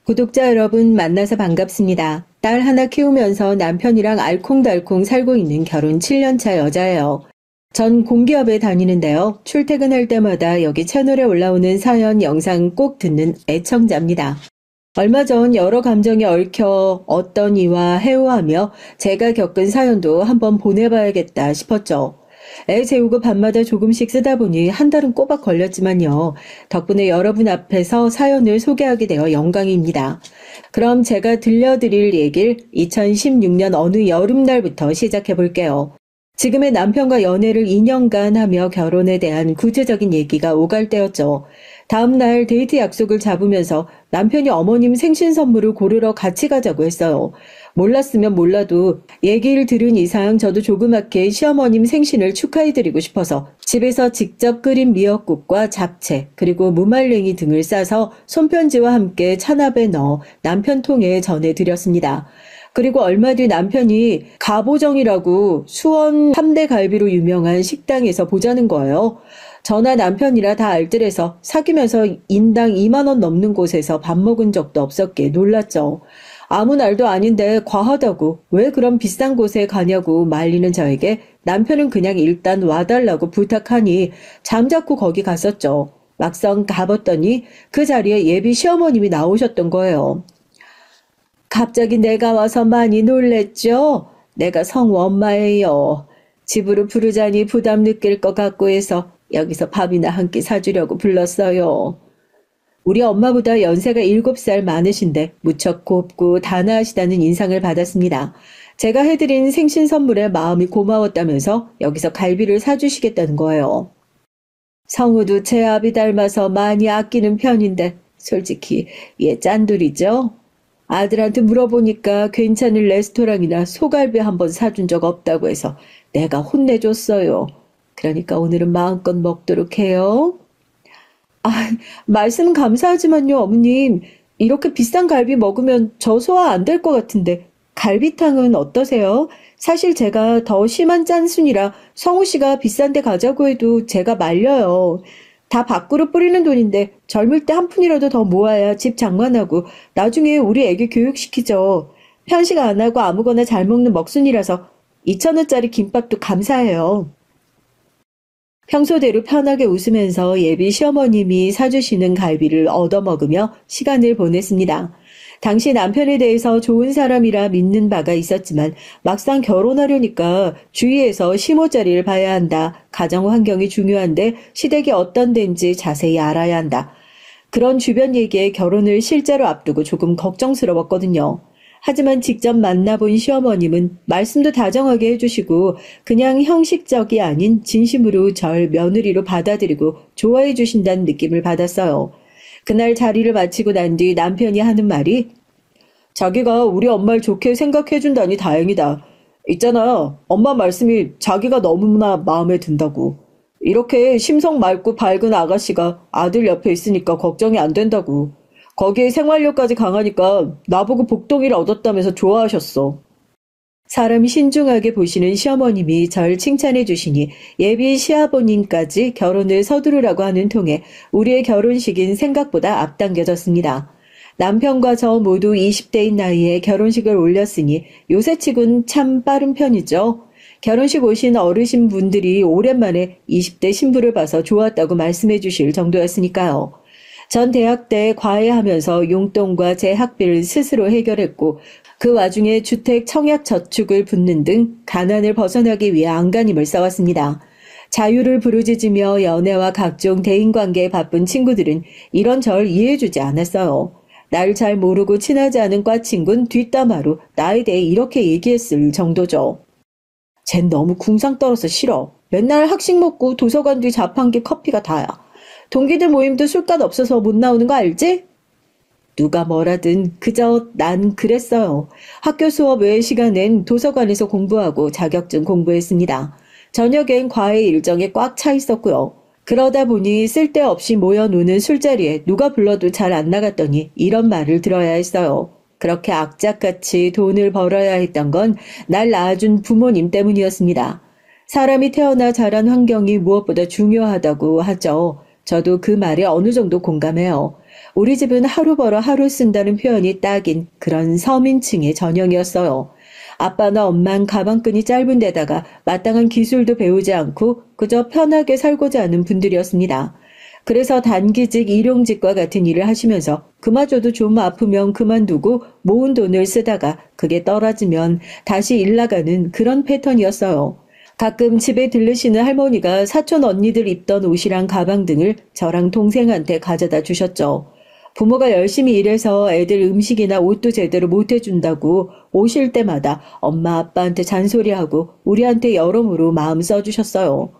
구독자 여러분 만나서 반갑습니다. 딸 하나 키우면서 남편이랑 알콩달콩 살고 있는 결혼 7년차 여자예요. 전 공기업에 다니는데요. 출퇴근할 때마다 여기 채널에 올라오는 사연 영상 꼭 듣는 애청자입니다. 얼마 전 여러 감정에 얽혀 어떤 이와 해오하며 제가 겪은 사연도 한번 보내봐야겠다 싶었죠. 애 재우고 밤마다 조금씩 쓰다 보니 한 달은 꼬박 걸렸지만요. 덕분에 여러분 앞에서 사연을 소개하게 되어 영광입니다. 그럼 제가 들려드릴 얘기를 2016년 어느 여름날부터 시작해 볼게요. 지금의 남편과 연애를 2년간 하며 결혼에 대한 구체적인 얘기가 오갈 때였죠. 다음날 데이트 약속을 잡으면서 남편이 어머님 생신 선물을 고르러 같이 가자고 했어요. 몰랐으면 몰라도 얘기를 들은 이상 저도 조그맣게 시어머님 생신을 축하해드리고 싶어서 집에서 직접 끓인 미역국과 잡채 그리고 무말랭이 등을 싸서 손편지와 함께 찬압에 넣어 남편 통에 전해드렸습니다. 그리고 얼마 뒤 남편이 가보정이라고 수원 3대 갈비로 유명한 식당에서 보자는 거예요. 저나 남편이라 다 알뜰해서 사귀면서 인당 2만 원 넘는 곳에서 밥 먹은 적도 없었기에 놀랐죠. 아무 날도 아닌데 과하다고 왜 그런 비싼 곳에 가냐고 말리는 저에게 남편은 그냥 일단 와달라고 부탁하니 잠자코 거기 갔었죠. 막상 가봤더니 그 자리에 예비 시어머님이 나오셨던 거예요. 갑자기 내가 와서 많이 놀랬죠? 내가 성우 엄마예요. 집으로 부르자니 부담 느낄 것 같고 해서 여기서 밥이나 한 끼 사주려고 불렀어요. 우리 엄마보다 연세가 7살 많으신데 무척 곱고 단아하시다는 인상을 받았습니다. 제가 해드린 생신 선물에 마음이 고마웠다면서 여기서 갈비를 사주시겠다는 거예요. 성우도 제 아비 닮아서 많이 아끼는 편인데 솔직히 얘 짠돌이죠? 아들한테 물어보니까 괜찮은 레스토랑이나 소갈비 한번 사준 적 없다고 해서 내가 혼내줬어요. 그러니까 오늘은 마음껏 먹도록 해요. 아, 말씀은 감사하지만요, 어머님. 이렇게 비싼 갈비 먹으면 저 소화 안 될 것 같은데 갈비탕은 어떠세요? 사실 제가 더 심한 짠순이라 성우 씨가 비싼 데 가자고 해도 제가 말려요. 다 밖으로 뿌리는 돈인데 젊을 때 한 푼이라도 더 모아야 집 장만하고 나중에 우리 애기 교육시키죠. 편식 안 하고 아무거나 잘 먹는 먹순이라서 2,000원짜리 김밥도 감사해요. 평소대로 편하게 웃으면서 예비 시어머님이 사주시는 갈비를 얻어먹으며 시간을 보냈습니다. 당시 남편에 대해서 좋은 사람이라 믿는 바가 있었지만 막상 결혼하려니까 주위에서 시모자리를 봐야 한다. 가정 환경이 중요한데 시댁이 어떤 데인지 자세히 알아야 한다. 그런 주변 얘기에 결혼을 실제로 앞두고 조금 걱정스러웠거든요. 하지만 직접 만나본 시어머님은 말씀도 다정하게 해주시고 그냥 형식적이 아닌 진심으로 절 며느리로 받아들이고 좋아해 주신다는 느낌을 받았어요. 그날 자리를 마치고 난 뒤 남편이 하는 말이 자기가 우리 엄마를 좋게 생각해준다니 다행이다. 있잖아. 엄마 말씀이 자기가 너무나 마음에 든다고. 이렇게 심성 맑고 밝은 아가씨가 아들 옆에 있으니까 걱정이 안 된다고. 거기에 생활력까지 강하니까 나보고 복동이를 얻었다면서 좋아하셨어. 사람이 신중하게 보시는 시어머님이 절 칭찬해 주시니 예비 시아버님까지 결혼을 서두르라고 하는 통에 우리의 결혼식인 생각보다 앞당겨졌습니다. 남편과 저 모두 20대인 나이에 결혼식을 올렸으니 요새치곤 참 빠른 편이죠. 결혼식 오신 어르신 분들이 오랜만에 20대 신부를 봐서 좋았다고 말씀해 주실 정도였으니까요. 전 대학 때 과외하면서 용돈과 제 학비를 스스로 해결했고 그 와중에 주택 청약 저축을 붓는 등 가난을 벗어나기 위해 안간힘을 써왔습니다. 자유를 부르짖으며 연애와 각종 대인관계에 바쁜 친구들은 이런 절 이해해주지 않았어요. 날 잘 모르고 친하지 않은 과 친구는 뒷담화로 나에 대해 이렇게 얘기했을 정도죠. 쟨 너무 궁상 떨어서 싫어. 맨날 학식 먹고 도서관 뒤 자판기 커피가 다야. 동기들 모임도 술값 없어서 못 나오는 거 알지? 누가 뭐라든 그저 난 그랬어요. 학교 수업 외의 시간엔 도서관에서 공부하고 자격증 공부했습니다. 저녁엔 과외 일정에 꽉 차 있었고요. 그러다 보니 쓸데없이 모여노는 술자리에 누가 불러도 잘 안 나갔더니 이런 말을 들어야 했어요. 그렇게 악착같이 돈을 벌어야 했던 건 날 낳아준 부모님 때문이었습니다. 사람이 태어나 자란 환경이 무엇보다 중요하다고 하죠. 저도 그 말에 어느 정도 공감해요. 우리 집은 하루 벌어 하루 쓴다는 표현이 딱인 그런 서민층의 전형이었어요. 아빠나 엄만 가방끈이 짧은 데다가 마땅한 기술도 배우지 않고 그저 편하게 살고자 하는 분들이었습니다. 그래서 단기직, 일용직과 같은 일을 하시면서 그마저도 좀 아프면 그만두고 모은 돈을 쓰다가 그게 떨어지면 다시 일 나가는 그런 패턴이었어요. 가끔 집에 들르시는 할머니가 사촌 언니들 입던 옷이랑 가방 등을 저랑 동생한테 가져다 주셨죠. 부모가 열심히 일해서 애들 음식이나 옷도 제대로 못 해준다고 오실 때마다 엄마 아빠한테 잔소리하고 우리한테 여러모로 마음 써주셨어요.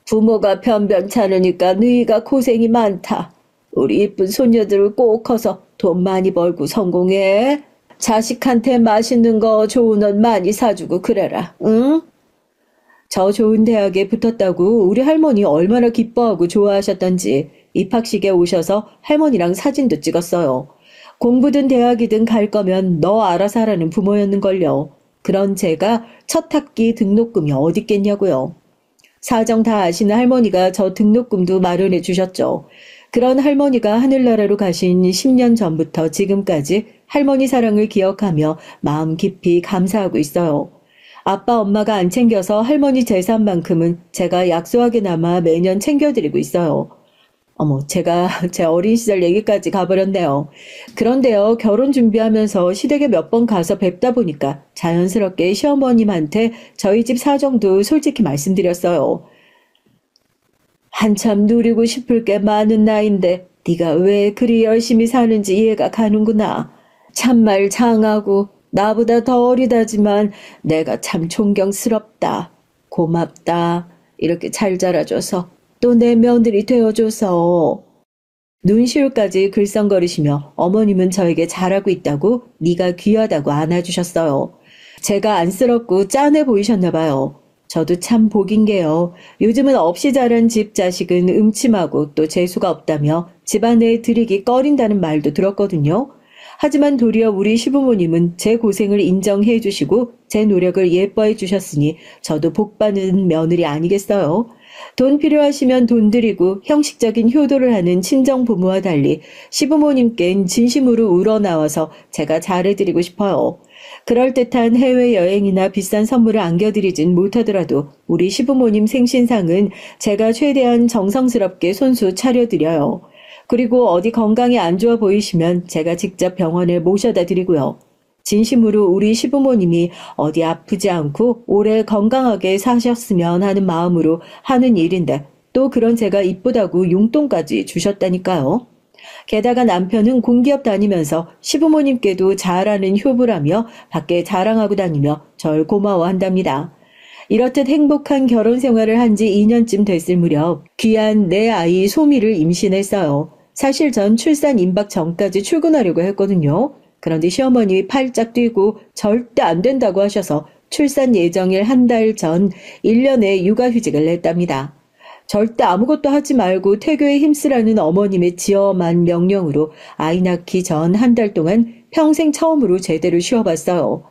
부모가 변변찮으니까 너희가 고생이 많다. 우리 이쁜 손녀들을 꼭 커서 돈 많이 벌고 성공해. 자식한테 맛있는 거 좋은 옷 많이 사주고 그래라. 응? 저 좋은 대학에 붙었다고 우리 할머니 얼마나 기뻐하고 좋아하셨던지 입학식에 오셔서 할머니랑 사진도 찍었어요. 공부든 대학이든 갈 거면 너 알아서 하라는 부모였는걸요. 그런 제가 첫 학기 등록금이 어디 있겠냐고요. 사정 다 아시는 할머니가 저 등록금도 마련해 주셨죠. 그런 할머니가 하늘나라로 가신 10년 전부터 지금까지 할머니 사랑을 기억하며 마음 깊이 감사하고 있어요. 아빠 엄마가 안 챙겨서 할머니 재산만큼은 제가 약소하게나마 매년 챙겨드리고 있어요. 어머, 제가 제 어린 시절 얘기까지 가버렸네요. 그런데요, 결혼 준비하면서 시댁에 몇 번 가서 뵙다 보니까 자연스럽게 시어머님한테 저희 집 사정도 솔직히 말씀드렸어요. 한참 누리고 싶을 게 많은 나이인데 네가 왜 그리 열심히 사는지 이해가 가는구나. 참말 장하고 나보다 더 어리다지만 내가 참 존경스럽다. 고맙다. 이렇게 잘 자라줘서 또 내 며느리 되어줘서. 눈시울까지 글썽거리시며 어머님은 저에게 잘하고 있다고 네가 귀하다고 안아주셨어요. 제가 안쓰럽고 짠해 보이셨나 봐요. 저도 참 복인 게요. 요즘은 없이 자란 집 자식은 음침하고 또 재수가 없다며 집안에 들이기 꺼린다는 말도 들었거든요. 하지만 도리어 우리 시부모님은 제 고생을 인정해 주시고 제 노력을 예뻐해 주셨으니 저도 복받는 며느리 아니겠어요? 돈 필요하시면 돈 드리고 형식적인 효도를 하는 친정 부모와 달리 시부모님께는 진심으로 우러나와서 제가 잘해드리고 싶어요. 그럴듯한 해외여행이나 비싼 선물을 안겨드리진 못하더라도 우리 시부모님 생신상은 제가 최대한 정성스럽게 손수 차려드려요. 그리고 어디 건강이 안 좋아 보이시면 제가 직접 병원에 모셔다 드리고요. 진심으로 우리 시부모님이 어디 아프지 않고 오래 건강하게 사셨으면 하는 마음으로 하는 일인데 또 그런 제가 이쁘다고 용돈까지 주셨다니까요. 게다가 남편은 공기업 다니면서 시부모님께도 잘하는 효부라며 밖에 자랑하고 다니며 절 고마워한답니다. 이렇듯 행복한 결혼 생활을 한 지 2년쯤 됐을 무렵 귀한 내 아이 소미를 임신했어요. 사실 전 출산 임박 전까지 출근하려고 했거든요. 그런데 시어머님이 팔짝 뛰고 절대 안 된다고 하셔서 출산 예정일 한 달 전 1년의 육아휴직을 냈답니다. 절대 아무것도 하지 말고 태교에 힘쓰라는 어머님의 지엄한 명령으로 아이 낳기 전 한 달 동안 평생 처음으로 제대로 쉬어봤어요.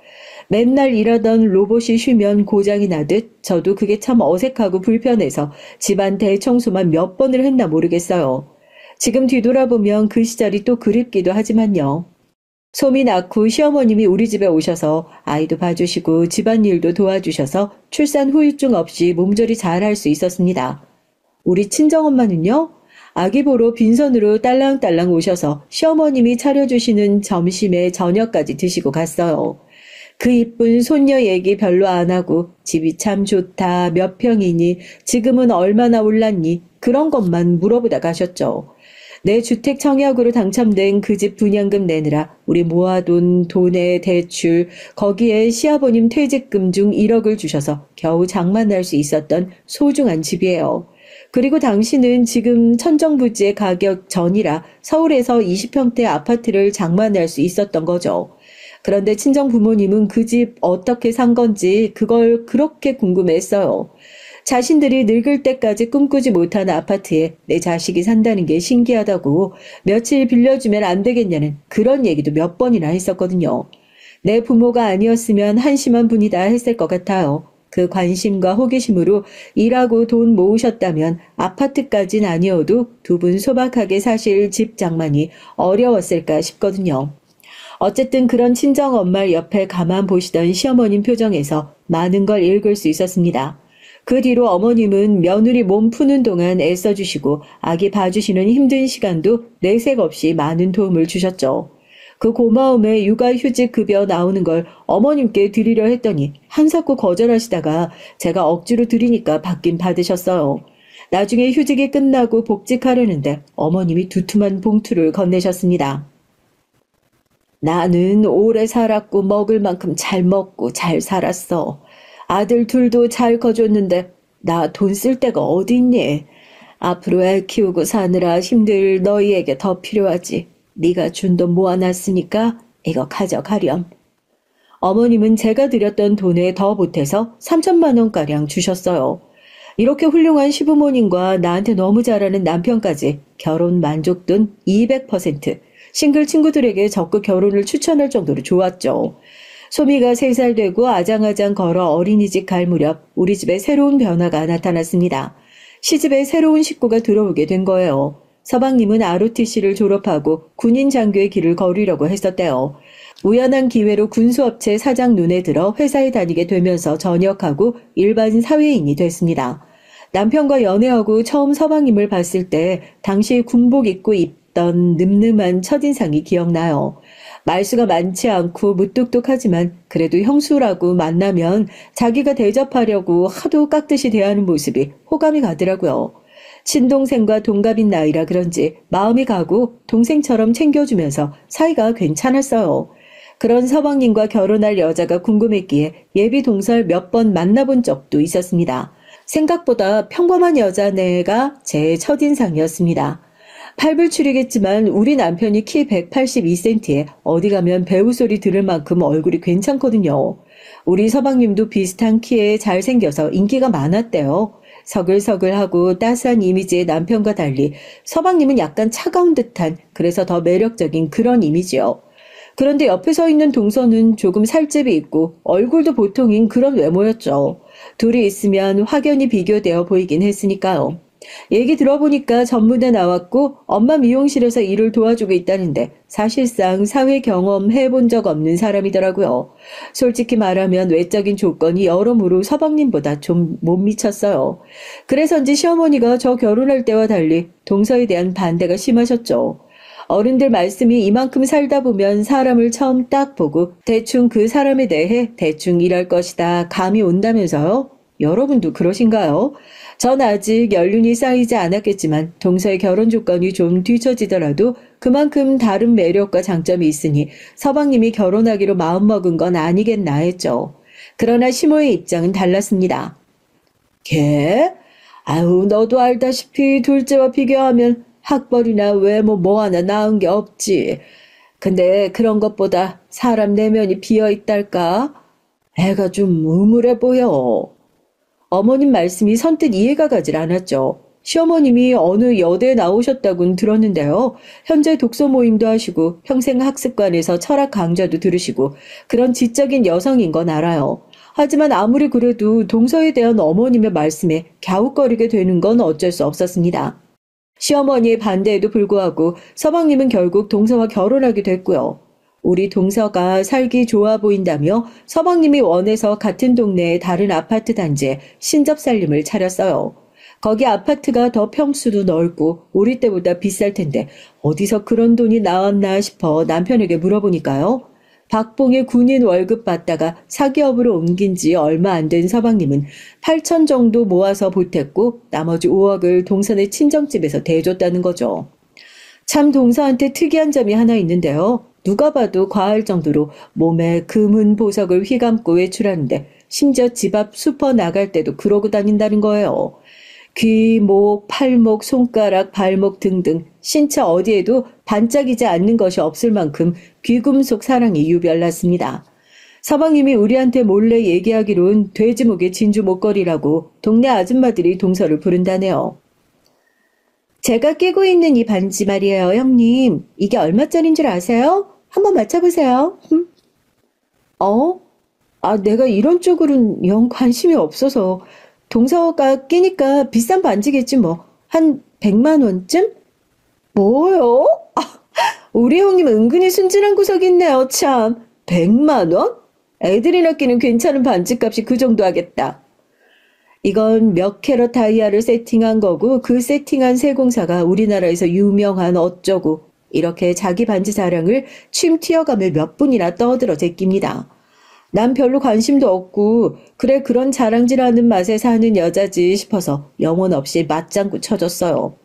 맨날 일하던 로봇이 쉬면 고장이 나듯 저도 그게 참 어색하고 불편해서 집안 대청소만 몇 번을 했나 모르겠어요. 지금 뒤돌아보면 그 시절이 또 그립기도 하지만요. 소미 낳고 시어머님이 우리 집에 오셔서 아이도 봐주시고 집안일도 도와주셔서 출산 후유증 없이 몸조리 잘 할 수 있었습니다. 우리 친정엄마는요, 아기 보러 빈손으로 딸랑딸랑 오셔서 시어머님이 차려주시는 점심에 저녁까지 드시고 갔어요. 그 이쁜 손녀 얘기 별로 안 하고 집이 참 좋다, 몇 평이니, 지금은 얼마나 올랐니, 그런 것만 물어보다 가셨죠. 내 주택 청약으로 당첨된 그 집 분양금 내느라 우리 모아둔 돈의 대출, 거기에 시아버님 퇴직금 중 1억을 주셔서 겨우 장만할 수 있었던 소중한 집이에요. 그리고 당신은 지금 천정부지의 가격 전이라 서울에서 20평대 아파트를 장만할 수 있었던 거죠. 그런데 친정 부모님은 그 집 어떻게 산 건지 그걸 그렇게 궁금해했어요. 자신들이 늙을 때까지 꿈꾸지 못한 아파트에 내 자식이 산다는 게 신기하다고 며칠 빌려주면 안 되겠냐는 그런 얘기도 몇 번이나 했었거든요. 내 부모가 아니었으면 한심한 분이다 했을 것 같아요. 그 관심과 호기심으로 일하고 돈 모으셨다면 아파트까진 아니어도 두 분 소박하게 사실 집 장만이 어려웠을까 싶거든요. 어쨌든 그런 친정엄마 옆에 가만 보시던 시어머님 표정에서 많은 걸 읽을 수 있었습니다. 그 뒤로 어머님은 며느리 몸 푸는 동안 애써주시고 아기 봐주시는 힘든 시간도 내색 없이 많은 도움을 주셨죠. 그 고마움에 육아휴직 급여 나오는 걸 어머님께 드리려 했더니 한사코 거절하시다가 제가 억지로 드리니까 받긴 받으셨어요. 나중에 휴직이 끝나고 복직하려는데 어머님이 두툼한 봉투를 건네셨습니다. 나는 오래 살았고 먹을 만큼 잘 먹고 잘 살았어. 아들 둘도 잘 커줬는데 나 돈 쓸 데가 어디 있니? 앞으로 애 키우고 사느라 힘들 너희에게 더 필요하지. 네가 준 돈 모아놨으니까 이거 가져가렴. 어머님은 제가 드렸던 돈에 더 보태서 3천만 원가량 주셨어요. 이렇게 훌륭한 시부모님과 나한테 너무 잘하는 남편까지 결혼 만족도는 200%, 싱글 친구들에게 적극 결혼을 추천할 정도로 좋았죠. 소미가 3살 되고 아장아장 걸어 어린이집 갈 무렵 우리 집에 새로운 변화가 나타났습니다. 시집에 새로운 식구가 들어오게 된 거예요. 서방님은 ROTC를 졸업하고 군인 장교의 길을 걸으려고 했었대요. 우연한 기회로 군수업체 사장 눈에 들어 회사에 다니게 되면서 전역하고 일반 사회인이 됐습니다. 남편과 연애하고 처음 서방님을 봤을 때 당시 군복 입고 입던 늠름한 첫인상이 기억나요. 말수가 많지 않고 무뚝뚝하지만 그래도 형수라고 만나면 자기가 대접하려고 하도 깍듯이 대하는 모습이 호감이 가더라고요. 친동생과 동갑인 나이라 그런지 마음이 가고 동생처럼 챙겨주면서 사이가 괜찮았어요. 그런 서방님과 결혼할 여자가 궁금했기에 예비 동설 몇 번 만나본 적도 있었습니다. 생각보다 평범한 여자네가 제 첫인상이었습니다. 팔불출이겠지만 우리 남편이 키 182cm에 어디 가면 배우 소리 들을 만큼 얼굴이 괜찮거든요. 우리 서방님도 비슷한 키에 잘생겨서 인기가 많았대요. 서글서글하고 따스한 이미지의 남편과 달리 서방님은 약간 차가운 듯한, 그래서 더 매력적인 그런 이미지요. 그런데 옆에 서 있는 동서는 조금 살집이 있고 얼굴도 보통인 그런 외모였죠. 둘이 있으면 확연히 비교되어 보이긴 했으니까요. 얘기 들어보니까 전문대 나왔고 엄마 미용실에서 일을 도와주고 있다는데 사실상 사회 경험 해본 적 없는 사람이더라고요. 솔직히 말하면 외적인 조건이 여러모로 서방님보다 좀 못 미쳤어요. 그래서인지 시어머니가 저 결혼할 때와 달리 동서에 대한 반대가 심하셨죠. 어른들 말씀이 이만큼 살다 보면 사람을 처음 딱 보고 대충 그 사람에 대해 대충 일할 것이다 감이 온다면서요? 여러분도 그러신가요? 전 아직 연륜이 쌓이지 않았겠지만 동서의 결혼 조건이 좀 뒤처지더라도 그만큼 다른 매력과 장점이 있으니 서방님이 결혼하기로 마음먹은 건 아니겠나 했죠. 그러나 시모의 입장은 달랐습니다. 걔? 아유, 너도 알다시피 둘째와 비교하면 학벌이나 외모 뭐 하나 나은 게 없지. 근데 그런 것보다 사람 내면이 비어있달까? 애가 좀 음울해 보여. 어머님 말씀이 선뜻 이해가 가질 않았죠. 시어머님이 어느 여대에 나오셨다고는 들었는데요. 현재 독서 모임도 하시고 평생 학습관에서 철학 강좌도 들으시고 그런 지적인 여성인 건 알아요. 하지만 아무리 그래도 동서에 대한 어머님의 말씀에 갸웃거리게 되는 건 어쩔 수 없었습니다. 시어머니의 반대에도 불구하고 서방님은 결국 동서와 결혼하게 됐고요. 우리 동서가 살기 좋아 보인다며 서방님이 원해서 같은 동네의 다른 아파트 단지에 신접살림을 차렸어요. 거기 아파트가 더 평수도 넓고 우리 때보다 비쌀 텐데 어디서 그런 돈이 나왔나 싶어 남편에게 물어보니까요. 박봉의 군인 월급 받다가 사기업으로 옮긴 지 얼마 안 된 서방님은 8천 정도 모아서 보탰고 나머지 5억을 동선의 친정집에서 대줬다는 거죠. 참 동서한테 특이한 점이 하나 있는데요. 누가 봐도 과할 정도로 몸에 금은 보석을 휘감고 외출하는데 심지어 집 앞 슈퍼 나갈 때도 그러고 다닌다는 거예요. 귀, 목, 팔목, 손가락, 발목 등등 신체 어디에도 반짝이지 않는 것이 없을 만큼 귀금속 사랑이 유별났습니다. 서방님이 우리한테 몰래 얘기하기론 돼지목의 진주 목걸이라고 동네 아줌마들이 동서를 부른다네요. 제가 끼고 있는 이 반지 말이에요, 형님. 이게 얼마짜린 줄 아세요? 한번 맞춰보세요. 내가 이런 쪽으로는 영 관심이 없어서. 동서가 끼니까 비싼 반지겠지 뭐. 한 100만 원쯤? 뭐요? 우리 형님 은근히 순진한 구석이 있네요, 참. 100만 원? 애들이나 끼는 괜찮은 반지값이 그 정도 하겠다. 이건 몇 캐럿 다이아를 세팅한 거고 그 세팅한 세공사가 우리나라에서 유명한 어쩌고 이렇게 자기 반지 자랑을 침 튀어가며 몇 분이나 떠들어 제낍니다. 난 별로 관심도 없고 그래 그런 자랑질하는 맛에 사는 여자지 싶어서 영혼 없이 맞장구 쳐줬어요.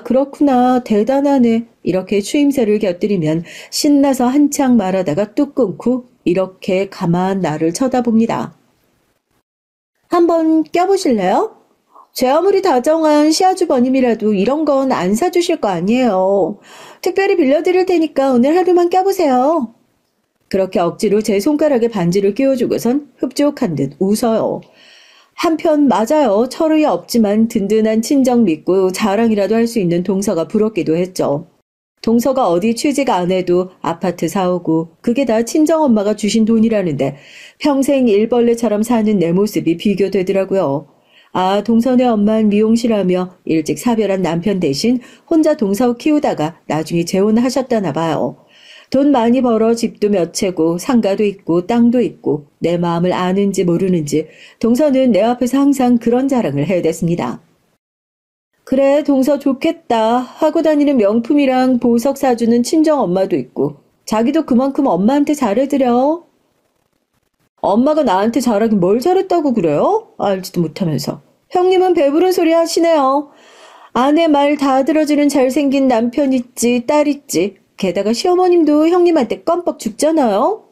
그렇구나. 대단하네. 이렇게 추임새를 곁들이면 신나서 한창 말하다가 뚝 끊고 이렇게 가만 나를 쳐다봅니다. 한번 껴보실래요? 제 아무리 다정한 시아주버님이라도 이런 건 안 사주실 거 아니에요. 특별히 빌려드릴 테니까 오늘 하루만 껴보세요. 그렇게 억지로 제 손가락에 반지를 끼워주고선 흡족한 듯 웃어요. 한편 맞아요. 철의 없지만 든든한 친정 믿고 자랑이라도 할 수 있는 동서가 부럽기도 했죠. 동서가 어디 취직 안 해도 아파트 사오고 그게 다 친정엄마가 주신 돈이라는데 평생 일벌레처럼 사는 내 모습이 비교되더라고요. 동서네 엄마는 미용실하며 일찍 사별한 남편 대신 혼자 동서 키우다가 나중에 재혼하셨다나 봐요. 돈 많이 벌어 집도 몇 채고 상가도 있고 땅도 있고 내 마음을 아는지 모르는지 동서는 내 앞에서 항상 그런 자랑을 해댔습니다. 그래 동서 좋겠다 하고 다니는 명품이랑 보석 사주는 친정엄마도 있고 자기도 그만큼 엄마한테 잘해드려. 엄마가 나한테 잘하긴 뭘 잘했다고 그래요? 알지도 못하면서. 형님은 배부른 소리 하시네요. 아내 말 다 들어주는 잘생긴 남편 있지 딸 있지. 게다가 시어머님도 형님한테 껌뻑 죽잖아요.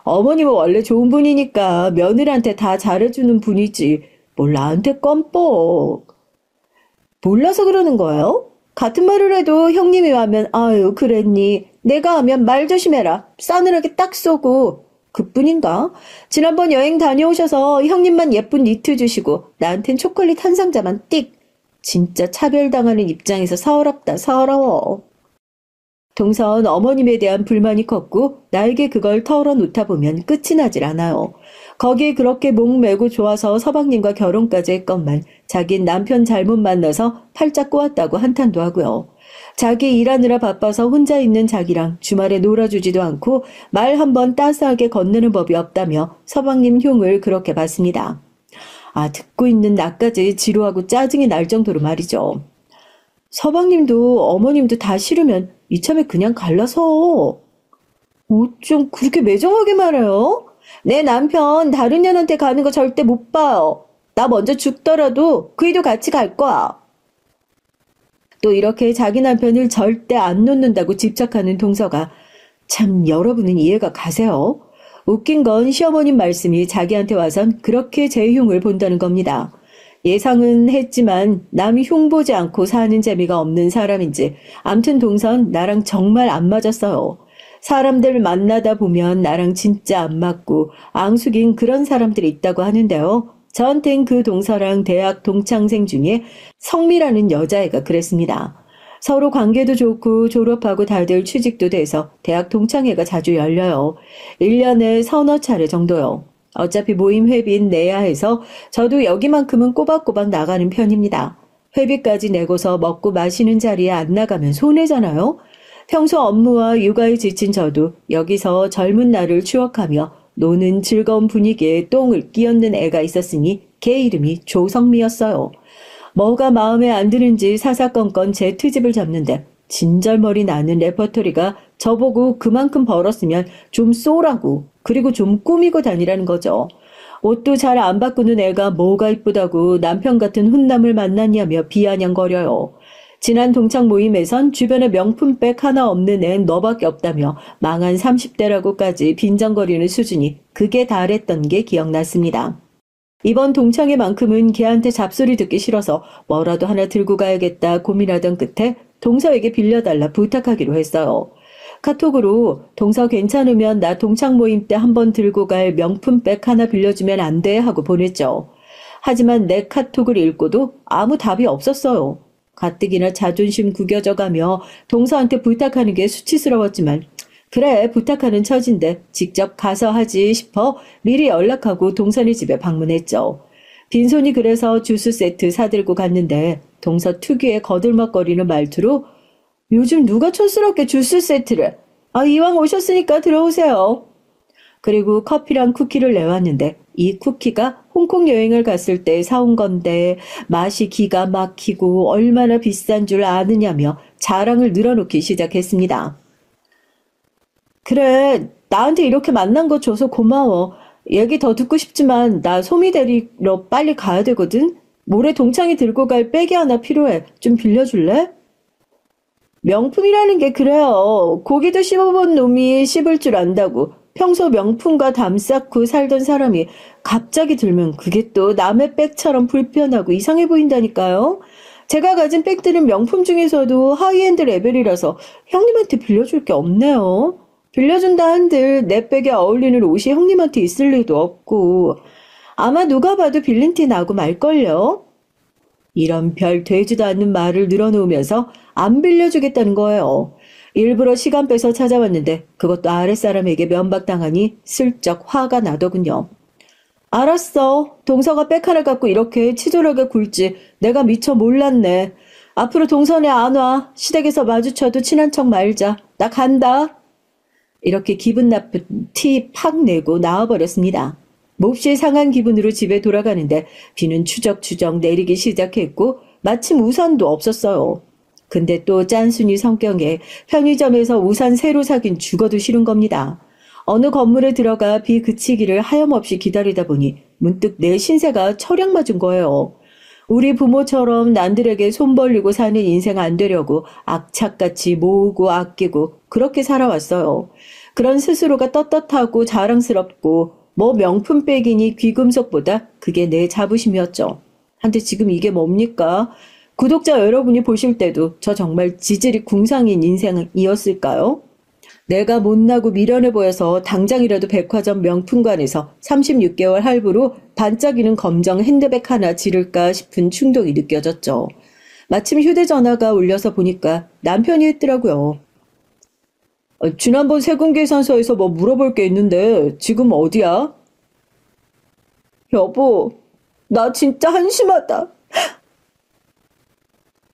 어머님은 원래 좋은 분이니까 며느리한테 다 잘해주는 분이지. 뭘 나한테 껌뻑. 몰라서 그러는 거예요? 같은 말을 해도 형님이 하면 아유 그랬니. 내가 하면 말 조심해라. 싸늘하게 딱 쏘고. 그뿐인가? 지난번 여행 다녀오셔서 형님만 예쁜 니트 주시고 나한텐 초콜릿 한 상자만 띡. 진짜 차별당하는 입장에서 서럽다 서러워. 동선 어머님에 대한 불만이 컸고 나에게 그걸 털어놓다 보면 끝이 나질 않아요. 거기에 그렇게 목매고 좋아서 서방님과 결혼까지 했건만 자긴 남편 잘못 만나서 팔짝 꼬았다고 한탄도 하고요. 자기 일하느라 바빠서 혼자 있는 자기랑 주말에 놀아주지도 않고 말 한번 따스하게 건네는 법이 없다며 서방님 흉을 그렇게 봤습니다. 듣고 있는 나까지 지루하고 짜증이 날 정도로 말이죠. 서방님도 어머님도 다 싫으면 이참에 그냥 갈라서. 어쩜 그렇게 매정하게 말해요? 내 남편 다른 년한테 가는 거 절대 못 봐요. 나 먼저 죽더라도 그이도 같이 갈 거야. 또 이렇게 자기 남편을 절대 안 놓는다고 집착하는 동서가 참 여러분은 이해가 가세요? 웃긴 건 시어머님 말씀이 자기한테 와선 그렇게 제 흉을 본다는 겁니다. 예상은 했지만 남이 흉 보지 않고 사는 재미가 없는 사람인지 암튼 동선 나랑 정말 안 맞았어요. 사람들 만나다 보면 나랑 진짜 안 맞고 앙숙인 그런 사람들이 있다고 하는데요. 저한텐 그 동서랑 대학 동창생 중에 성미라는 여자애가 그랬습니다. 서로 관계도 좋고 졸업하고 다들 취직도 돼서 대학 동창회가 자주 열려요. 1년에 서너 차례 정도요. 어차피 모임 회비는 내야 해서 저도 여기만큼은 꼬박꼬박 나가는 편입니다. 회비까지 내고서 먹고 마시는 자리에 안 나가면 손해잖아요. 평소 업무와 육아에 지친 저도 여기서 젊은 날을 추억하며 노는 즐거운 분위기에 똥을 끼얹는 애가 있었으니 걔 이름이 조성미였어요. 뭐가 마음에 안 드는지 사사건건 제 트집을 잡는데 진절머리 나는 레퍼토리가 저보고 그만큼 벌었으면 좀 쏘라고 그리고 좀 꾸미고 다니라는 거죠. 옷도 잘 안 바꾸는 애가 뭐가 이쁘다고 남편 같은 훈남을 만났냐며 비아냥거려요. 지난 동창 모임에선 주변에 명품백 하나 없는 애 너밖에 없다며 망한 30대라고까지 빈정거리는 수준이 극에 달했던 게 기억났습니다. 이번 동창회만큼은 걔한테 잡소리 듣기 싫어서 뭐라도 하나 들고 가야겠다 고민하던 끝에 동서에게 빌려달라 부탁하기로 했어요. 카톡으로 동서 괜찮으면 나 동창 모임 때 한번 들고 갈 명품백 하나 빌려주면 안 돼 하고 보냈죠. 하지만 내 카톡을 읽고도 아무 답이 없었어요. 가뜩이나 자존심 구겨져가며 동서한테 부탁하는 게 수치스러웠지만 그래, 부탁하는 처진데 직접 가서 하지 싶어 미리 연락하고 동선이 집에 방문했죠. 빈손이 그래서 주스 세트 사들고 갔는데 동서 특유의 거들먹거리는 말투로 요즘 누가 촌스럽게 주스 세트를. 이왕 오셨으니까 들어오세요. 그리고 커피랑 쿠키를 내왔는데 이 쿠키가 홍콩 여행을 갔을 때 사온 건데 맛이 기가 막히고 얼마나 비싼 줄 아느냐며 자랑을 늘어놓기 시작했습니다. 그래, 나한테 이렇게 만난 거 줘서 고마워. 얘기 더 듣고 싶지만 나 소미 데리러 빨리 가야 되거든. 모레 동창이 들고 갈 백이 하나 필요해. 좀 빌려줄래? 명품이라는 게 그래요. 고기도 씹어본 놈이 씹을 줄 안다고. 평소 명품과 담 쌓고 살던 사람이 갑자기 들면 그게 또 남의 백처럼 불편하고 이상해 보인다니까요. 제가 가진 백들은 명품 중에서도 하이엔드 레벨이라서 형님한테 빌려줄 게 없네요. 빌려준다 한들 내 백에 어울리는 옷이 형님한테 있을 리도 없고 아마 누가 봐도 빌린 티 나고 말걸요. 이런 별 되지도 않는 말을 늘어놓으면서 안 빌려주겠다는 거예요. 일부러 시간 빼서 찾아왔는데 그것도 아랫사람에게 면박당하니 슬쩍 화가 나더군요. 알았어. 동서가 백 하나 갖고 이렇게 치졸하게 굴지 내가 미처 몰랐네. 앞으로 동선에 안 와. 시댁에서 마주쳐도 친한 척 말자. 나 간다. 이렇게 기분 나쁜 티 팍 내고 나와버렸습니다. 몹시 상한 기분으로 집에 돌아가는데 비는 추적추적 내리기 시작했고 마침 우산도 없었어요. 근데 또 짠순이 성격에 편의점에서 우산 새로 사긴 죽어도 싫은 겁니다. 어느 건물에 들어가 비 그치기를 하염없이 기다리다 보니 문득 내 신세가 철약 맞은 거예요. 우리 부모처럼 남들에게 손 벌리고 사는 인생 안 되려고 악착같이 모으고 아끼고 그렇게 살아왔어요. 그런 스스로가 떳떳하고 자랑스럽고 뭐 명품백이니 귀금속보다 그게 내 자부심이었죠. 한데 지금 이게 뭡니까? 구독자 여러분이 보실 때도 저 정말 지질이 궁상인 인생이었을까요? 내가 못나고 미련해 보여서 당장이라도 백화점 명품관에서 36개월 할부로 반짝이는 검정 핸드백 하나 지를까 싶은 충동이 느껴졌죠. 마침 휴대전화가 울려서 보니까 남편이 했더라고요. 지난번 세금계산서에서 뭐 물어볼 게 있는데 지금 어디야? 여보, 나 진짜 한심하다.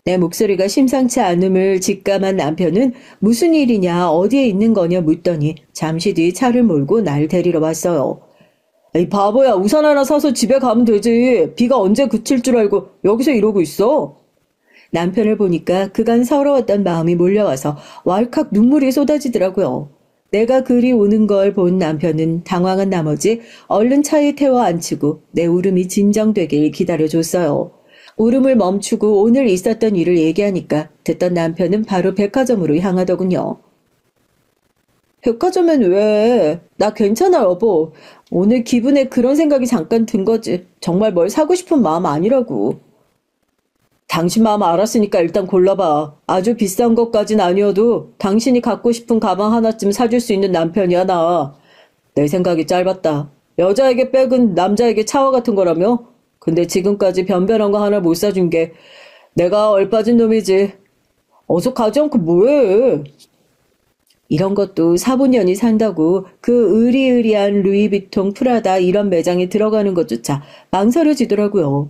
내 목소리가 심상치 않음을 직감한 남편은 무슨 일이냐 어디에 있는 거냐 묻더니 잠시 뒤 차를 몰고 날 데리러 왔어요. 에이 바보야, 우산 하나 사서 집에 가면 되지. 비가 언제 그칠 줄 알고 여기서 이러고 있어. 남편을 보니까 그간 서러웠던 마음이 몰려와서 왈칵 눈물이 쏟아지더라고요. 내가 그리 우는 걸 본 남편은 당황한 나머지 얼른 차에 태워 앉히고 내 울음이 진정되길 기다려줬어요. 울음을 멈추고 오늘 있었던 일을 얘기하니까 듣던 남편은 바로 백화점으로 향하더군요. 백화점엔 왜? 나 괜찮아 여보. 오늘 기분에 그런 생각이 잠깐 든 거지. 정말 뭘 사고 싶은 마음 아니라고. 당신 마음 알았으니까 일단 골라봐. 아주 비싼 것까진 아니어도 당신이 갖고 싶은 가방 하나쯤 사줄 수 있는 남편이야 나. 내 생각이 짧았다. 여자에게 백은 남자에게 차와 같은 거라며? 근데 지금까지 변변한 거 하나 못 사준 게 내가 얼빠진 놈이지. 어서 가지 않고 뭐해. 이런 것도 사본년이 산다고 그 으리으리한 루이비통 프라다 이런 매장에 들어가는 것조차 망설여지더라고요.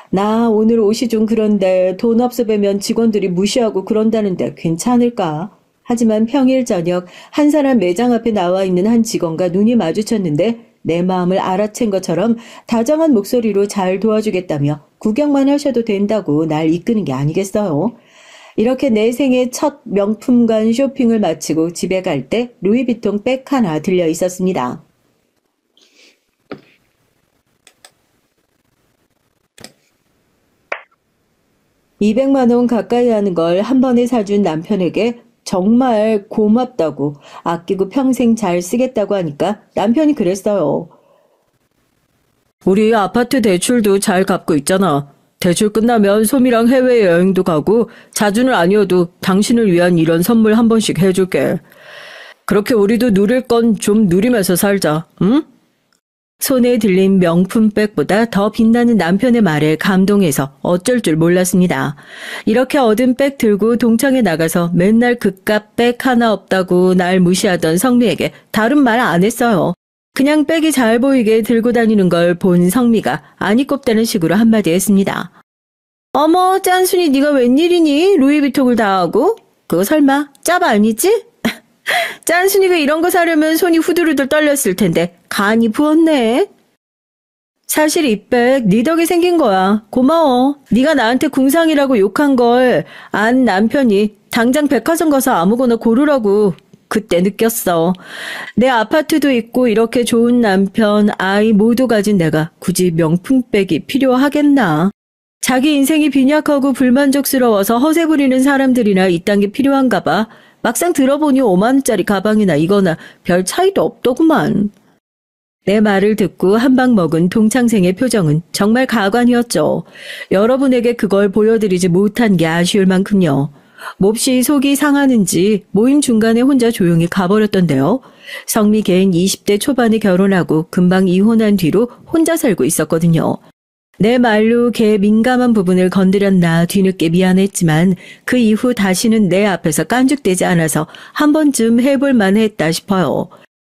나 오늘 옷이 좀 그런데 돈 없어 뵈면 직원들이 무시하고 그런다는데 괜찮을까? 하지만 평일 저녁 한 사람 매장 앞에 나와 있는 한 직원과 눈이 마주쳤는데 내 마음을 알아챈 것처럼 다정한 목소리로 잘 도와주겠다며 구경만 하셔도 된다고 날 이끄는 게 아니겠어요? 이렇게 내 생애 첫 명품관 쇼핑을 마치고 집에 갈 때 루이비통 백 하나 들려 있었습니다. (200만 원) 가까이 하는 걸 한 번에 사준 남편에게 정말 고맙다고 아끼고 평생 잘 쓰겠다고 하니까 남편이 그랬어요. 우리 아파트 대출도 잘 갚고 있잖아. 대출 끝나면 소미랑 해외여행도 가고 자주는 아니어도 당신을 위한 이런 선물 한 번씩 해줄게. 그렇게 우리도 누릴 건 좀 누리면서 살자, 응? 손에 들린 명품백보다 더 빛나는 남편의 말에 감동해서 어쩔 줄 몰랐습니다. 이렇게 얻은 백 들고 동창회 나가서 맨날 그깟 백 하나 없다고 날 무시하던 성미에게 다른 말 안 했어요. 그냥 백이 잘 보이게 들고 다니는 걸 본 성미가 아니 꼽다는 식으로 한마디 했습니다. 어머, 짠순이 네가 웬일이니? 루이비통을 다 하고? 그거 설마 짭 아니지? 짠순이가 이런 거 사려면 손이 후들후들 떨렸을 텐데 간이 부었네. 사실 이 백 네 덕에 생긴 거야. 고마워. 네가 나한테 궁상이라고 욕한 걸 안 남편이 당장 백화점 가서 아무거나 고르라고 그때 느꼈어. 내 아파트도 있고 이렇게 좋은 남편, 아이 모두 가진 내가 굳이 명품백이 필요하겠나. 자기 인생이 빈약하고 불만족스러워서 허세 부리는 사람들이나 이딴 게 필요한가 봐. 막상 들어보니 5만 원짜리 가방이나 이거나 별 차이도 없더구만. 내 말을 듣고 한 방 먹은 동창생의 표정은 정말 가관이었죠. 여러분에게 그걸 보여드리지 못한 게 아쉬울 만큼요. 몹시 속이 상하는지 모임 중간에 혼자 조용히 가버렸던데요. 성미 걔는 20대 초반에 결혼하고 금방 이혼한 뒤로 혼자 살고 있었거든요. 내 말로 걔 민감한 부분을 건드렸나 뒤늦게 미안했지만 그 이후 다시는 내 앞에서 깐죽대지 않아서 한 번쯤 해볼 만했다 싶어요.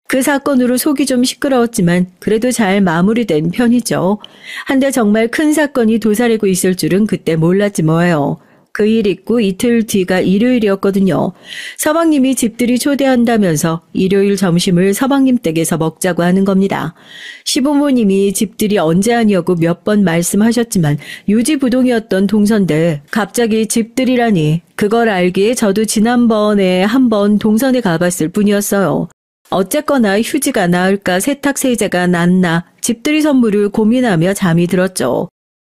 그 사건으로 속이 좀 시끄러웠지만 그래도 잘 마무리된 편이죠. 한데 정말 큰 사건이 도사리고 있을 줄은 그때 몰랐지 뭐예요. 그 일 있고 이틀 뒤가 일요일이었거든요. 서방님이 집들이 초대한다면서 일요일 점심을 서방님 댁에서 먹자고 하는 겁니다. 시부모님이 집들이 언제 하냐고 몇 번 말씀하셨지만 유지부동이었던 동선데 갑자기 집들이라니 그걸 알기에 저도 지난번에 한번 동선에 가봤을 뿐이었어요. 어쨌거나 휴지가 나을까 세탁세제가 낫나 집들이 선물을 고민하며 잠이 들었죠.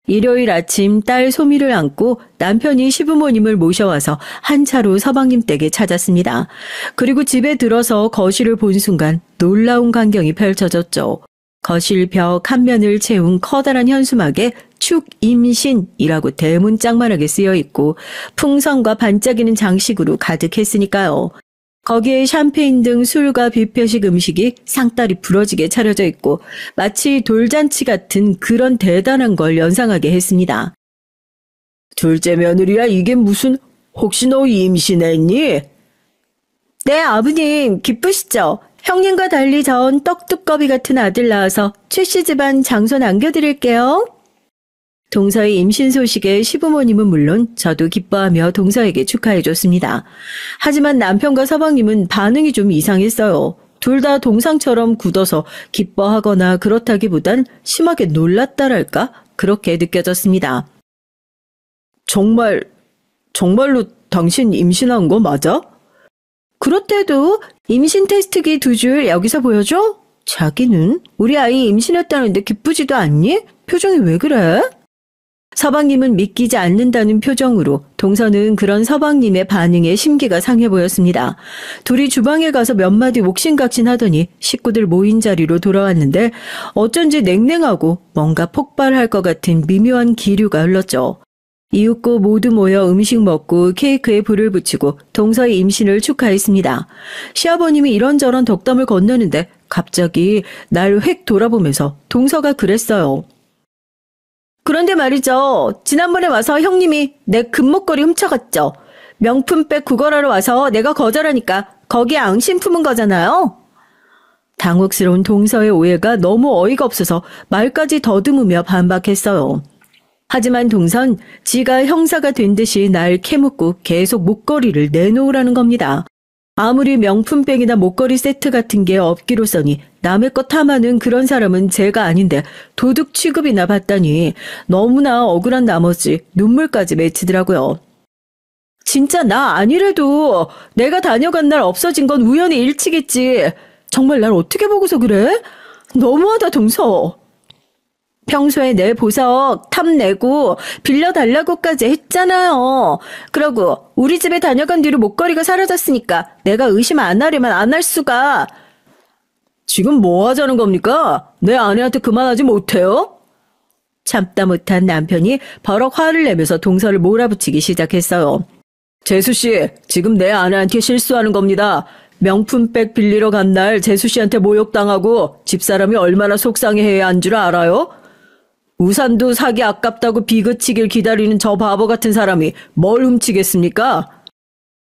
일요일 아침 딸 소미를 안고 남편이 시부모님을 모셔와서 한 차로 서방님 댁에 찾았습니다. 그리고 집에 들어서 거실을 본 순간 놀라운 광경이 펼쳐졌죠. 거실 벽 한 면을 채운 커다란 현수막에 축임신이라고 대문짝만하게 쓰여있고 풍선과 반짝이는 장식으로 가득했으니까요. 거기에 샴페인 등 술과 뷔페식 음식이 상다리 부러지게 차려져 있고 마치 돌잔치 같은 그런 대단한 걸 연상하게 했습니다. 둘째 며느리야 이게 무슨 혹시 너 임신했니? 네 아버님 기쁘시죠? 형님과 달리 전 떡두꺼비 같은 아들 낳아서 최씨 집안 장소 남겨드릴게요. 동서의 임신 소식에 시부모님은 물론 저도 기뻐하며 동서에게 축하해줬습니다. 하지만 남편과 서방님은 반응이 좀 이상했어요. 둘 다 동상처럼 굳어서 기뻐하거나 그렇다기보단 심하게 놀랐다랄까? 그렇게 느껴졌습니다. 정말로 당신 임신한 거 맞아? 그렇대도 임신 테스트기 2줄 여기서 보여줘? 자기는 우리 아이 임신했다는데 기쁘지도 않니? 표정이 왜 그래? 서방님은 믿기지 않는다는 표정으로 동서는 그런 서방님의 반응에 심기가 상해 보였습니다. 둘이 주방에 가서 몇 마디 옥신각신하더니 식구들 모인 자리로 돌아왔는데 어쩐지 냉랭하고 뭔가 폭발할 것 같은 미묘한 기류가 흘렀죠. 이윽고 모두 모여 음식 먹고 케이크에 불을 붙이고 동서의 임신을 축하했습니다. 시아버님이 이런저런 덕담을 건네는데 갑자기 날 획 돌아보면서 동서가 그랬어요. 그런데 말이죠. 지난번에 와서 형님이 내 금목걸이 훔쳐갔죠. 명품백 구걸하러 와서 내가 거절하니까 거기에 앙심 품은 거잖아요. 당혹스러운 동서의 오해가 너무 어이가 없어서 말까지 더듬으며 반박했어요. 하지만 동선 지가 형사가 된 듯이 날 캐묻고 계속 목걸이를 내놓으라는 겁니다. 아무리 명품백이나 목걸이 세트 같은 게 없기로써니 남의 것 탐하는 그런 사람은 제가 아닌데 도둑 취급이나 받다니 너무나 억울한 나머지 눈물까지 맺히더라고요. 진짜 나 아니래도 내가 다녀간 날 없어진 건 우연의 일치겠지. 정말 날 어떻게 보고서 그래? 너무하다 동서. 평소에 내 보석 탐내고 빌려달라고까지 했잖아요. 그러고 우리 집에 다녀간 뒤로 목걸이가 사라졌으니까 내가 의심 안 하려면 안 할 수가. 지금 뭐 하자는 겁니까? 내 아내한테 그만하지 못해요? 참다 못한 남편이 버럭 화를 내면서 동서를 몰아붙이기 시작했어요. 재수씨, 지금 내 아내한테 실수하는 겁니다. 명품백 빌리러 간 날 재수 씨한테 모욕당하고 집사람이 얼마나 속상해해야 한 줄 알아요? 우산도 사기 아깝다고 비그치길 기다리는 저 바보 같은 사람이 뭘 훔치겠습니까?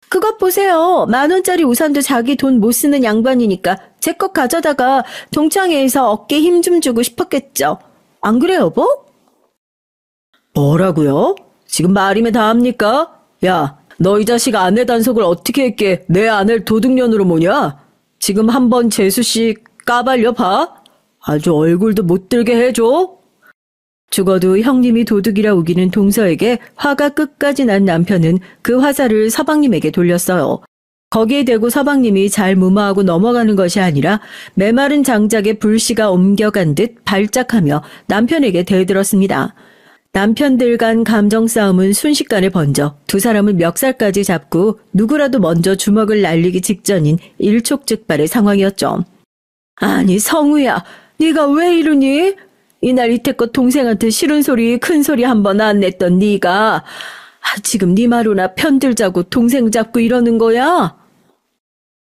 그것 보세요. 10,000원짜리 우산도 자기 돈 못 쓰는 양반이니까 제 것 가져다가 동창회에서 어깨 힘 좀 주고 싶었겠죠. 안 그래, 여보? 뭐라고요? 지금 말이면 다 합니까? 야, 너 이 자식 아내 단속을 어떻게 했게 내 아내를 도둑년으로 모냐? 지금 한번 재수 씨 까발려 봐. 아주 얼굴도 못 들게 해줘. 죽어도 형님이 도둑이라 우기는 동서에게 화가 끝까지 난 남편은 그 화살을 서방님에게 돌렸어요. 거기에 대고 서방님이 잘 무마하고 넘어가는 것이 아니라 메마른 장작에 불씨가 옮겨간 듯 발작하며 남편에게 대들었습니다. 남편들 간 감정 싸움은 순식간에 번져 두 사람을 멱살까지 잡고 누구라도 먼저 주먹을 날리기 직전인 일촉즉발의 상황이었죠. 아니 성우야, 네가 왜 이러니? 이날 이태껏 동생한테 싫은 소리 큰 소리 한 번 안 냈던 네가 지금 네 마루나 편들자고 동생 잡고 이러는 거야?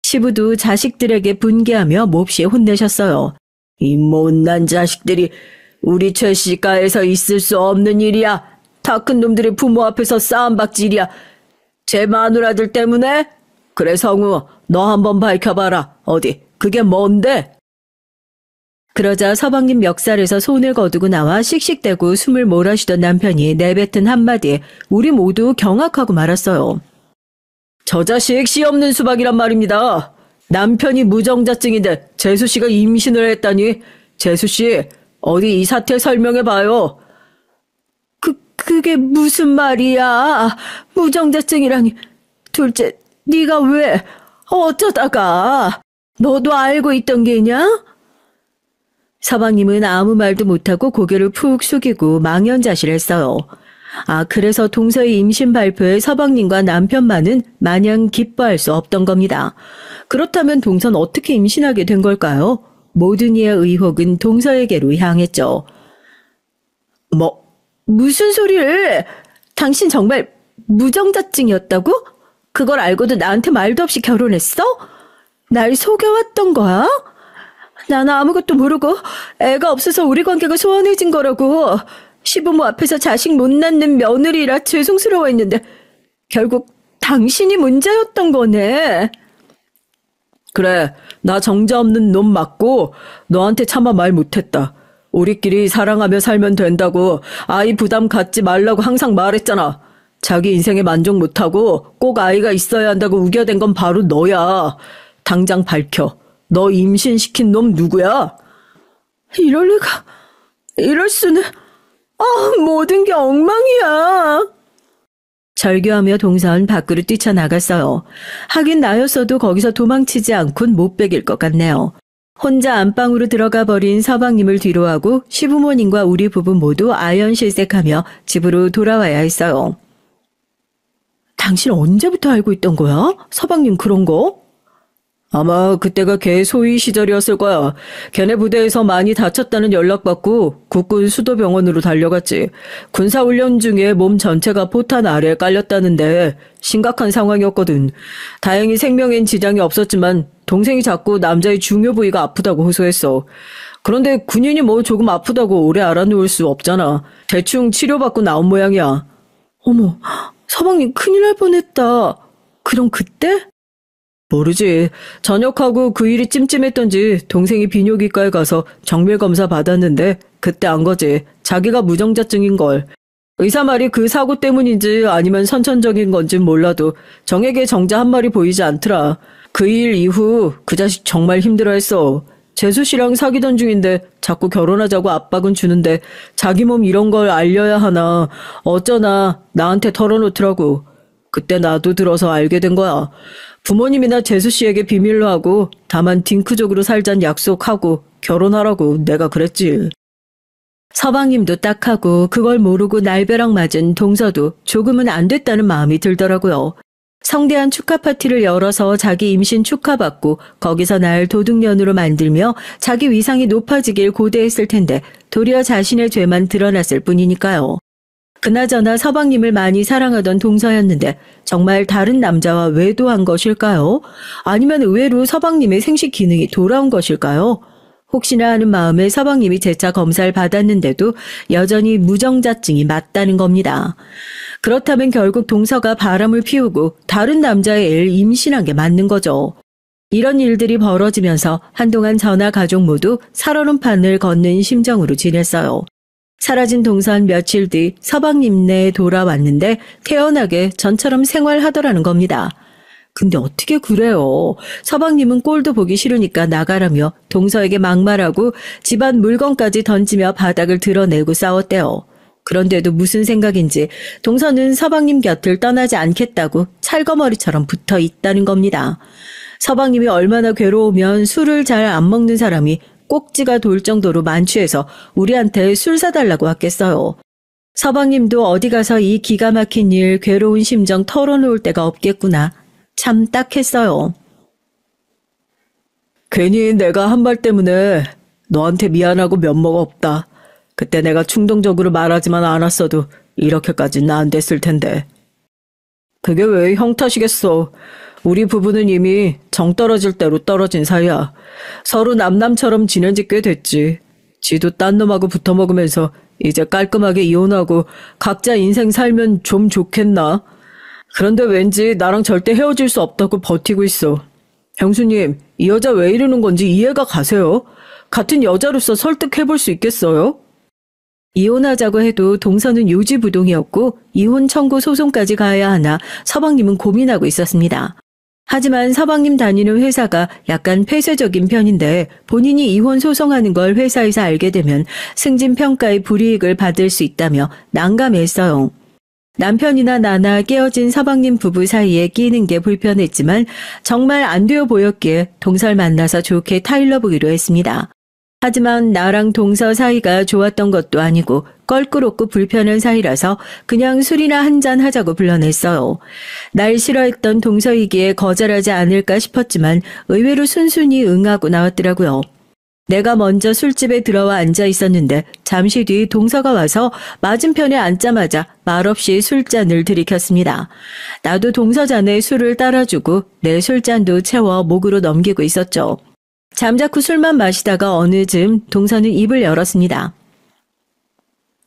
시부도 자식들에게 분개하며 몹시 혼내셨어요. 이 못난 자식들이 우리 최 씨가에서 있을 수 없는 일이야. 다 큰 놈들이 부모 앞에서 싸움박질이야. 제 마누라들 때문에? 그래 성우, 너 한번 밝혀봐라. 어디, 그게 뭔데? 그러자 서방님 멱살에서 손을 거두고 나와 씩씩대고 숨을 몰아쉬던 남편이 내뱉은 한마디에 우리 모두 경악하고 말았어요. 저 자식 씨 없는 수박이란 말입니다. 남편이 무정자증인데 재수 씨가 임신을 했다니. 재수 씨, 어디 이 사태 설명해봐요. 그게 무슨 말이야? 무정자증이라니. 둘째, 네가 왜, 어쩌다가. 너도 알고 있던 게냐? 서방님은 아무 말도 못하고 고개를 푹 숙이고 망연자실했어요. 그래서 동서의 임신 발표에 서방님과 남편만은 마냥 기뻐할 수 없던 겁니다. 그렇다면 동선 어떻게 임신하게 된 걸까요? 모든 이의 의혹은 동서에게로 향했죠. 무슨 소리를? 당신 정말 무정자증이었다고? 그걸 알고도 나한테 말도 없이 결혼했어? 날 속여왔던 거야? 나는 아무것도 모르고 애가 없어서 우리 관계가 소원해진 거라고. 시부모 앞에서 자식 못 낳는 며느리라 죄송스러워했는데 결국 당신이 문제였던 거네. 그래, 나 정자 없는 놈 맞고 너한테 차마 말 못했다. 우리끼리 사랑하며 살면 된다고 아이 부담 갖지 말라고 항상 말했잖아. 자기 인생에 만족 못하고 꼭 아이가 있어야 한다고 우겨댄 건 바로 너야. 당장 밝혀. 너 임신시킨 놈 누구야? 이럴 리가. 이럴 수는. 모든 게 엉망이야. 절규하며 동선 밖으로 뛰쳐나갔어요. 하긴 나였어도 거기서 도망치지 않곤 못 베길 것 같네요. 혼자 안방으로 들어가 버린 서방님을 뒤로하고 시부모님과 우리 부부 모두 아연실색하며 집으로 돌아와야 했어요. 당신 언제부터 알고 있던 거야? 서방님 그런 거? 아마 그때가 걔 소위 시절이었을 거야. 걔네 부대에서 많이 다쳤다는 연락받고 국군 수도병원으로 달려갔지. 군사훈련 중에 몸 전체가 포탄 아래에 깔렸다는데 심각한 상황이었거든. 다행히 생명엔 지장이 없었지만 동생이 자꾸 남자의 중요 부위가 아프다고 호소했어. 그런데 군인이 뭐 조금 아프다고 오래 알아놓을 수 없잖아. 대충 치료받고 나온 모양이야. 어머, 서방님 큰일 날 뻔했다. 그럼 그때? 모르지. 전역하고 그 일이 찜찜했던지 동생이 비뇨기과에 가서 정밀검사 받았는데 그때 안 거지. 자기가 무정자증인걸. 의사 말이 그 사고 때문인지 아니면 선천적인 건진 몰라도 정에게 정자 한 마리 보이지 않더라. 그 일 이후 그 자식 정말 힘들어했어. 재수 씨랑 사귀던 중인데 자꾸 결혼하자고 압박은 주는데 자기 몸 이런 걸 알려야 하나 어쩌나 나한테 털어놓더라고. 그때 나도 들어서 알게 된 거야. 부모님이나 재수 씨에게 비밀로 하고 다만 딩크족으로 살잔 약속하고 결혼하라고 내가 그랬지. 서방님도 딱하고 그걸 모르고 날벼락 맞은 동서도 조금은 안 됐다는 마음이 들더라고요. 성대한 축하 파티를 열어서 자기 임신 축하받고 거기서 날 도둑년으로 만들며 자기 위상이 높아지길 고대했을 텐데 도리어 자신의 죄만 드러났을 뿐이니까요. 그나저나 서방님을 많이 사랑하던 동서였는데 정말 다른 남자와 외도한 것일까요? 아니면 의외로 서방님의 생식 기능이 돌아온 것일까요? 혹시나 하는 마음에 서방님이 재차 검사를 받았는데도 여전히 무정자증이 맞다는 겁니다. 그렇다면 결국 동서가 바람을 피우고 다른 남자의 애를 임신한 게 맞는 거죠. 이런 일들이 벌어지면서 한동안 저나 가족 모두 살얼음 판을 걷는 심정으로 지냈어요. 사라진 동서는 며칠 뒤 서방님네 돌아왔는데 태연하게 전처럼 생활하더라는 겁니다. 근데 어떻게 그래요? 서방님은 꼴도 보기 싫으니까 나가라며 동서에게 막말하고 집안 물건까지 던지며 바닥을 드러내고 싸웠대요. 그런데도 무슨 생각인지 동서는 서방님 곁을 떠나지 않겠다고 찰거머리처럼 붙어 있다는 겁니다. 서방님이 얼마나 괴로우면 술을 잘 안 먹는 사람이 꼭지가 돌 정도로 만취해서 우리한테 술 사달라고 왔겠어요. 서방님도 어디 가서 이 기가 막힌 일, 괴로운 심정 털어놓을 데가 없겠구나. 참 딱했어요. 괜히 내가 한 말 때문에 너한테 미안하고 면모가 없다. 그때 내가 충동적으로 말하지만 않았어도 이렇게까지는 안 됐을 텐데. 그게 왜 형 탓이겠어. 우리 부부는 이미 정 떨어질 대로 떨어진 사이야. 서로 남남처럼 지낸 지 꽤 됐지. 지도 딴 놈하고 붙어 먹으면서 이제 깔끔하게 이혼하고 각자 인생 살면 좀 좋겠나? 그런데 왠지 나랑 절대 헤어질 수 없다고 버티고 있어. 형수님, 이 여자 왜 이러는 건지 이해가 가세요? 같은 여자로서 설득해볼 수 있겠어요? 이혼하자고 해도 동서는 요지부동이었고 이혼 청구 소송까지 가야 하나 서방님은 고민하고 있었습니다. 하지만 서방님 다니는 회사가 약간 폐쇄적인 편인데 본인이 이혼 소송하는 걸 회사에서 알게 되면 승진 평가의 불이익을 받을 수 있다며 난감했어요. 남편이나 나나 깨어진 서방님 부부 사이에 끼는 게 불편했지만 정말 안 되어 보였기에 동서를 만나서 좋게 타일러 보기로 했습니다. 하지만 나랑 동서 사이가 좋았던 것도 아니고 껄끄럽고 불편한 사이라서 그냥 술이나 한잔 하자고 불러냈어요. 날 싫어했던 동서이기에 거절하지 않을까 싶었지만 의외로 순순히 응하고 나왔더라고요. 내가 먼저 술집에 들어와 앉아 있었는데 잠시 뒤 동서가 와서 맞은편에 앉자마자 말없이 술잔을 들이켰습니다. 나도 동서 잔에 술을 따라주고 내 술잔도 채워 목으로 넘기고 있었죠. 잠자코 술만 마시다가 어느 즈음 동서는 입을 열었습니다.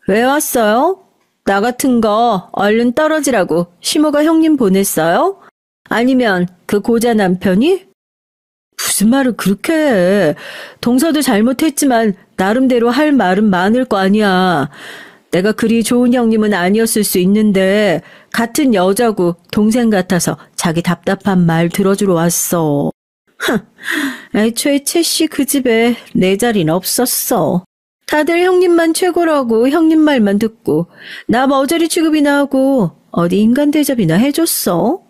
왜 왔어요? 나 같은 거 얼른 떨어지라고 시모가 형님 보냈어요? 아니면 그 고자 남편이? 무슨 말을 그렇게 해. 동서도 잘못했지만 나름대로 할 말은 많을 거 아니야. 내가 그리 좋은 형님은 아니었을 수 있는데 같은 여자고 동생 같아서 자기 답답한 말 들어주러 왔어. 애초에 채씨 그 집에 내 자리는 없었어. 다들 형님만 최고라고 형님 말만 듣고 나 머저리 취급이나 하고 어디 인간 대접이나 해줬어?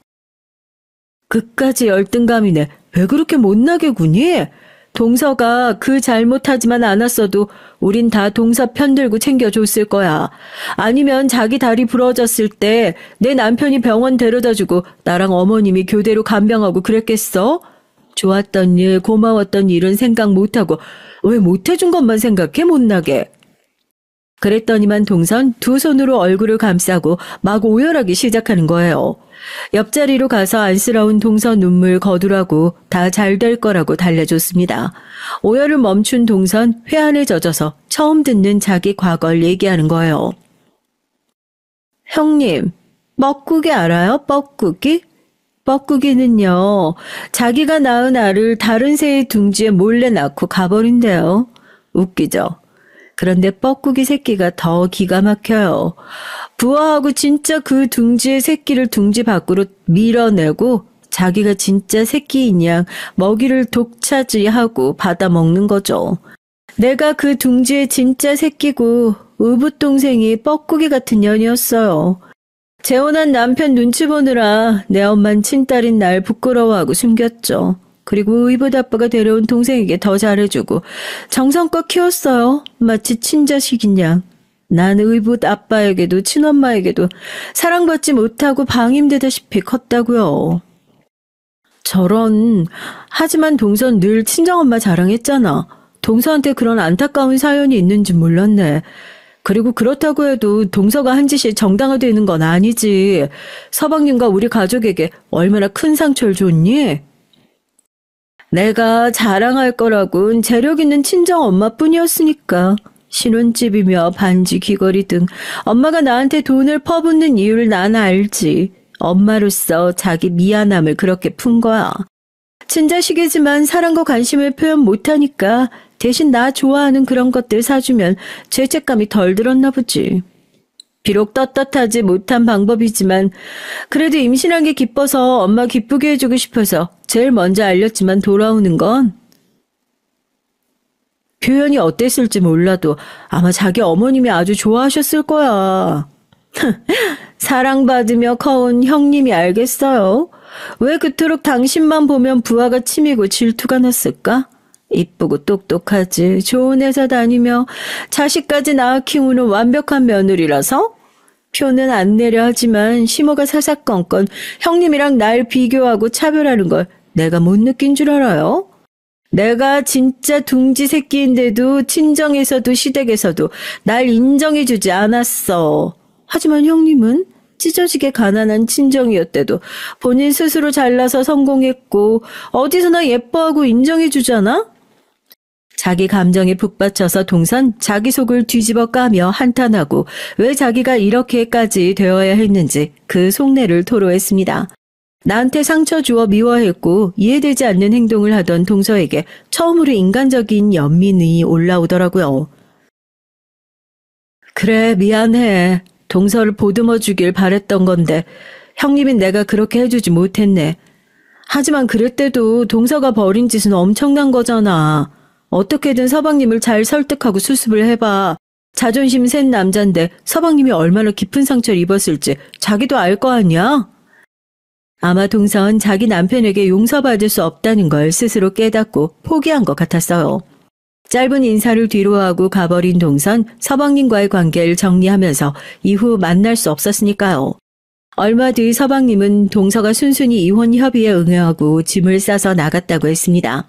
그까지 열등감이네. 왜 그렇게 못나게 구니? 동서가 그 잘못하지만 않았어도 우린 다 동서 편들고 챙겨줬을 거야. 아니면 자기 다리 부러졌을 때 내 남편이 병원 데려다주고 나랑 어머님이 교대로 간병하고 그랬겠어? 좋았던 일, 고마웠던 일은 생각 못하고 왜 못해준 것만 생각해 못나게. 그랬더니만 동선 두 손으로 얼굴을 감싸고 막 오열하기 시작하는 거예요. 옆자리로 가서 안쓰러운 동서 눈물 거두라고 다 잘 될 거라고 달래줬습니다. 오열을 멈춘 동선 회한에 젖어서 처음 듣는 자기 과거를 얘기하는 거예요. 형님, 뻐꾸기 알아요? 뻐꾸기? 뻐꾸기는요, 자기가 낳은 알을 다른 새의 둥지에 몰래 낳고 가버린대요. 웃기죠? 그런데 뻐꾸기 새끼가 더 기가 막혀요. 부화하고 진짜 그 둥지의 새끼를 둥지 밖으로 밀어내고 자기가 진짜 새끼인 양 먹이를 독차지하고 받아먹는 거죠. 내가 그 둥지의 진짜 새끼고 의붓동생이 뻐꾸기 같은 년이었어요. 재혼한 남편 눈치 보느라 내 엄만 친딸인 날 부끄러워하고 숨겼죠. 그리고 의붓 아빠가 데려온 동생에게 더 잘해주고 정성껏 키웠어요. 마치 친자식인 양. 난 의붓 아빠에게도 친엄마에게도 사랑받지 못하고 방임되다시피 컸다고요. 저런. 하지만 동선 늘 친정엄마 자랑했잖아. 동서한테 그런 안타까운 사연이 있는지 몰랐네. 그리고 그렇다고 해도 동서가 한 짓이 정당화되는 건 아니지. 서방님과 우리 가족에게 얼마나 큰 상처를 줬니? 내가 자랑할 거라곤 재력 있는 친정 엄마뿐이었으니까. 신혼집이며 반지 귀걸이 등 엄마가 나한테 돈을 퍼붓는 이유를 난 알지. 엄마로서 자기 미안함을 그렇게 푼 거야. 친자식이지만 사랑과 관심을 표현 못하니까 대신 나 좋아하는 그런 것들 사주면 죄책감이 덜 들었나 보지. 비록 떳떳하지 못한 방법이지만 그래도 임신한 게 기뻐서 엄마 기쁘게 해주고 싶어서 제일 먼저 알렸지만 돌아오는 건 표현이 어땠을지 몰라도 아마 자기 어머님이 아주 좋아하셨을 거야. 사랑받으며 커온 형님이 알겠어요. 왜 그토록 당신만 보면 부하가 치미고 질투가 났을까? 이쁘고 똑똑하지, 좋은 회사 다니며 자식까지 낳아 키우는 완벽한 며느리라서? 표는 안 내려 하지만 시모가 사사건건 형님이랑 날 비교하고 차별하는 걸 내가 못 느낀 줄 알아요? 내가 진짜 둥지 새끼인데도 친정에서도 시댁에서도 날 인정해주지 않았어. 하지만 형님은 찢어지게 가난한 친정이었대도 본인 스스로 잘나서 성공했고 어디서나 예뻐하고 인정해주잖아? 자기 감정에 북받쳐서 동선 자기 속을 뒤집어 까며 한탄하고 왜 자기가 이렇게까지 되어야 했는지 그 속내를 토로했습니다. 나한테 상처 주어 미워했고 이해되지 않는 행동을 하던 동서에게 처음으로 인간적인 연민이 올라오더라고요. 그래, 미안해. 동서를 보듬어 주길 바랬던 건데 형님인 내가 그렇게 해주지 못했네. 하지만 그랬대도 동서가 벌인 짓은 엄청난 거잖아. 어떻게든 서방님을 잘 설득하고 수습을 해봐. 자존심 센 남잔데 서방님이 얼마나 깊은 상처를 입었을지 자기도 알 거 아니야? 아마 동서는 자기 남편에게 용서받을 수 없다는 걸 스스로 깨닫고 포기한 것 같았어요. 짧은 인사를 뒤로하고 가버린 동선 서방님과의 관계를 정리하면서 이후 만날 수 없었으니까요. 얼마 뒤 서방님은 동서가 순순히 이혼 협의에 응하고 짐을 싸서 나갔다고 했습니다.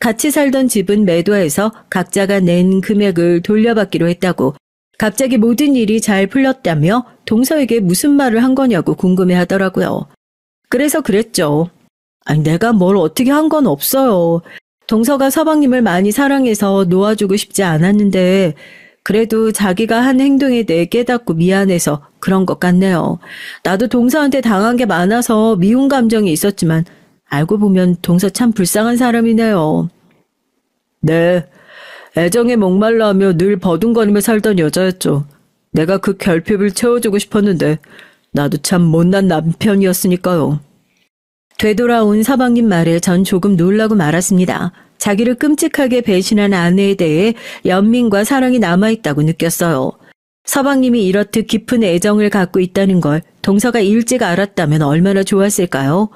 같이 살던 집은 매도해서 각자가 낸 금액을 돌려받기로 했다고, 갑자기 모든 일이 잘 풀렸다며 동서에게 무슨 말을 한 거냐고 궁금해하더라고요. 그래서 그랬죠. 아니, 내가 뭘 어떻게 한 건 없어요. 동서가 서방님을 많이 사랑해서 놓아주고 싶지 않았는데 그래도 자기가 한 행동에 대해 깨닫고 미안해서 그런 것 같네요. 나도 동서한테 당한 게 많아서 미운 감정이 있었지만 알고 보면 동서 참 불쌍한 사람이네요. 네, 애정에 목말라하며 늘 버둥거리며 살던 여자였죠. 내가 그 결핍을 채워주고 싶었는데 나도 참 못난 남편이었으니까요. 되돌아온 서방님 말에 전 조금 놀라고 말았습니다. 자기를 끔찍하게 배신한 아내에 대해 연민과 사랑이 남아있다고 느꼈어요. 서방님이 이렇듯 깊은 애정을 갖고 있다는 걸 동서가 일찍 알았다면 얼마나 좋았을까요?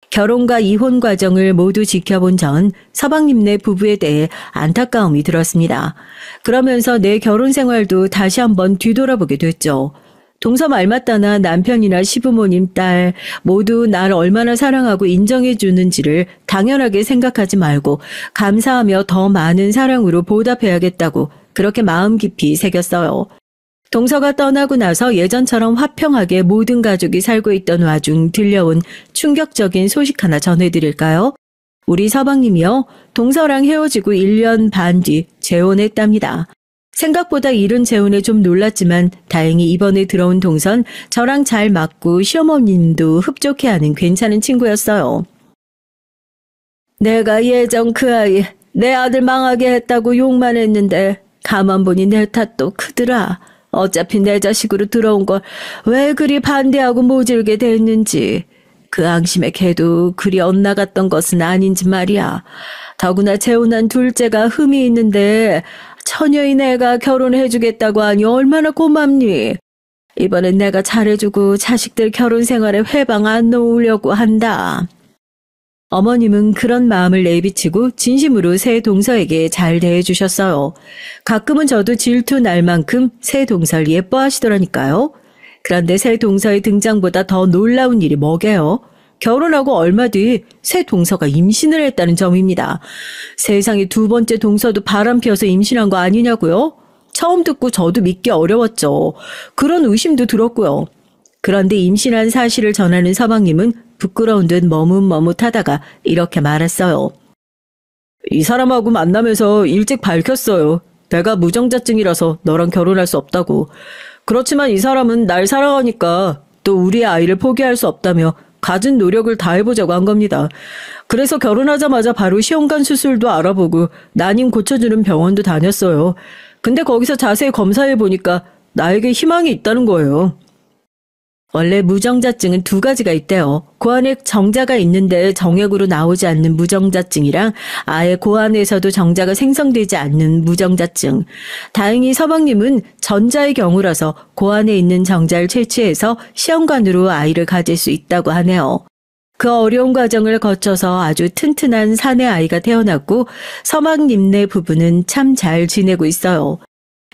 결혼과 이혼 과정을 모두 지켜본 전 서방님네 부부에 대해 안타까움이 들었습니다. 그러면서 내 결혼 생활도 다시 한번 뒤돌아보게 됐죠. 동서 말 맞다나 남편이나 시부모님, 딸 모두 날 얼마나 사랑하고 인정해 주는지를 당연하게 생각하지 말고 감사하며 더 많은 사랑으로 보답해야겠다고 그렇게 마음 깊이 새겼어요. 동서가 떠나고 나서 예전처럼 화평하게 모든 가족이 살고 있던 와중 들려온 충격적인 소식 하나 전해드릴까요? 우리 서방님이요, 동서랑 헤어지고 1년 반 뒤 재혼했답니다. 생각보다 이른 재혼에 좀 놀랐지만 다행히 이번에 들어온 동선 저랑 잘 맞고 시어머님도 흡족해하는 괜찮은 친구였어요. 내가 예전 그 아이 내 아들 망하게 했다고 욕만 했는데 가만 보니 내 탓도 크더라. 어차피 내 자식으로 들어온 걸 왜 그리 반대하고 모질게 됐는지. 그 앙심에 걔도 그리 엇나갔던 것은 아닌지 말이야. 더구나 재혼한 둘째가 흠이 있는데 처녀의 내가 결혼해주겠다고 하니 얼마나 고맙니? 이번엔 내가 잘해주고 자식들 결혼 생활에 회방 안 놓으려고 한다. 어머님은 그런 마음을 내비치고 진심으로 새 동서에게 잘 대해주셨어요. 가끔은 저도 질투 날 만큼 새 동서를 예뻐하시더라니까요. 그런데 새 동서의 등장보다 더 놀라운 일이 뭐게요? 결혼하고 얼마 뒤 새 동서가 임신을 했다는 점입니다. 세상에 두 번째 동서도 바람 피워서 임신한 거 아니냐고요? 처음 듣고 저도 믿기 어려웠죠. 그런 의심도 들었고요. 그런데 임신한 사실을 전하는 서방님은 부끄러운 듯 머뭇머뭇하다가 이렇게 말했어요. 이 사람하고 만나면서 일찍 밝혔어요. 내가 무정자증이라서 너랑 결혼할 수 없다고. 그렇지만 이 사람은 날 사랑하니까 또 우리의 아이를 포기할 수 없다며 갖은 노력을 다해보자고 한 겁니다. 그래서 결혼하자마자 바로 시험관 수술도 알아보고 난임 고쳐주는 병원도 다녔어요. 근데 거기서 자세히 검사해보니까 나에게 희망이 있다는 거예요. 원래 무정자증은 두 가지가 있대요. 고안에 정자가 있는데 정액으로 나오지 않는 무정자증이랑 아예 고안에서도 정자가 생성되지 않는 무정자증. 다행히 서방님은 전자의 경우라서 고안에 있는 정자를 채취해서 시험관으로 아이를 가질 수 있다고 하네요. 그 어려운 과정을 거쳐서 아주 튼튼한 사내 아이가 태어났고 서방님네 부부는 참 잘 지내고 있어요.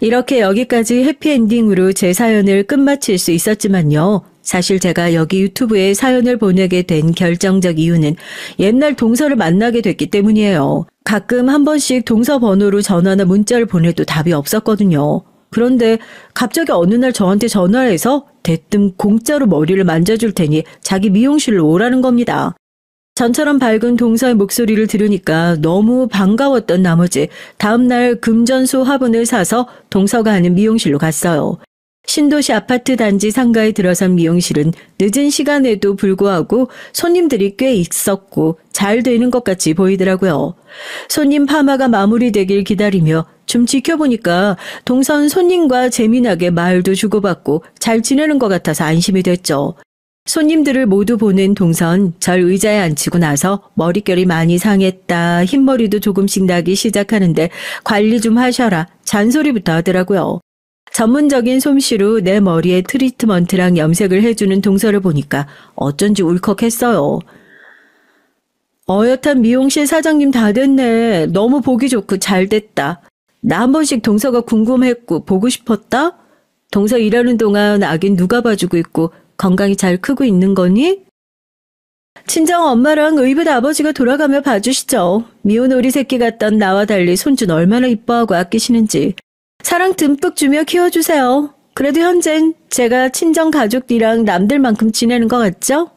이렇게 여기까지 해피엔딩으로 제 사연을 끝마칠 수 있었지만요. 사실 제가 여기 유튜브에 사연을 보내게 된 결정적 이유는 옛날 동서를 만나게 됐기 때문이에요. 가끔 한 번씩 동서 번호로 전화나 문자를 보내도 답이 없었거든요. 그런데 갑자기 어느 날 저한테 전화를 해서 대뜸 공짜로 머리를 만져줄 테니 자기 미용실로 오라는 겁니다. 전처럼 밝은 동서의 목소리를 들으니까 너무 반가웠던 나머지 다음날 금전소 화분을 사서 동서가 하는 미용실로 갔어요. 신도시 아파트 단지 상가에 들어선 미용실은 늦은 시간에도 불구하고 손님들이 꽤 있었고 잘 되는 것 같이 보이더라고요. 손님 파마가 마무리되길 기다리며 좀 지켜보니까 동선 손님과 재미나게 말도 주고받고 잘 지내는 것 같아서 안심이 됐죠. 손님들을 모두 보낸 동선 절 의자에 앉히고 나서 머릿결이 많이 상했다, 흰머리도 조금씩 나기 시작하는데 관리 좀 하셔라 잔소리부터 하더라고요. 전문적인 솜씨로 내 머리에 트리트먼트랑 염색을 해주는 동서를 보니까 어쩐지 울컥했어요. 어엿한 미용실 사장님 다 됐네. 너무 보기 좋고 잘 됐다. 나 한 번씩 동서가 궁금했고 보고 싶었다? 동서 일하는 동안 아긴 누가 봐주고 있고 건강히 잘 크고 있는 거니? 친정 엄마랑 의붓 아버지가 돌아가며 봐주시죠. 미운 오리 새끼 같던 나와 달리 손주는 얼마나 이뻐하고 아끼시는지. 사랑 듬뿍 주며 키워주세요. 그래도 현젠 제가 친정 가족이랑 남들만큼 지내는 것 같죠?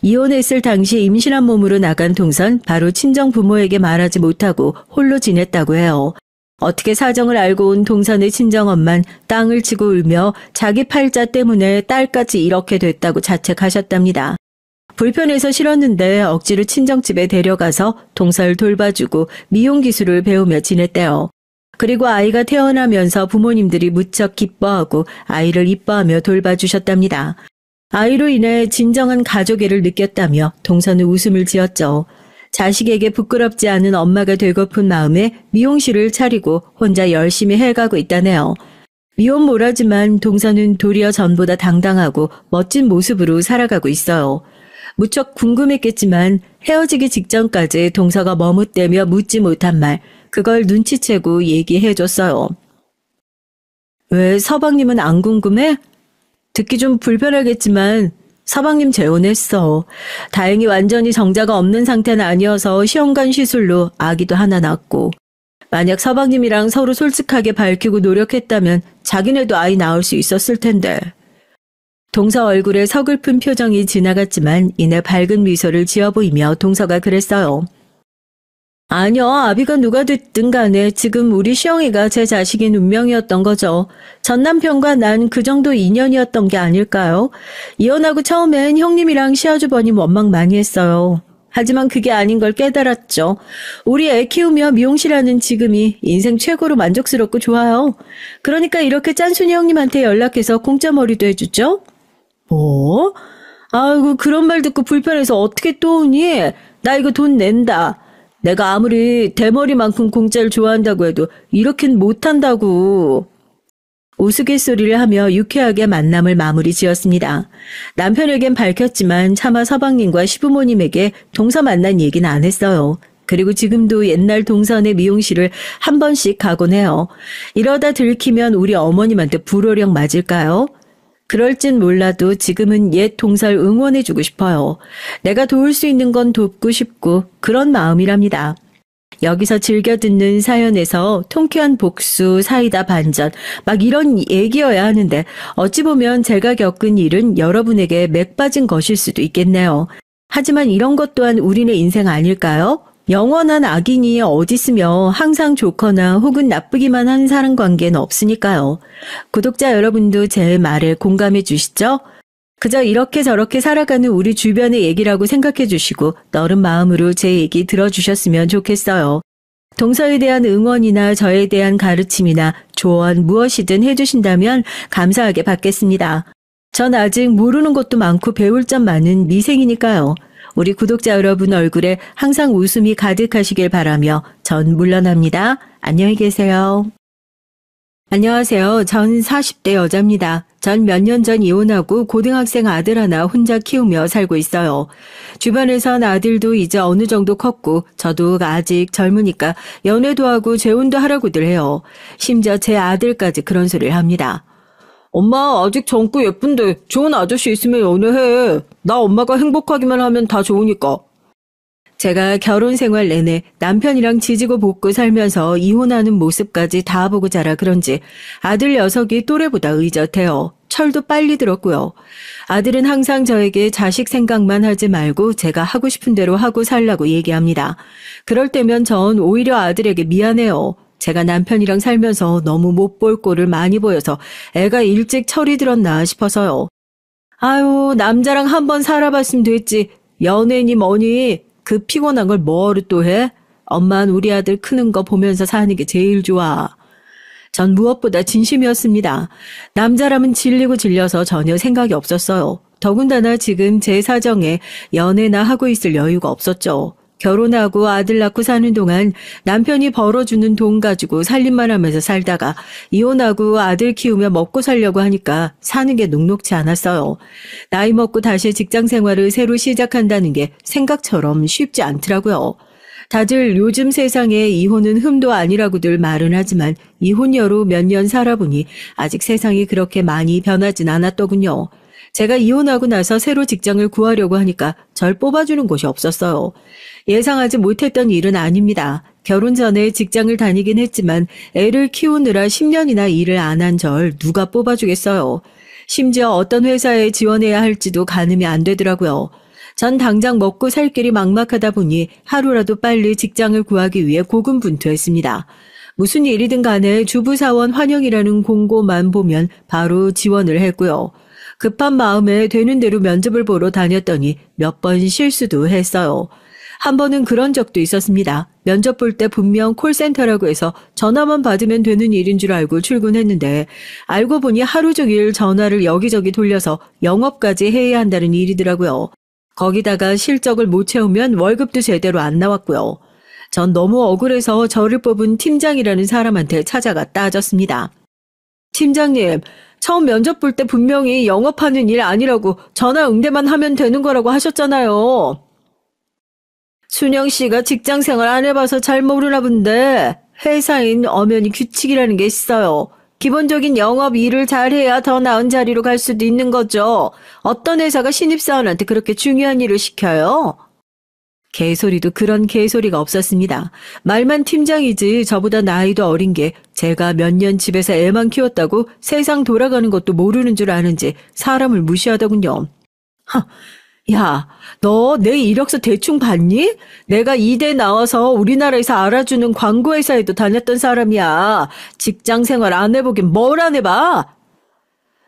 이혼했을 당시 임신한 몸으로 나간 동선 바로 친정 부모에게 말하지 못하고 홀로 지냈다고 해요. 어떻게 사정을 알고 온 동선의 친정엄만 땅을 치고 울며 자기 팔자 때문에 딸까지 이렇게 됐다고 자책하셨답니다. 불편해서 싫었는데 억지로 친정집에 데려가서 동서를 돌봐주고 미용 기술을 배우며 지냈대요. 그리고 아이가 태어나면서 부모님들이 무척 기뻐하고 아이를 이뻐하며 돌봐주셨답니다. 아이로 인해 진정한 가족애를 느꼈다며 동서는 웃음을 지었죠. 자식에게 부끄럽지 않은 엄마가 되고픈 마음에 미용실을 차리고 혼자 열심히 해가고 있다네요. 미혼모라지만 동서는 도리어 전보다 당당하고 멋진 모습으로 살아가고 있어요. 무척 궁금했겠지만 헤어지기 직전까지 동서가 머뭇대며 묻지 못한 말, 그걸 눈치채고 얘기해줬어요. 왜 서방님은 안 궁금해? 듣기 좀 불편하겠지만 서방님 재혼했어. 다행히 완전히 정자가 없는 상태는 아니어서 시험관 시술로 아기도 하나 낳았고. 만약 서방님이랑 서로 솔직하게 밝히고 노력했다면 자기네도 아이 낳을 수 있었을 텐데. 동서 얼굴에 서글픈 표정이 지나갔지만 이내 밝은 미소를 지어 보이며 동서가 그랬어요. 아니요, 아비가 누가 됐든 간에 지금 우리 시영이가 제 자식인 운명이었던 거죠. 전 남편과 난 그 정도 인연이었던 게 아닐까요? 이혼하고 처음엔 형님이랑 시아주버님 원망 많이 했어요. 하지만 그게 아닌 걸 깨달았죠. 우리 애 키우며 미용실 하는 지금이 인생 최고로 만족스럽고 좋아요. 그러니까 이렇게 짠순이 형님한테 연락해서 공짜 머리도 해주죠. 뭐? 아이고, 그런 말 듣고 불편해서 어떻게 또 오니? 나 이거 돈 낸다. 내가 아무리 대머리만큼 공짜를 좋아한다고 해도 이렇게는 못한다고. 우스갯소리를 하며 유쾌하게 만남을 마무리 지었습니다. 남편에겐 밝혔지만 차마 서방님과 시부모님에게 동서 만난 얘기는 안 했어요. 그리고 지금도 옛날 동선의 미용실을 한 번씩 가곤 해요. 이러다 들키면 우리 어머님한테 불호령 맞을까요? 그럴진 몰라도 지금은 옛 동서를 응원해주고 싶어요. 내가 도울 수 있는 건 돕고 싶고 그런 마음이랍니다. 여기서 즐겨 듣는 사연에서 통쾌한 복수, 사이다 반전, 막 이런 얘기여야 하는데 어찌 보면 제가 겪은 일은 여러분에게 맥 빠진 것일 수도 있겠네요. 하지만 이런 것 또한 우리네 인생 아닐까요? 영원한 악인이 어디 있으며 항상 좋거나 혹은 나쁘기만 한 사람관계는 없으니까요. 구독자 여러분도 제 말에 공감해 주시죠? 그저 이렇게 저렇게 살아가는 우리 주변의 얘기라고 생각해 주시고 너른 마음으로 제 얘기 들어주셨으면 좋겠어요. 동서에 대한 응원이나 저에 대한 가르침이나 조언 무엇이든 해주신다면 감사하게 받겠습니다. 전 아직 모르는 것도 많고 배울 점 많은 미생이니까요. 우리 구독자 여러분 얼굴에 항상 웃음이 가득하시길 바라며 전 물러납니다. 안녕히 계세요. 안녕하세요. 전 40대 여자입니다. 전 몇 년 전 이혼하고 고등학생 아들 하나 혼자 키우며 살고 있어요. 주변에선 아들도 이제 어느 정도 컸고 저도 아직 젊으니까 연애도 하고 재혼도 하라고들 해요. 심지어 제 아들까지 그런 소리를 합니다. 엄마 아직 젊고 예쁜데 좋은 아저씨 있으면 연애해. 나 엄마가 행복하기만 하면 다 좋으니까. 제가 결혼 생활 내내 남편이랑 지지고 볶고 살면서 이혼하는 모습까지 다 보고 자라 그런지 아들 녀석이 또래보다 의젓해요. 철도 빨리 들었고요. 아들은 항상 저에게 자식 생각만 하지 말고 제가 하고 싶은 대로 하고 살라고 얘기합니다. 그럴 때면 전 오히려 아들에게 미안해요. 제가 남편이랑 살면서 너무 못 볼 꼴을 많이 보여서 애가 일찍 철이 들었나 싶어서요. 아유, 남자랑 한번 살아봤으면 됐지. 연애니 뭐니. 그 피곤한 걸 뭐로 또 해? 엄만 우리 아들 크는 거 보면서 사는 게 제일 좋아. 전 무엇보다 진심이었습니다. 남자라면 질리고 질려서 전혀 생각이 없었어요. 더군다나 지금 제 사정에 연애나 하고 있을 여유가 없었죠. 결혼하고 아들 낳고 사는 동안 남편이 벌어주는 돈 가지고 살림만 하면서 살다가 이혼하고 아들 키우며 먹고 살려고 하니까 사는 게 녹록지 않았어요. 나이 먹고 다시 직장 생활을 새로 시작한다는 게 생각처럼 쉽지 않더라고요. 다들 요즘 세상에 이혼은 흠도 아니라고들 말은 하지만 이혼녀로 몇 년 살아보니 아직 세상이 그렇게 많이 변하진 않았더군요. 제가 이혼하고 나서 새로 직장을 구하려고 하니까 절 뽑아주는 곳이 없었어요. 예상하지 못했던 일은 아닙니다. 결혼 전에 직장을 다니긴 했지만 애를 키우느라 10년이나 일을 안 한 절 누가 뽑아주겠어요. 심지어 어떤 회사에 지원해야 할지도 가늠이 안 되더라고요. 전 당장 먹고 살 길이 막막하다 보니 하루라도 빨리 직장을 구하기 위해 고군분투했습니다. 무슨 일이든 간에 주부사원 환영이라는 공고만 보면 바로 지원을 했고요. 급한 마음에 되는 대로 면접을 보러 다녔더니 몇 번 실수도 했어요. 한 번은 그런 적도 있었습니다. 면접 볼 때 분명 콜센터라고 해서 전화만 받으면 되는 일인 줄 알고 출근했는데 알고 보니 하루 종일 전화를 여기저기 돌려서 영업까지 해야 한다는 일이더라고요. 거기다가 실적을 못 채우면 월급도 제대로 안 나왔고요. 전 너무 억울해서 저를 뽑은 팀장이라는 사람한테 찾아가 따졌습니다. 팀장님, 처음 면접 볼 때 분명히 영업하는 일 아니라고 전화 응대만 하면 되는 거라고 하셨잖아요. 순영 씨가 직장 생활 안 해봐서 잘 모르나 본데 회사인 엄연히 규칙이라는 게 있어요. 기본적인 영업 일을 잘해야 더 나은 자리로 갈 수도 있는 거죠. 어떤 회사가 신입사원한테 그렇게 중요한 일을 시켜요? 개소리도 그런 개소리가 없었습니다. 말만 팀장이지 저보다 나이도 어린 게 제가 몇 년 집에서 애만 키웠다고 세상 돌아가는 것도 모르는 줄 아는지 사람을 무시하더군요. 야, 너 내 이력서 대충 봤니? 내가 이대 나와서 우리나라에서 알아주는 광고회사에도 다녔던 사람이야. 직장 생활 안 해보긴 뭘 안 해봐?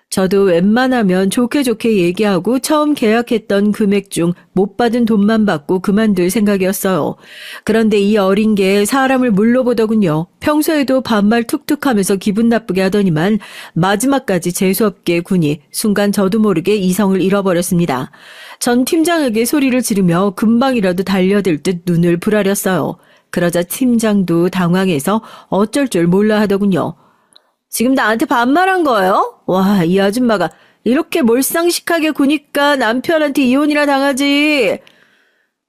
저도 웬만하면 좋게 좋게 얘기하고 처음 계약했던 금액 중 못 받은 돈만 받고 그만둘 생각이었어요. 그런데 이 어린 게 사람을 물러보더군요. 평소에도 반말 툭툭 하면서 기분 나쁘게 하더니만 마지막까지 재수없게 군이 순간 저도 모르게 이성을 잃어버렸습니다. 전 팀장에게 소리를 지르며 금방이라도 달려들 듯 눈을 부라렸어요. 그러자 팀장도 당황해서 어쩔 줄 몰라 하더군요. 지금 나한테 반말한 거예요? 와, 이 아줌마가 이렇게 몰상식하게 구니까 남편한테 이혼이나 당하지.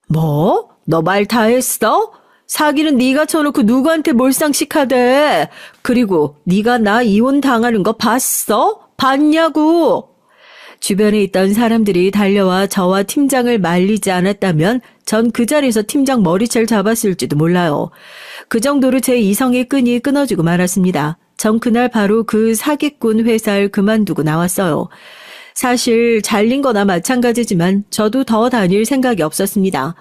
뭐? 너 말 다 했어? 사기는 네가 쳐놓고 누구한테 몰상식하대. 그리고 네가 나 이혼 당하는 거 봤어? 봤냐고. 주변에 있던 사람들이 달려와 저와 팀장을 말리지 않았다면 전 그 자리에서 팀장 머리채를 잡았을지도 몰라요. 그 정도로 제 이성의 끈이 끊어지고 말았습니다. 전 그날 바로 그 사기꾼 회사를 그만두고 나왔어요. 사실 잘린 거나 마찬가지지만 저도 더 다닐 생각이 없었습니다.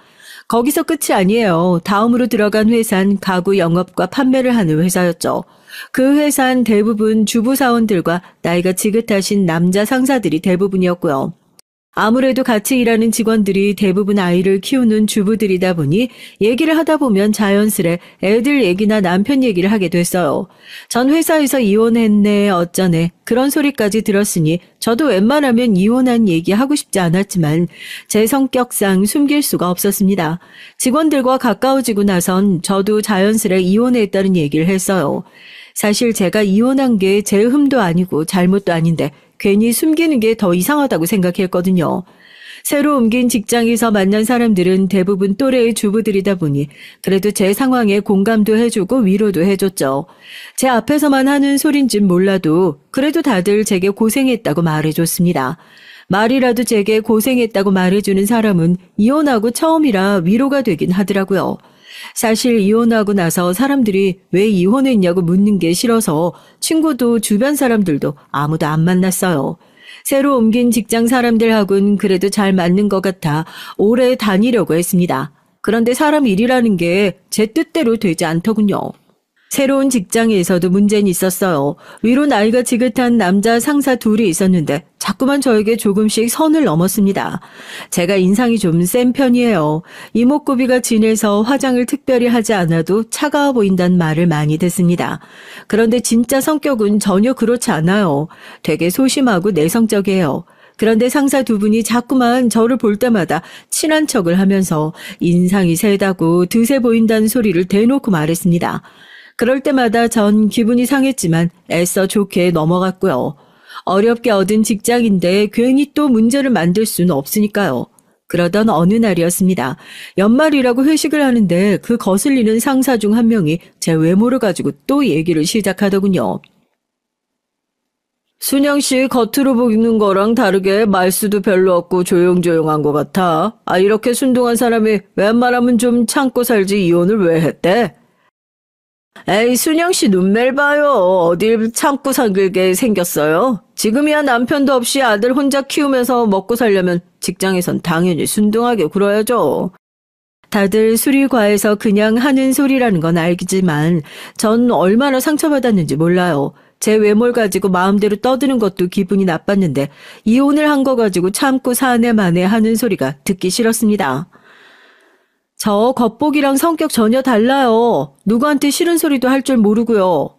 거기서 끝이 아니에요. 다음으로 들어간 회사는 가구 영업과 판매를 하는 회사였죠. 그 회사는 대부분 주부 사원들과 나이가 지긋하신 남자 상사들이 대부분이었고요. 아무래도 같이 일하는 직원들이 대부분 아이를 키우는 주부들이다 보니 얘기를 하다 보면 자연스레 애들 얘기나 남편 얘기를 하게 됐어요. 전 회사에서 이혼했네 어쩌네 그런 소리까지 들었으니 저도 웬만하면 이혼한 얘기 하고 싶지 않았지만 제 성격상 숨길 수가 없었습니다. 직원들과 가까워지고 나선 저도 자연스레 이혼했다는 얘기를 했어요. 사실 제가 이혼한 게 제 흠도 아니고 잘못도 아닌데 괜히 숨기는 게 더 이상하다고 생각했거든요. 새로 옮긴 직장에서 만난 사람들은 대부분 또래의 주부들이다 보니 그래도 제 상황에 공감도 해주고 위로도 해줬죠. 제 앞에서만 하는 소린진 몰라도 그래도 다들 제게 고생했다고 말해줬습니다. 말이라도 제게 고생했다고 말해주는 사람은 이혼하고 처음이라 위로가 되긴 하더라고요. 사실 이혼하고 나서 사람들이 왜 이혼했냐고 묻는 게 싫어서 친구도 주변 사람들도 아무도 안 만났어요. 새로 옮긴 직장 사람들하고는 그래도 잘 맞는 것 같아 오래 다니려고 했습니다. 그런데 사람 일이라는 게 제 뜻대로 되지 않더군요. 새로운 직장에서도 문제는 있었어요. 위로 나이가 지긋한 남자 상사 둘이 있었는데 자꾸만 저에게 조금씩 선을 넘었습니다. 제가 인상이 좀 센 편이에요. 이목구비가 진해서 화장을 특별히 하지 않아도 차가워 보인다는 말을 많이 듣습니다. 그런데 진짜 성격은 전혀 그렇지 않아요. 되게 소심하고 내성적이에요. 그런데 상사 두 분이 자꾸만 저를 볼 때마다 친한 척을 하면서 인상이 세다고 드세 보인다는 소리를 대놓고 말했습니다. 그럴 때마다 전 기분이 상했지만 애써 좋게 넘어갔고요. 어렵게 얻은 직장인데 괜히 또 문제를 만들 수는 없으니까요. 그러던 어느 날이었습니다. 연말이라고 회식을 하는데 그 거슬리는 상사 중 한 명이 제 외모를 가지고 또 얘기를 시작하더군요. 순영 씨 겉으로 보이는 거랑 다르게 말수도 별로 없고 조용조용한 것 같아. 아, 이렇게 순둥한 사람이 웬만하면 좀 참고 살지 이혼을 왜 했대? 에이, 순영 씨 눈매를 봐요. 어딜 참고 살게 생겼어요. 지금이야 남편도 없이 아들 혼자 키우면서 먹고 살려면 직장에선 당연히 순둥하게 굴어야죠. 다들 술이 과해서 그냥 하는 소리라는 건 알겠지만 전 얼마나 상처받았는지 몰라요. 제 외모를 가지고 마음대로 떠드는 것도 기분이 나빴는데 이혼을 한 거 가지고 참고 사네 마네 하는 소리가 듣기 싫었습니다. 저 겉보기랑 성격 전혀 달라요. 누구한테 싫은 소리도 할 줄 모르고요.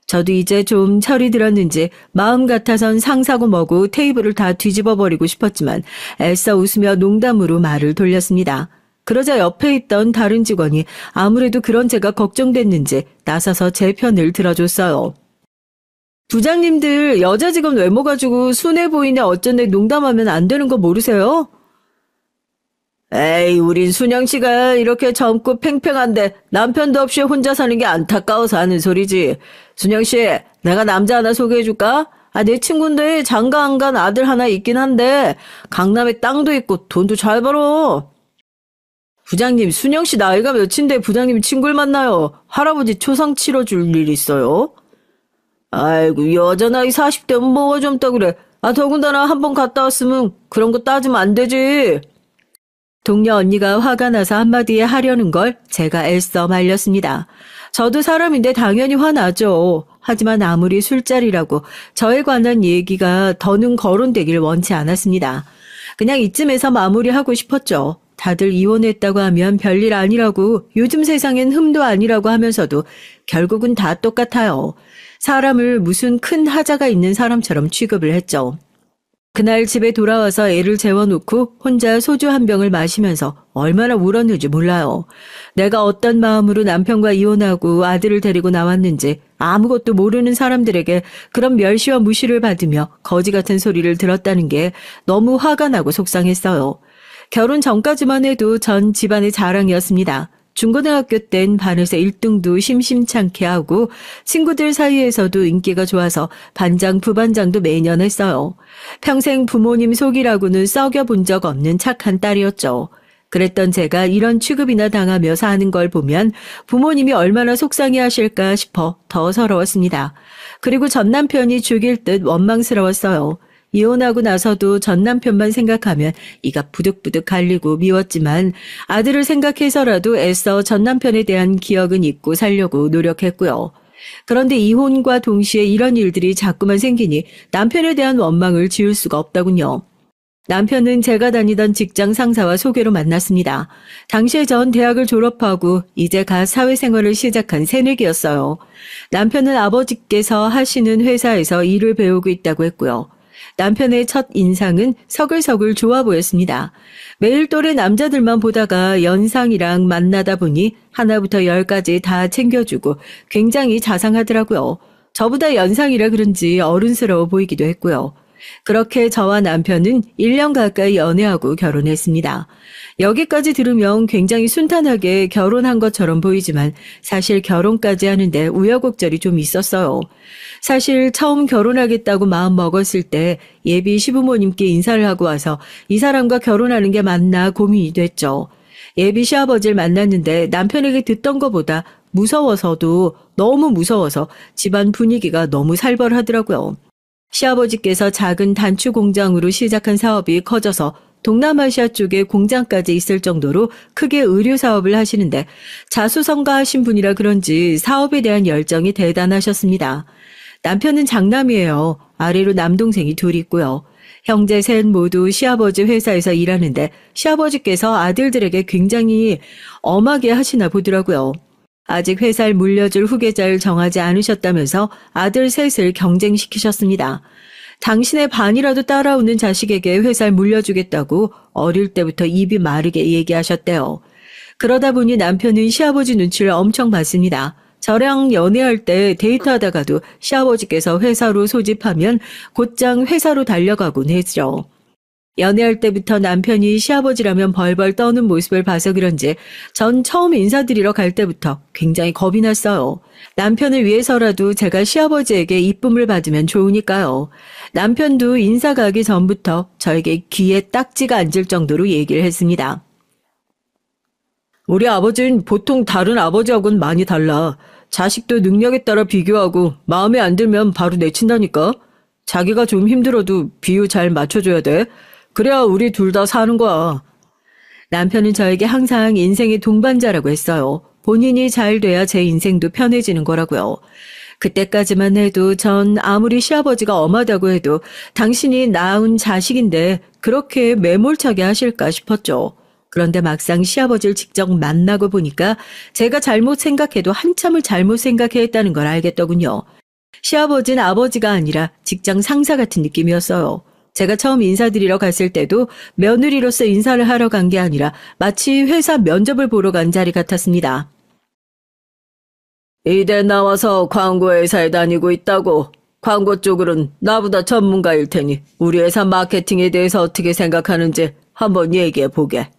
저도 이제 좀 철이 들었는지 마음 같아선 상사고 뭐고 테이블을 다 뒤집어 버리고 싶었지만 애써 웃으며 농담으로 말을 돌렸습니다. 그러자 옆에 있던 다른 직원이 아무래도 그런 제가 걱정됐는지 나서서 제 편을 들어줬어요. 부장님들 여자 직원 외모 가지고 순해 보이네 어쩐데 농담하면 안 되는 거 모르세요? 에이, 우린 순영 씨가 이렇게 젊고 팽팽한데 남편도 없이 혼자 사는 게 안타까워서 하는 소리지. 순영 씨, 내가 남자 하나 소개해 줄까? 아, 내 친구인데 장가 안 간 아들 하나 있긴 한데 강남에 땅도 있고 돈도 잘 벌어. 부장님, 순영 씨 나이가 몇인데 부장님 친구를 만나요. 할아버지 초상 치러줄 일 있어요. 아이고, 여자 나이 40대면 뭐가 젊다 그래. 아, 더군다나 한 번 갔다 왔으면 그런 거 따지면 안 되지. 동료 언니가 화가 나서 한마디에 하려는 걸 제가 애써 말렸습니다. 저도 사람인데 당연히 화나죠. 하지만 아무리 술자리라고 저에 관한 얘기가 더는 거론되길 원치 않았습니다. 그냥 이쯤에서 마무리하고 싶었죠. 다들 이혼했다고 하면 별일 아니라고 요즘 세상엔 흠도 아니라고 하면서도 결국은 다 똑같아요. 사람을 무슨 큰 하자가 있는 사람처럼 취급을 했죠. 그날 집에 돌아와서 애를 재워놓고 혼자 소주 한 병을 마시면서 얼마나 울었는지 몰라요. 내가 어떤 마음으로 남편과 이혼하고 아들을 데리고 나왔는지 아무것도 모르는 사람들에게 그런 멸시와 무시를 받으며 거지 같은 소리를 들었다는 게 너무 화가 나고 속상했어요. 결혼 전까지만 해도 전 집안의 자랑이었습니다. 중고등학교 땐 반에서 1등도 심심찮게 하고 친구들 사이에서도 인기가 좋아서 반장, 부반장도 매년 했어요. 평생 부모님 속이라고는 썩여본 적 없는 착한 딸이었죠. 그랬던 제가 이런 취급이나 당하며 사는 걸 보면 부모님이 얼마나 속상해하실까 싶어 더 서러웠습니다. 그리고 전 남편이 죽일 듯 원망스러웠어요. 이혼하고 나서도 전 남편만 생각하면 이가 부득부득 갈리고 미웠지만 아들을 생각해서라도 애써 전 남편에 대한 기억은 잊고 살려고 노력했고요. 그런데 이혼과 동시에 이런 일들이 자꾸만 생기니 남편에 대한 원망을 지울 수가 없더군요. 남편은 제가 다니던 직장 상사와 소개로 만났습니다. 당시에 전 대학을 졸업하고 이제 갓 사회생활을 시작한 새내기였어요. 남편은 아버지께서 하시는 회사에서 일을 배우고 있다고 했고요. 남편의 첫 인상은 서글서글 좋아 보였습니다. 매일 또래 남자들만 보다가 연상이랑 만나다 보니 하나부터 10까지 다 챙겨주고 굉장히 자상하더라고요. 저보다 연상이라 그런지 어른스러워 보이기도 했고요. 그렇게 저와 남편은 1년 가까이 연애하고 결혼했습니다. 여기까지 들으면 굉장히 순탄하게 결혼한 것처럼 보이지만 사실 결혼까지 하는데 우여곡절이 좀 있었어요. 사실 처음 결혼하겠다고 마음 먹었을 때 예비 시부모님께 인사를 하고 와서 이 사람과 결혼하는 게 맞나 고민이 됐죠. 예비 시아버지를 만났는데 남편에게 듣던 것보다 무서워서도 너무 무서워서 집안 분위기가 너무 살벌하더라고요. 시아버지께서 작은 단추 공장으로 시작한 사업이 커져서 동남아시아 쪽에 공장까지 있을 정도로 크게 의류 사업을 하시는데 자수성가하신 분이라 그런지 사업에 대한 열정이 대단하셨습니다. 남편은 장남이에요. 아래로 남동생이 둘 있고요. 형제 셋 모두 시아버지 회사에서 일하는데 시아버지께서 아들들에게 굉장히 엄하게 하시나 보더라고요. 아직 회사를 물려줄 후계자를 정하지 않으셨다면서 아들 셋을 경쟁시키셨습니다. 당신의 반이라도 따라오는 자식에게 회사를 물려주겠다고 어릴 때부터 입이 마르게 얘기하셨대요. 그러다 보니 남편은 시아버지 눈치를 엄청 봤습니다. 저랑 연애할 때 데이트하다가도 시아버지께서 회사로 소집하면 곧장 회사로 달려가곤 했죠. 연애할 때부터 남편이 시아버지라면 벌벌 떠는 모습을 봐서 그런지 전 처음 인사드리러 갈 때부터 굉장히 겁이 났어요. 남편을 위해서라도 제가 시아버지에게 이쁨을 받으면 좋으니까요. 남편도 인사 가기 전부터 저에게 귀에 딱지가 앉을 정도로 얘기를 했습니다. 우리 아버지는 보통 다른 아버지하고는 많이 달라. 자식도 능력에 따라 비교하고 마음에 안 들면 바로 내친다니까. 자기가 좀 힘들어도 비유 잘 맞춰줘야 돼. 그래야 우리 둘 다 사는 거야. 남편은 저에게 항상 인생의 동반자라고 했어요. 본인이 잘 돼야 제 인생도 편해지는 거라고요. 그때까지만 해도 전 아무리 시아버지가 엄하다고 해도 당신이 낳은 자식인데 그렇게 매몰차게 하실까 싶었죠. 그런데 막상 시아버지를 직접 만나고 보니까 제가 잘못 생각해도 한참을 잘못 생각했다는 걸 알겠더군요. 시아버지는 아버지가 아니라 직장 상사 같은 느낌이었어요. 제가 처음 인사드리러 갔을 때도 며느리로서 인사를 하러 간 게 아니라 마치 회사 면접을 보러 간 자리 같았습니다. 이대 나와서 광고회사에 다니고 있다고. 광고 쪽으로는 나보다 전문가일 테니 우리 회사 마케팅에 대해서 어떻게 생각하는지 한번 얘기해 보게.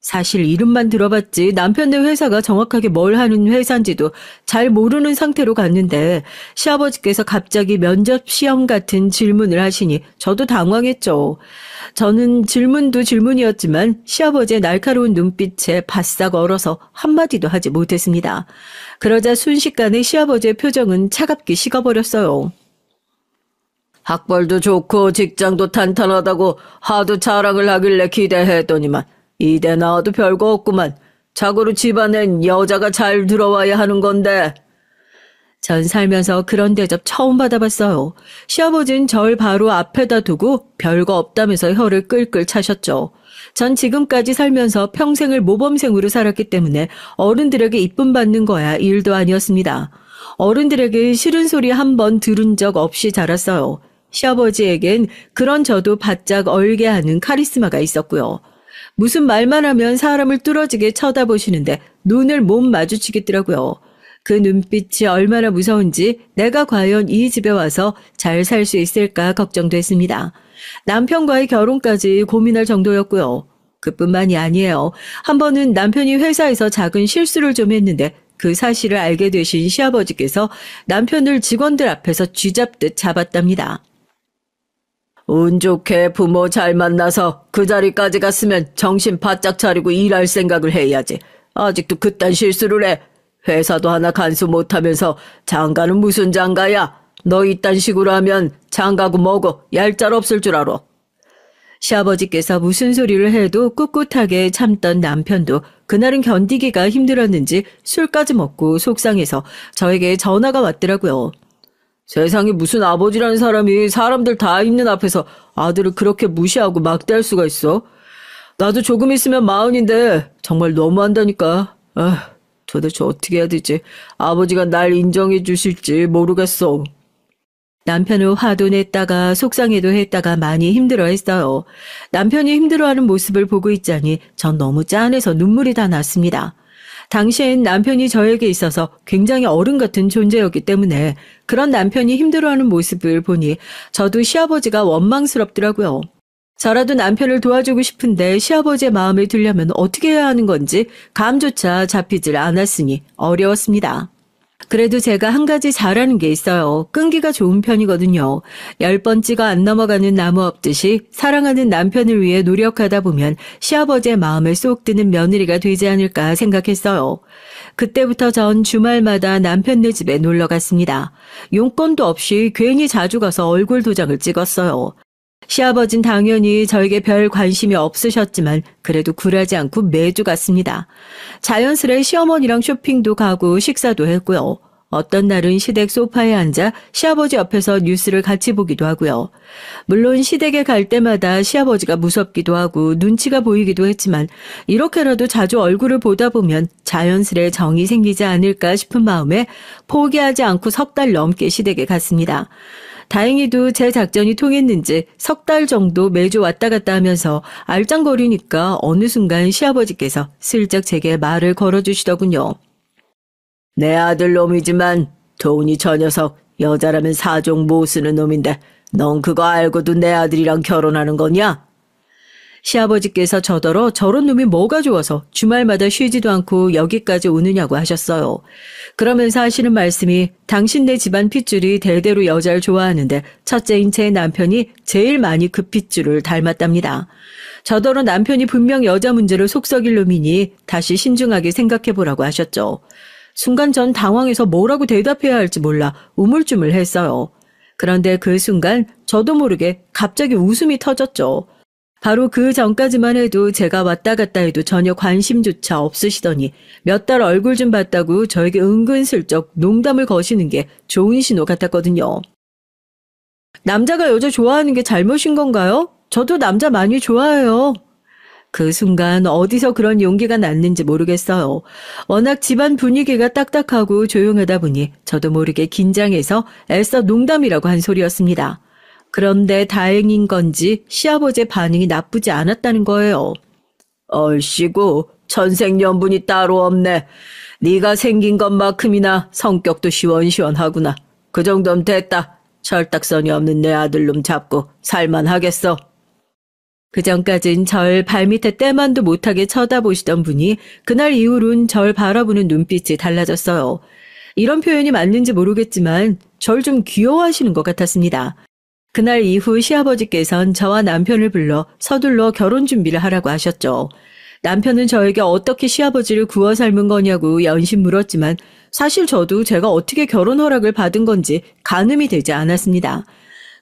사실 이름만 들어봤지 남편네 회사가 정확하게 뭘 하는 회사인지도 잘 모르는 상태로 갔는데 시아버지께서 갑자기 면접 시험 같은 질문을 하시니 저도 당황했죠. 저는 질문도 질문이었지만 시아버지의 날카로운 눈빛에 바싹 얼어서 한마디도 하지 못했습니다. 그러자 순식간에 시아버지의 표정은 차갑게 식어버렸어요. 학벌도 좋고 직장도 탄탄하다고 하도 자랑을 하길래 기대했더니만 이대 나와도 별거 없구만. 자고로 집안엔 여자가 잘 들어와야 하는 건데. 전 살면서 그런 대접 처음 받아봤어요. 시아버지는 절 바로 앞에다 두고 별거 없다면서 혀를 끌끌 차셨죠. 전 지금까지 살면서 평생을 모범생으로 살았기 때문에 어른들에게 이쁨 받는 거야 일도 아니었습니다. 어른들에게 싫은 소리 한 번 들은 적 없이 자랐어요. 시아버지에겐 그런 저도 바짝 얼게 하는 카리스마가 있었고요. 무슨 말만 하면 사람을 뚫어지게 쳐다보시는데 눈을 못 마주치겠더라고요. 그 눈빛이 얼마나 무서운지 내가 과연 이 집에 와서 잘 살 수 있을까 걱정됐습니다. 남편과의 결혼까지 고민할 정도였고요. 그뿐만이 아니에요. 한 번은 남편이 회사에서 작은 실수를 좀 했는데 그 사실을 알게 되신 시아버지께서 남편을 직원들 앞에서 쥐잡듯 잡았답니다. 운 좋게 부모 잘 만나서 그 자리까지 갔으면 정신 바짝 차리고 일할 생각을 해야지. 아직도 그딴 실수를 해. 회사도 하나 간수 못하면서 장가는 무슨 장가야. 너 이딴 식으로 하면 장가고 뭐고 얄짤 없을 줄 알아. 시아버지께서 무슨 소리를 해도 꿋꿋하게 참던 남편도 그날은 견디기가 힘들었는지 술까지 먹고 속상해서 저에게 전화가 왔더라고요. 세상에 무슨 아버지라는 사람이 사람들 다 있는 앞에서 아들을 그렇게 무시하고 막대할 수가 있어? 나도 조금 있으면 40인데 정말 너무한다니까. 도대체 어떻게 해야 되지? 아버지가 날 인정해 주실지 모르겠어. 남편은 화도 냈다가 속상해도 했다가 많이 힘들어했어요. 남편이 힘들어하는 모습을 보고 있자니 전 너무 짠해서 눈물이 다 났습니다. 당시엔 남편이 저에게 있어서 굉장히 어른 같은 존재였기 때문에 그런 남편이 힘들어하는 모습을 보니 저도 시아버지가 원망스럽더라고요. 저라도 남편을 도와주고 싶은데 시아버지의 마음을 들려면 어떻게 해야 하는 건지 감조차 잡히질 않았으니 어려웠습니다. 그래도 제가 한 가지 잘하는 게 있어요. 끈기가 좋은 편이거든요. 10번째가 안 넘어가는 나무 없듯이 사랑하는 남편을 위해 노력하다 보면 시아버지의 마음을 쏙 드는 며느리가 되지 않을까 생각했어요. 그때부터 전 주말마다 남편네 집에 놀러 갔습니다. 용건도 없이 괜히 자주 가서 얼굴 도장을 찍었어요. 시아버진 당연히 저에게 별 관심이 없으셨지만 그래도 굴하지 않고 매주 갔습니다. 자연스레 시어머니랑 쇼핑도 가고 식사도 했고요. 어떤 날은 시댁 소파에 앉아 시아버지 옆에서 뉴스를 같이 보기도 하고요. 물론 시댁에 갈 때마다 시아버지가 무섭기도 하고 눈치가 보이기도 했지만 이렇게라도 자주 얼굴을 보다 보면 자연스레 정이 생기지 않을까 싶은 마음에 포기하지 않고 3달 넘게 시댁에 갔습니다. 다행히도 제 작전이 통했는지 3달 정도 매주 왔다 갔다 하면서 알짱거리니까 어느 순간 시아버지께서 슬쩍 제게 말을 걸어주시더군요. 내 아들 놈이지만 도훈이 저 녀석 여자라면 사종 못 쓰는 놈인데 넌 그거 알고도 내 아들이랑 결혼하는 거냐? 시아버지께서 저더러 저런 놈이 뭐가 좋아서 주말마다 쉬지도 않고 여기까지 오느냐고 하셨어요. 그러면서 하시는 말씀이 당신네 집안 핏줄이 대대로 여자를 좋아하는데 첫째인 제 남편이 제일 많이 그 핏줄을 닮았답니다. 저더러 남편이 분명 여자 문제로 속썩일 놈이니 다시 신중하게 생각해보라고 하셨죠. 순간 전 당황해서 뭐라고 대답해야 할지 몰라 우물쭈물했어요. 그런데 그 순간 저도 모르게 갑자기 웃음이 터졌죠. 바로 그 전까지만 해도 제가 왔다 갔다 해도 전혀 관심조차 없으시더니 몇 달 얼굴 좀 봤다고 저에게 은근슬쩍 농담을 거시는 게 좋은 신호 같았거든요. 남자가 여자 좋아하는 게 잘못인 건가요? 저도 남자 많이 좋아해요. 그 순간 어디서 그런 용기가 났는지 모르겠어요. 워낙 집안 분위기가 딱딱하고 조용하다 보니 저도 모르게 긴장해서 애써 농담이라고 한 소리였습니다. 그런데 다행인 건지 시아버지의 반응이 나쁘지 않았다는 거예요. 얼씨구 천생연분이 따로 없네. 네가 생긴 것만큼이나 성격도 시원시원하구나. 그 정도면 됐다. 철딱선이 없는 내 아들놈 잡고 살만하겠어. 그전까진 절 발밑에 때만도 못하게 쳐다보시던 분이 그날 이후론 절 바라보는 눈빛이 달라졌어요. 이런 표현이 맞는지 모르겠지만 절 좀 귀여워하시는 것 같았습니다. 그날 이후 시아버지께선 저와 남편을 불러 서둘러 결혼 준비를 하라고 하셨죠. 남편은 저에게 어떻게 시아버지를 구워 삶은 거냐고 연신 물었지만 사실 저도 제가 어떻게 결혼 허락을 받은 건지 가늠이 되지 않았습니다.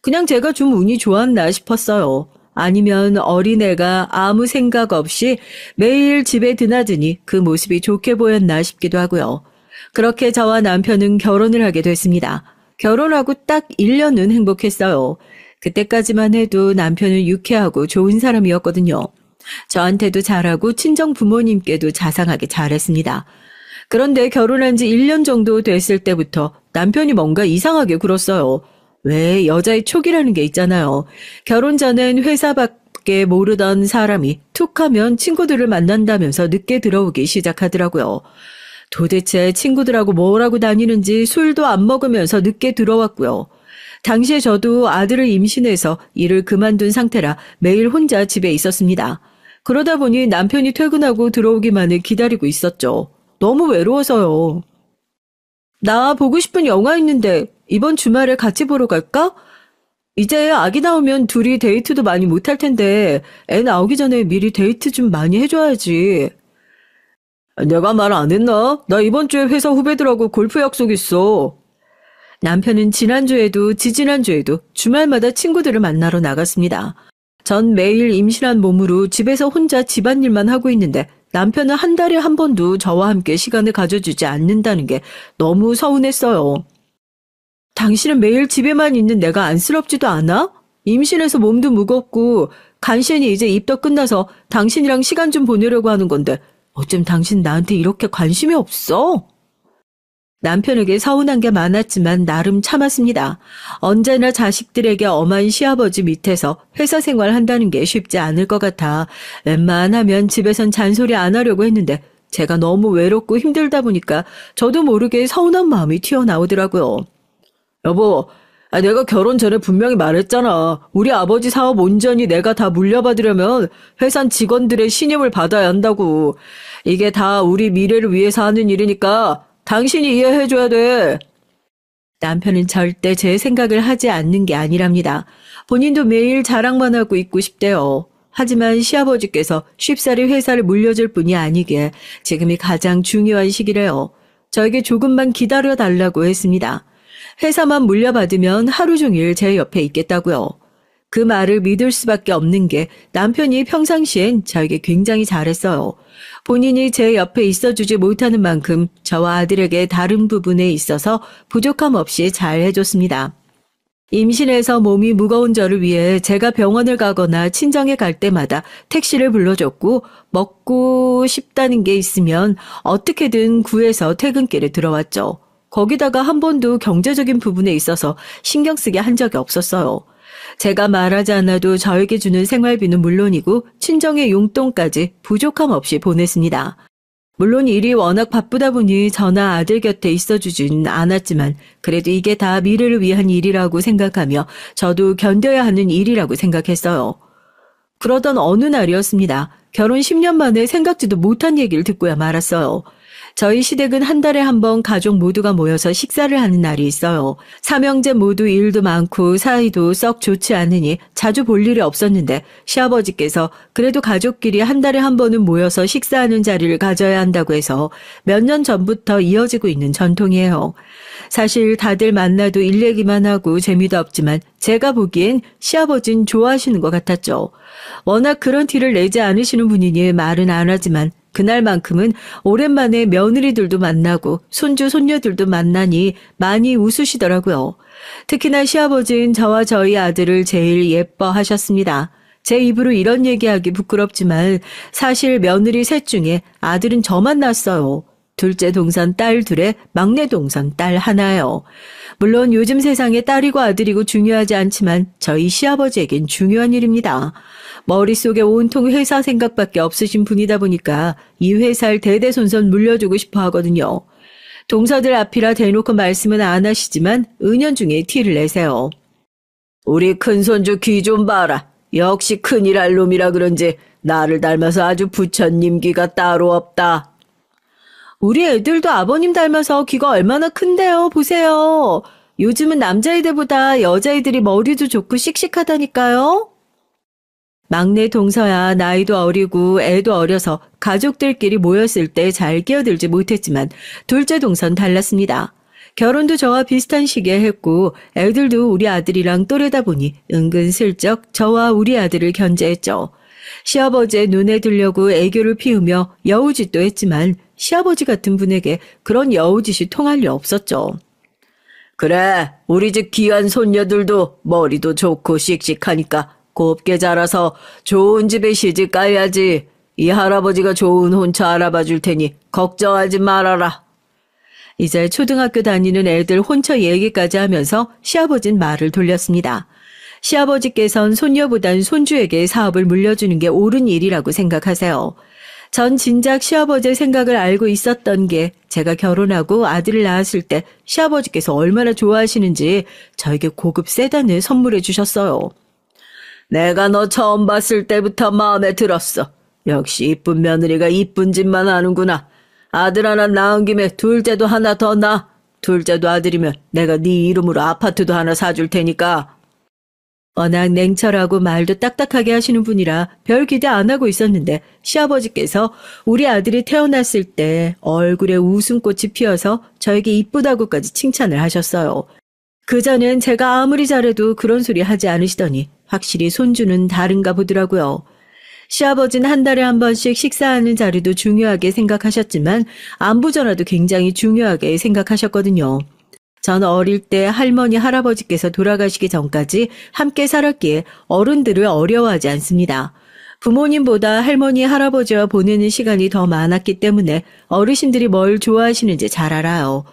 그냥 제가 좀 운이 좋았나 싶었어요. 아니면 어린애가 아무 생각 없이 매일 집에 드나드니 그 모습이 좋게 보였나 싶기도 하고요. 그렇게 저와 남편은 결혼을 하게 됐습니다. 결혼하고 딱 1년은 행복했어요. 그때까지만 해도 남편은 유쾌하고 좋은 사람이었거든요. 저한테도 잘하고 친정 부모님께도 자상하게 잘했습니다. 그런데 결혼한 지 1년 정도 됐을 때부터 남편이 뭔가 이상하게 굴었어요. 왜 여자의 촉이라는 게 있잖아요. 결혼 전엔 회사밖에 모르던 사람이 툭 하면 친구들을 만난다면서 늦게 들어오기 시작하더라고요. 도대체 친구들하고 뭘 하고 다니는지 술도 안 먹으면서 늦게 들어왔고요. 당시에 저도 아들을 임신해서 일을 그만둔 상태라 매일 혼자 집에 있었습니다. 그러다 보니 남편이 퇴근하고 들어오기만을 기다리고 있었죠. 너무 외로워서요. 나 보고 싶은 영화 있는데 이번 주말에 같이 보러 갈까? 이제 아기 나오면 둘이 데이트도 많이 못할 텐데 애 나오기 전에 미리 데이트 좀 많이 해줘야지. 내가 말 안 했나? 나 이번 주에 회사 후배들하고 골프 약속 있어. 남편은 지난주에도 지지난주에도 주말마다 친구들을 만나러 나갔습니다. 전 매일 임신한 몸으로 집에서 혼자 집안일만 하고 있는데 남편은 한 달에 한 번도 저와 함께 시간을 가져주지 않는다는 게 너무 서운했어요. 당신은 매일 집에만 있는 내가 안쓰럽지도 않아? 임신해서 몸도 무겁고 간신히 이제 입덧 끝나서 당신이랑 시간 좀 보내려고 하는 건데 어쩜 당신 나한테 이렇게 관심이 없어? 남편에게 서운한 게 많았지만 나름 참았습니다. 언제나 자식들에게 엄한 시아버지 밑에서 회사 생활한다는 게 쉽지 않을 것 같아 웬만하면 집에선 잔소리 안 하려고 했는데 제가 너무 외롭고 힘들다 보니까 저도 모르게 서운한 마음이 튀어나오더라고요. 여보, 내가 결혼 전에 분명히 말했잖아. 우리 아버지 사업 온전히 내가 다 물려받으려면 회사 직원들의 신임을 받아야 한다고. 이게 다 우리 미래를 위해서 하는 일이니까 당신이 이해해줘야 돼. 남편은 절대 제 생각을 하지 않는 게 아니랍니다. 본인도 매일 자랑만 하고 있고 싶대요. 하지만 시아버지께서 쉽사리 회사를 물려줄 뿐이 아니게 지금이 가장 중요한 시기래요. 저에게 조금만 기다려달라고 했습니다. 회사만 물려받으면 하루 종일 제 옆에 있겠다고요. 그 말을 믿을 수밖에 없는 게 남편이 평상시엔 저에게 굉장히 잘했어요. 본인이 제 옆에 있어주지 못하는 만큼 저와 아들에게 다른 부분에 있어서 부족함 없이 잘 해줬습니다. 임신해서 몸이 무거운 저를 위해 제가 병원을 가거나 친정에 갈 때마다 택시를 불러줬고 먹고 싶다는 게 있으면 어떻게든 구해서 퇴근길에 들어왔죠. 거기다가 한 번도 경제적인 부분에 있어서 신경 쓰게 한 적이 없었어요. 제가 말하지 않아도 저에게 주는 생활비는 물론이고 친정의 용돈까지 부족함 없이 보냈습니다. 물론 일이 워낙 바쁘다 보니 저나 아들 곁에 있어주진 않았지만 그래도 이게 다 미래를 위한 일이라고 생각하며 저도 견뎌야 하는 일이라고 생각했어요. 그러던 어느 날이었습니다. 결혼 10년 만에 생각지도 못한 얘기를 듣고야 말았어요. 저희 시댁은 한 달에 한 번 가족 모두가 모여서 식사를 하는 날이 있어요. 삼형제 모두 일도 많고 사이도 썩 좋지 않으니 자주 볼 일이 없었는데 시아버지께서 그래도 가족끼리 한 달에 한 번은 모여서 식사하는 자리를 가져야 한다고 해서 몇 년 전부터 이어지고 있는 전통이에요. 사실 다들 만나도 일 얘기만 하고 재미도 없지만 제가 보기엔 시아버진 좋아하시는 것 같았죠. 워낙 그런 티를 내지 않으시는 분이니 말은 안 하지만 그날만큼은 오랜만에 며느리들도 만나고 손주 손녀들도 만나니 많이 웃으시더라고요. 특히나 시아버지는 저와 저희 아들을 제일 예뻐하셨습니다. 제 입으로 이런 얘기하기 부끄럽지만 사실 며느리 셋 중에 아들은 저만 낳았어요. 둘째 동선 딸 둘에 막내 동선 딸 하나요. 물론 요즘 세상에 딸이고 아들이고 중요하지 않지만 저희 시아버지에겐 중요한 일입니다. 머릿속에 온통 회사 생각밖에 없으신 분이다 보니까 이 회사를 대대손손 물려주고 싶어 하거든요. 동서들 앞이라 대놓고 말씀은 안 하시지만 은연중에 티를 내세요. 우리 큰손주 귀 좀 봐라. 역시 큰일 할 놈이라 그런지 나를 닮아서 아주 부처님 귀가 따로 없다. 우리 애들도 아버님 닮아서 귀가 얼마나 큰데요. 보세요. 요즘은 남자애들보다 여자애들이 머리도 좋고 씩씩하다니까요. 막내 동서야 나이도 어리고 애도 어려서 가족들끼리 모였을 때 잘 끼어들지 못했지만 둘째 동선 달랐습니다. 결혼도 저와 비슷한 시기에 했고 애들도 우리 아들이랑 또래다 보니 은근슬쩍 저와 우리 아들을 견제했죠. 시아버지의 눈에 들려고 애교를 피우며 여우짓도 했지만 시아버지 같은 분에게 그런 여우짓이 통할 리 없었죠. 그래, 우리 집 귀한 손녀들도 머리도 좋고 씩씩하니까 곱게 자라서 좋은 집에 시집 가야지. 이 할아버지가 좋은 혼처 알아봐 줄 테니 걱정하지 말아라. 이제 초등학교 다니는 애들 혼처 얘기까지 하면서 시아버진 말을 돌렸습니다. 시아버지께선 손녀보단 손주에게 사업을 물려주는 게 옳은 일이라고 생각하세요. 전 진작 시아버지의 생각을 알고 있었던 게 제가 결혼하고 아들을 낳았을 때 시아버지께서 얼마나 좋아하시는지 저에게 고급 세단을 선물해 주셨어요. 내가 너 처음 봤을 때부터 마음에 들었어. 역시 이쁜 며느리가 이쁜 짓만 하는구나. 아들 하나 낳은 김에 둘째도 하나 더 낳아. 둘째도 아들이면 내가 네 이름으로 아파트도 하나 사줄 테니까. 워낙 냉철하고 말도 딱딱하게 하시는 분이라 별 기대 안 하고 있었는데 시아버지께서 우리 아들이 태어났을 때 얼굴에 웃음꽃이 피어서 저에게 이쁘다고까지 칭찬을 하셨어요. 그전엔 제가 아무리 잘해도 그런 소리 하지 않으시더니 확실히 손주는 다른가 보더라고요. 시아버지는 한 달에 한 번씩 식사하는 자리도 중요하게 생각하셨지만 안부 전화도 굉장히 중요하게 생각하셨거든요. 전 어릴 때 할머니, 할아버지께서 돌아가시기 전까지 함께 살았기에 어른들을 어려워하지 않습니다. 부모님보다 할머니, 할아버지와 보내는 시간이 더 많았기 때문에 어르신들이 뭘 좋아하시는지 잘 알아요.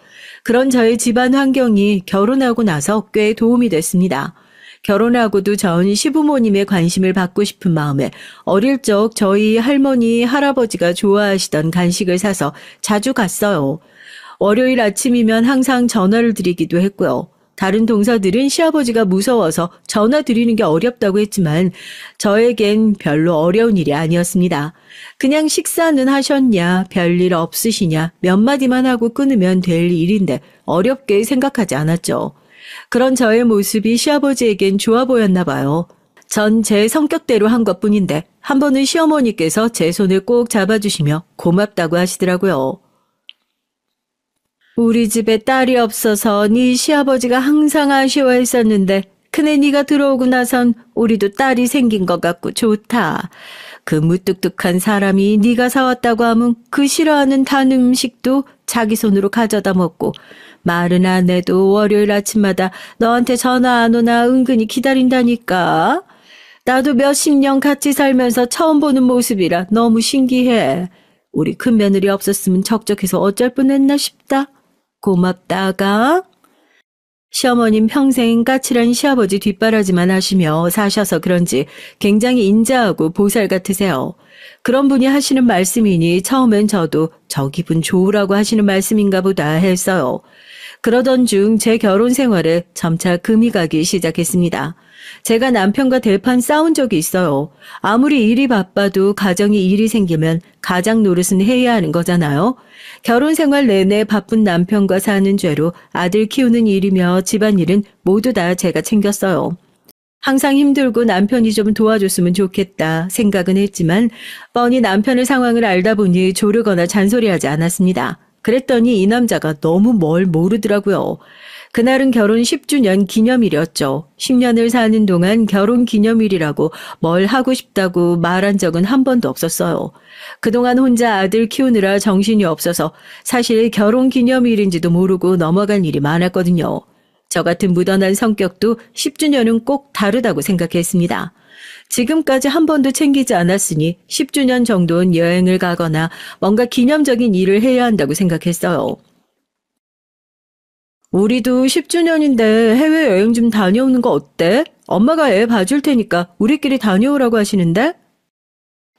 그런 저의 집안 환경이 결혼하고 나서 꽤 도움이 됐습니다. 결혼하고도 전 시부모님의 관심을 받고 싶은 마음에 어릴 적 저희 할머니, 할아버지가 좋아하시던 간식을 사서 자주 갔어요. 월요일 아침이면 항상 전화를 드리기도 했고요. 다른 동서들은 시아버지가 무서워서 전화 드리는 게 어렵다고 했지만 저에겐 별로 어려운 일이 아니었습니다. 그냥 식사는 하셨냐, 별일 없으시냐 몇 마디만 하고 끊으면 될 일인데 어렵게 생각하지 않았죠. 그런 저의 모습이 시아버지에겐 좋아 보였나 봐요. 전 제 성격대로 한 것뿐인데 한 번은 시어머니께서 제 손을 꼭 잡아주시며 고맙다고 하시더라고요. 우리 집에 딸이 없어서 네 시아버지가 항상 아쉬워했었는데 큰애 네가 들어오고 나선 우리도 딸이 생긴 것 같고 좋다. 그 무뚝뚝한 사람이 네가 사왔다고 하면 그 싫어하는 단 음식도 자기 손으로 가져다 먹고 말은 안 해도 월요일 아침마다 너한테 전화 안 오나 은근히 기다린다니까. 나도 몇십 년 같이 살면서 처음 보는 모습이라 너무 신기해. 우리 큰며느리 없었으면 적적해서 어쩔 뻔했나 싶다. 고맙다가. 시어머님 평생 까칠한 시아버지 뒷바라지만 하시며 사셔서 그런지 굉장히 인자하고 보살 같으세요. 그런 분이 하시는 말씀이니 처음엔 저도 저 기분 좋으라고 하시는 말씀인가 보다 했어요. 그러던 중 제 결혼 생활에 점차 금이 가기 시작했습니다. 제가 남편과 대판 싸운 적이 있어요. 아무리 일이 바빠도 가정에 일이 생기면 가장 노릇은 해야 하는 거잖아요. 결혼 생활 내내 바쁜 남편과 사는 죄로 아들 키우는 일이며 집안일은 모두 다 제가 챙겼어요. 항상 힘들고 남편이 좀 도와줬으면 좋겠다 생각은 했지만 뻔히 남편의 상황을 알다 보니 조르거나 잔소리하지 않았습니다. 그랬더니 이 남자가 너무 뭘 모르더라고요. 그날은 결혼 10주년 기념일이었죠. 10년을 사는 동안 결혼 기념일이라고 뭘 하고 싶다고 말한 적은 한 번도 없었어요. 그동안 혼자 아들 키우느라 정신이 없어서 사실 결혼 기념일인지도 모르고 넘어간 일이 많았거든요. 저 같은 무던한 성격도 10주년은 꼭 다르다고 생각했습니다. 지금까지 한 번도 챙기지 않았으니 10주년 정도는 여행을 가거나 뭔가 기념적인 일을 해야 한다고 생각했어요. 우리도 10주년인데 해외여행 좀 다녀오는 거 어때? 엄마가 애 봐줄 테니까 우리끼리 다녀오라고 하시는데?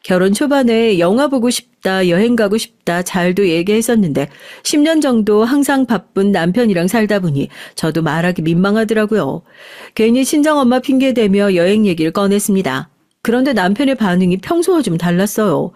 결혼 초반에 영화 보고 싶다, 여행 가고 싶다 잘도 얘기했었는데 10년 정도 항상 바쁜 남편이랑 살다 보니 저도 말하기 민망하더라고요. 괜히 친정엄마 핑계대며 여행 얘기를 꺼냈습니다. 그런데 남편의 반응이 평소와 좀 달랐어요.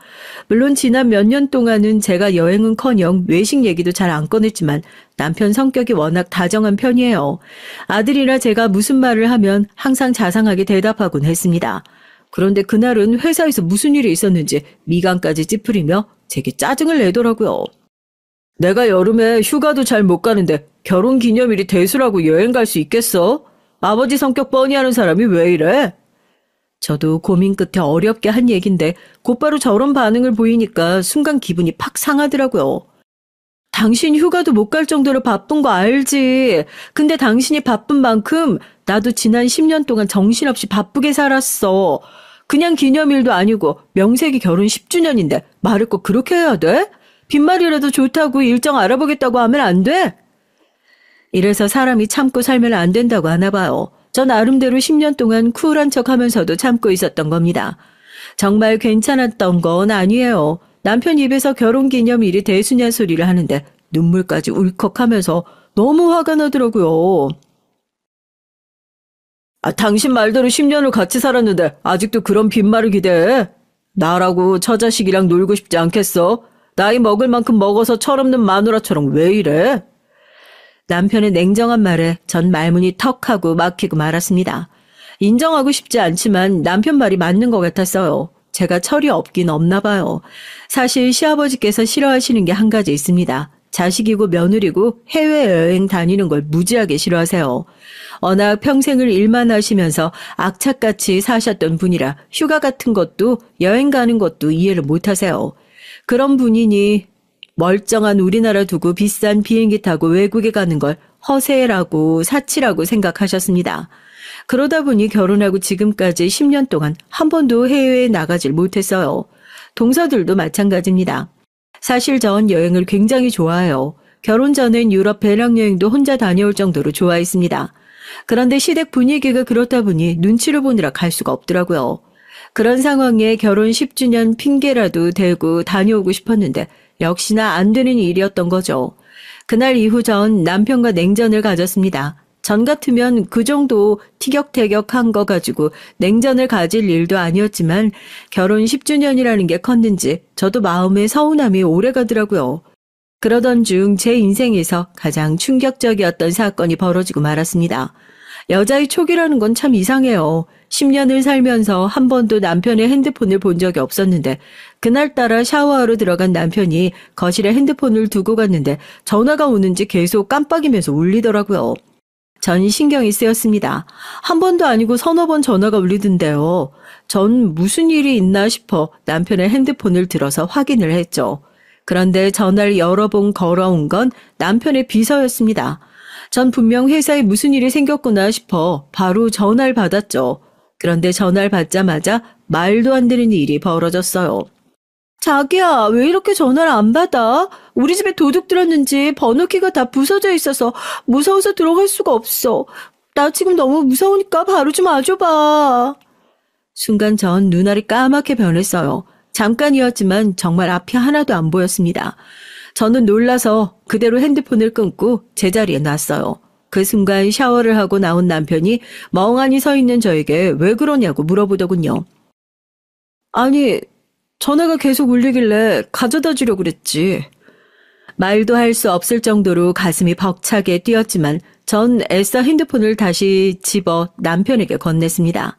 물론 지난 몇 년 동안은 제가 여행은커녕 외식 얘기도 잘 안 꺼냈지만 남편 성격이 워낙 다정한 편이에요. 아들이나 제가 무슨 말을 하면 항상 자상하게 대답하곤 했습니다. 그런데 그날은 회사에서 무슨 일이 있었는지 미간까지 찌푸리며 제게 짜증을 내더라고요. 내가 여름에 휴가도 잘 못 가는데 결혼 기념일이 대수라고 여행 갈 수 있겠어? 아버지 성격 뻔히 아는 사람이 왜 이래? 저도 고민 끝에 어렵게 한 얘긴데 곧바로 저런 반응을 보이니까 순간 기분이 팍 상하더라고요. 당신 휴가도 못 갈 정도로 바쁜 거 알지? 근데 당신이 바쁜 만큼 나도 지난 10년 동안 정신없이 바쁘게 살았어. 그냥 기념일도 아니고 명색이 결혼 10주년인데 말을 꼭 그렇게 해야 돼? 빈말이라도 좋다고 일정 알아보겠다고 하면 안 돼? 이래서 사람이 참고 살면 안 된다고 하나 봐요. 전 나름대로 10년 동안 쿨한 척하면서도 참고 있었던 겁니다. 정말 괜찮았던 건 아니에요. 남편 입에서 결혼기념일이 대수냐 소리를 하는데 눈물까지 울컥하면서 너무 화가 나더라고요. 당신 말대로 10년을 같이 살았는데 아직도 그런 빈말을 기대해? 나라고 처자식이랑 놀고 싶지 않겠어? 나이 먹을 만큼 먹어서 철없는 마누라처럼 왜 이래? 남편의 냉정한 말에 전 말문이 턱하고 막히고 말았습니다. 인정하고 싶지 않지만 남편 말이 맞는 것 같았어요. 제가 철이 없긴 없나 봐요. 사실 시아버지께서 싫어하시는 게 한 가지 있습니다. 자식이고 며느리고 해외여행 다니는 걸 무지하게 싫어하세요. 워낙 평생을 일만 하시면서 악착같이 사셨던 분이라 휴가 같은 것도 여행 가는 것도 이해를 못하세요. 그런 분이니 멀쩡한 우리나라 두고 비싼 비행기 타고 외국에 가는 걸 허세라고 사치라고 생각하셨습니다. 그러다 보니 결혼하고 지금까지 10년 동안 한 번도 해외에 나가질 못했어요. 동서들도 마찬가지입니다. 사실 전 여행을 굉장히 좋아해요. 결혼 전엔 유럽 배낭여행도 혼자 다녀올 정도로 좋아했습니다. 그런데 시댁 분위기가 그렇다 보니 눈치를 보느라 갈 수가 없더라고요. 그런 상황에 결혼 10주년 핑계라도 대고 다녀오고 싶었는데 역시나 안 되는 일이었던 거죠. 그날 이후 전 남편과 냉전을 가졌습니다. 전 같으면 그 정도 티격태격한 거 가지고 냉전을 가질 일도 아니었지만 결혼 10주년이라는 게 컸는지 저도 마음에 서운함이 오래 가더라고요. 그러던 중 제 인생에서 가장 충격적이었던 사건이 벌어지고 말았습니다. 여자의 촉이라는 건 참 이상해요. 10년을 살면서 한 번도 남편의 핸드폰을 본 적이 없었는데 그날따라 샤워하러 들어간 남편이 거실에 핸드폰을 두고 갔는데 전화가 오는지 계속 깜빡이면서 울리더라고요. 전 신경이 쓰였습니다. 한 번도 아니고 서너 번 전화가 울리던데요. 전 무슨 일이 있나 싶어 남편의 핸드폰을 들어서 확인을 했죠. 그런데 전화를 여러 번 걸어온 건 남편의 비서였습니다. 전 분명 회사에 무슨 일이 생겼구나 싶어 바로 전화를 받았죠. 그런데 전화를 받자마자 말도 안 되는 일이 벌어졌어요. 자기야, 왜 이렇게 전화를 안 받아? 우리 집에 도둑 들었는지 번호키가 다 부서져 있어서 무서워서 들어갈 수가 없어. 나 지금 너무 무서우니까 바로 좀 와줘봐. 순간 전 눈알이 까맣게 변했어요. 잠깐이었지만 정말 앞이 하나도 안 보였습니다. 저는 놀라서 그대로 핸드폰을 끊고 제자리에 놨어요. 그 순간 샤워를 하고 나온 남편이 멍하니 서 있는 저에게 왜 그러냐고 물어보더군요. 아니, 전화가 계속 울리길래 가져다 주려고 그랬지. 말도 할 수 없을 정도로 가슴이 벅차게 뛰었지만 전 애써 핸드폰을 다시 집어 남편에게 건넸습니다.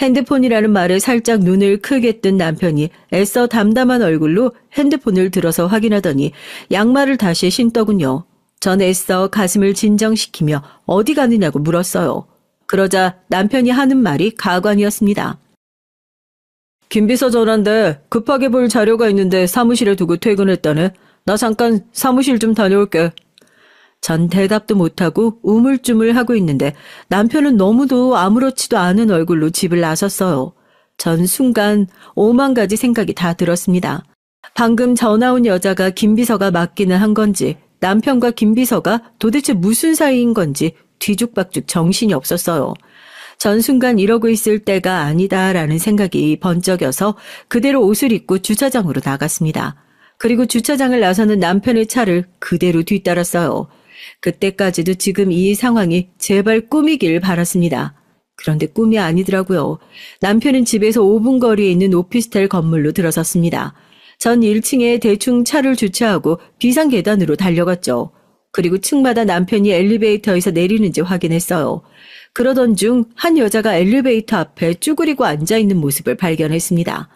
핸드폰이라는 말에 살짝 눈을 크게 뜬 남편이 애써 담담한 얼굴로 핸드폰을 들어서 확인하더니 양말을 다시 신더군요. 전 애써 가슴을 진정시키며 어디 가느냐고 물었어요. 그러자 남편이 하는 말이 가관이었습니다. 김비서 전화인데 급하게 볼 자료가 있는데 사무실에 두고 퇴근했다네. 나 잠깐 사무실 좀 다녀올게. 전 대답도 못하고 우물쭈물하고 있는데 남편은 너무도 아무렇지도 않은 얼굴로 집을 나섰어요. 전 순간 5만 가지 생각이 다 들었습니다. 방금 전화 온 여자가 김비서가 맞기는 한 건지 남편과 김비서가 도대체 무슨 사이인 건지 뒤죽박죽 정신이 없었어요. 전 순간 이러고 있을 때가 아니다라는 생각이 번쩍여서 그대로 옷을 입고 주차장으로 나갔습니다. 그리고 주차장을 나서는 남편의 차를 그대로 뒤따랐어요. 그때까지도 지금 이 상황이 제발 꿈이길 바랐습니다. 그런데 꿈이 아니더라고요. 남편은 집에서 5분 거리에 있는 오피스텔 건물로 들어섰습니다. 전 1층에 대충 차를 주차하고 비상계단으로 달려갔죠. 그리고 층마다 남편이 엘리베이터에서 내리는지 확인했어요. 그러던 중 한 여자가 엘리베이터 앞에 쭈그리고 앉아있는 모습을 발견했습니다.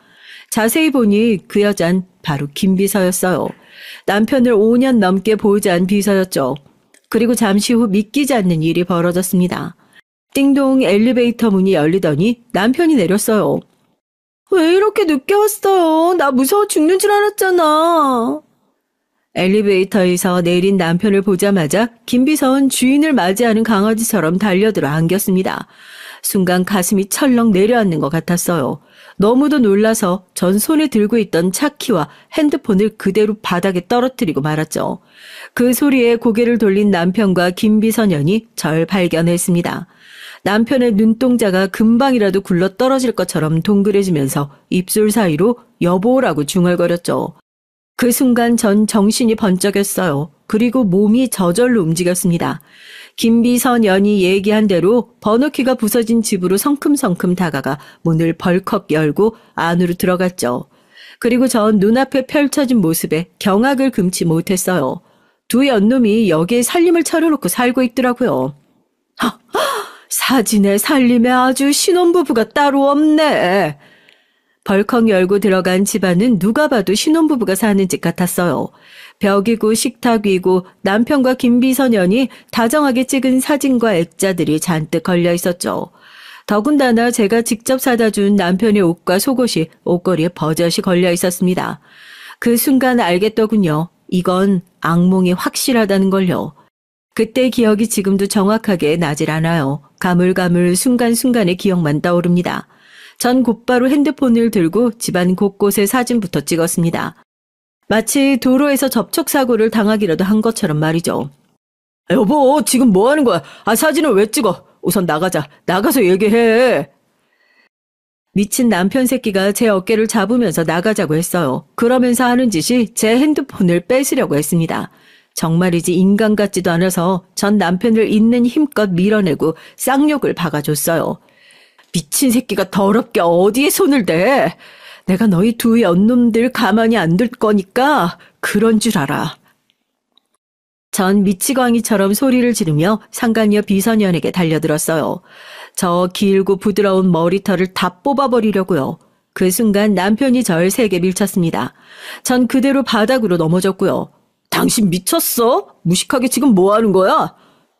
자세히 보니 그 여잔 바로 김비서였어요. 남편을 5년 넘게 보호자한 비서였죠. 그리고 잠시 후 믿기지 않는 일이 벌어졌습니다. 띵동 엘리베이터 문이 열리더니 남편이 내렸어요. 왜 이렇게 늦게 왔어요? 나 무서워 죽는 줄 알았잖아. 엘리베이터에서 내린 남편을 보자마자 김비서는 주인을 맞이하는 강아지처럼 달려들어 안겼습니다. 순간 가슴이 철렁 내려앉는 것 같았어요. 너무도 놀라서 전 손에 들고 있던 차키와 핸드폰을 그대로 바닥에 떨어뜨리고 말았죠. 그 소리에 고개를 돌린 남편과 김비서년이 절 발견했습니다. 남편의 눈동자가 금방이라도 굴러 떨어질 것처럼 동그래지면서 입술 사이로 여보라고 중얼거렸죠. 그 순간 전 정신이 번쩍였어요. 그리고 몸이 저절로 움직였습니다. 김비서년이 얘기한 대로 번호키가 부서진 집으로 성큼성큼 다가가 문을 벌컥 열고 안으로 들어갔죠. 그리고 전 눈앞에 펼쳐진 모습에 경악을 금치 못했어요. 두 연놈이 여기에 살림을 차려놓고 살고 있더라고요. 사진에 살림에 아주 신혼부부가 따로 없네. 벌컥 열고 들어간 집안은 누가 봐도 신혼부부가 사는 집 같았어요. 벽이고 식탁 위고 남편과 김비서년이 다정하게 찍은 사진과 액자들이 잔뜩 걸려 있었죠. 더군다나 제가 직접 사다 준 남편의 옷과 속옷이 옷걸이에 버젓이 걸려 있었습니다. 그 순간 알겠더군요. 이건 악몽이 확실하다는 걸요. 그때 기억이 지금도 정확하게 나질 않아요. 가물가물 순간순간의 기억만 떠오릅니다. 전 곧바로 핸드폰을 들고 집안 곳곳에 사진부터 찍었습니다. 마치 도로에서 접촉사고를 당하기라도 한 것처럼 말이죠. 여보, 지금 뭐 하는 거야? 사진을 왜 찍어? 우선 나가자. 나가서 얘기해. 미친 남편 새끼가 제 어깨를 잡으면서 나가자고 했어요. 그러면서 하는 짓이 제 핸드폰을 뺏으려고 했습니다. 정말이지 인간 같지도 않아서 전 남편을 있는 힘껏 밀어내고 쌍욕을 박아줬어요. 미친 새끼가 더럽게 어디에 손을 대? 내가 너희 두 연놈들 가만히 안 둘 거니까 그런 줄 알아. 전 미치광이처럼 소리를 지르며 상간녀 비서년에게 달려들었어요. 저 길고 부드러운 머리털을 다 뽑아버리려고요. 그 순간 남편이 절 세게 밀쳤습니다. 전 그대로 바닥으로 넘어졌고요. 당신 미쳤어? 무식하게 지금 뭐 하는 거야?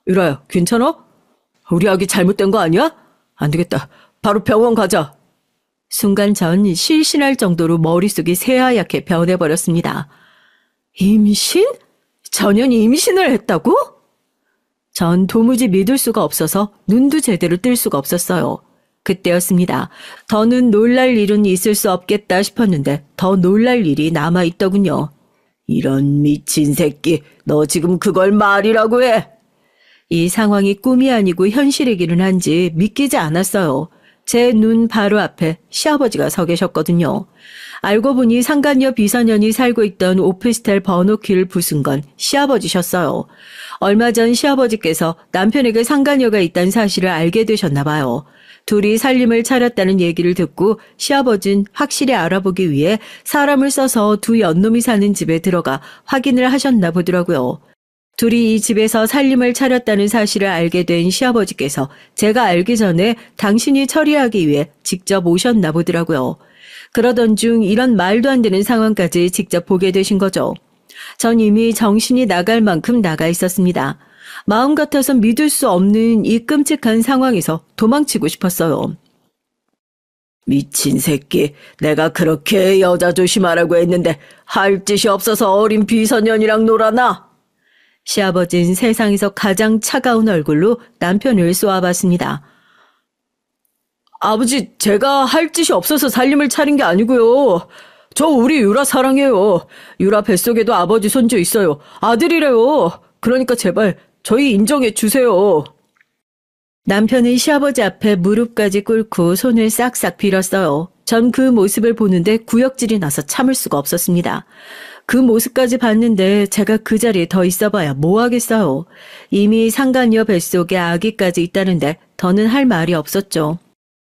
유라야, 괜찮아? 우리 아기 잘못된 거 아니야? 안 되겠다. 바로 병원 가자. 순간 전 실신할 정도로 머릿속이 새하얗게 변해버렸습니다. 임신? 전현이 임신을 했다고? 전 도무지 믿을 수가 없어서 눈도 제대로 뜰 수가 없었어요. 그때였습니다. 더는 놀랄 일은 있을 수 없겠다 싶었는데 더 놀랄 일이 남아있더군요. 이런 미친 새끼, 너 지금 그걸 말이라고 해? 이 상황이 꿈이 아니고 현실이기는 한지 믿기지 않았어요. 제 눈 바로 앞에 시아버지가 서 계셨거든요. 알고 보니 상간녀 비서년이 살고 있던 오피스텔 번호키를 부순 건 시아버지셨어요. 얼마 전 시아버지께서 남편에게 상간녀가 있다는 사실을 알게 되셨나 봐요. 둘이 살림을 차렸다는 얘기를 듣고 시아버진 확실히 알아보기 위해 사람을 써서 두 연놈이 사는 집에 들어가 확인을 하셨나 보더라고요. 둘이 이 집에서 살림을 차렸다는 사실을 알게 된 시아버지께서 제가 알기 전에 당신이 처리하기 위해 직접 오셨나 보더라고요. 그러던 중 이런 말도 안 되는 상황까지 직접 보게 되신 거죠. 전 이미 정신이 나갈 만큼 나가 있었습니다. 마음 같아서 믿을 수 없는 이 끔찍한 상황에서 도망치고 싶었어요. 미친 새끼, 내가 그렇게 여자 조심하라고 했는데 할 짓이 없어서 어린 비서년이랑 놀아나? 시아버진 세상에서 가장 차가운 얼굴로 남편을 쏘아봤습니다. 아버지, 제가 할 짓이 없어서 살림을 차린 게 아니고요. 저 우리 유라 사랑해요. 유라 뱃속에도 아버지 손주 있어요. 아들이래요. 그러니까 제발 저희 인정해 주세요. 남편은 시아버지 앞에 무릎까지 꿇고 손을 싹싹 빌었어요. 전 그 모습을 보는데 구역질이 나서 참을 수가 없었습니다. 그 모습까지 봤는데 제가 그 자리에 더 있어봐야 뭐 하겠어요. 이미 상간녀 뱃속에 아기까지 있다는데 더는 할 말이 없었죠.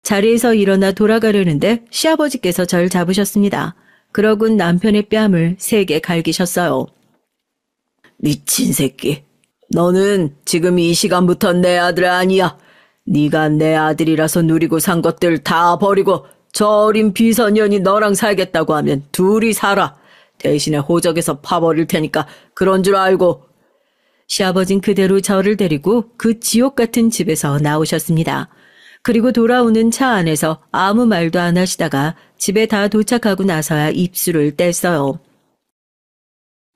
자리에서 일어나 돌아가려는데 시아버지께서 절 잡으셨습니다. 그러곤 남편의 뺨을 세게 갈기셨어요. 미친 새끼. 너는 지금 이 시간부터 내 아들 아니야. 네가 내 아들이라서 누리고 산 것들 다 버리고 저 어린 비서년이 너랑 살겠다고 하면 둘이 살아. 대신에 호적에서 파버릴 테니까 그런 줄 알고. 시아버진 그대로 저를 데리고 그 지옥 같은 집에서 나오셨습니다. 그리고 돌아오는 차 안에서 아무 말도 안 하시다가 집에 다 도착하고 나서야 입술을 뗐어요.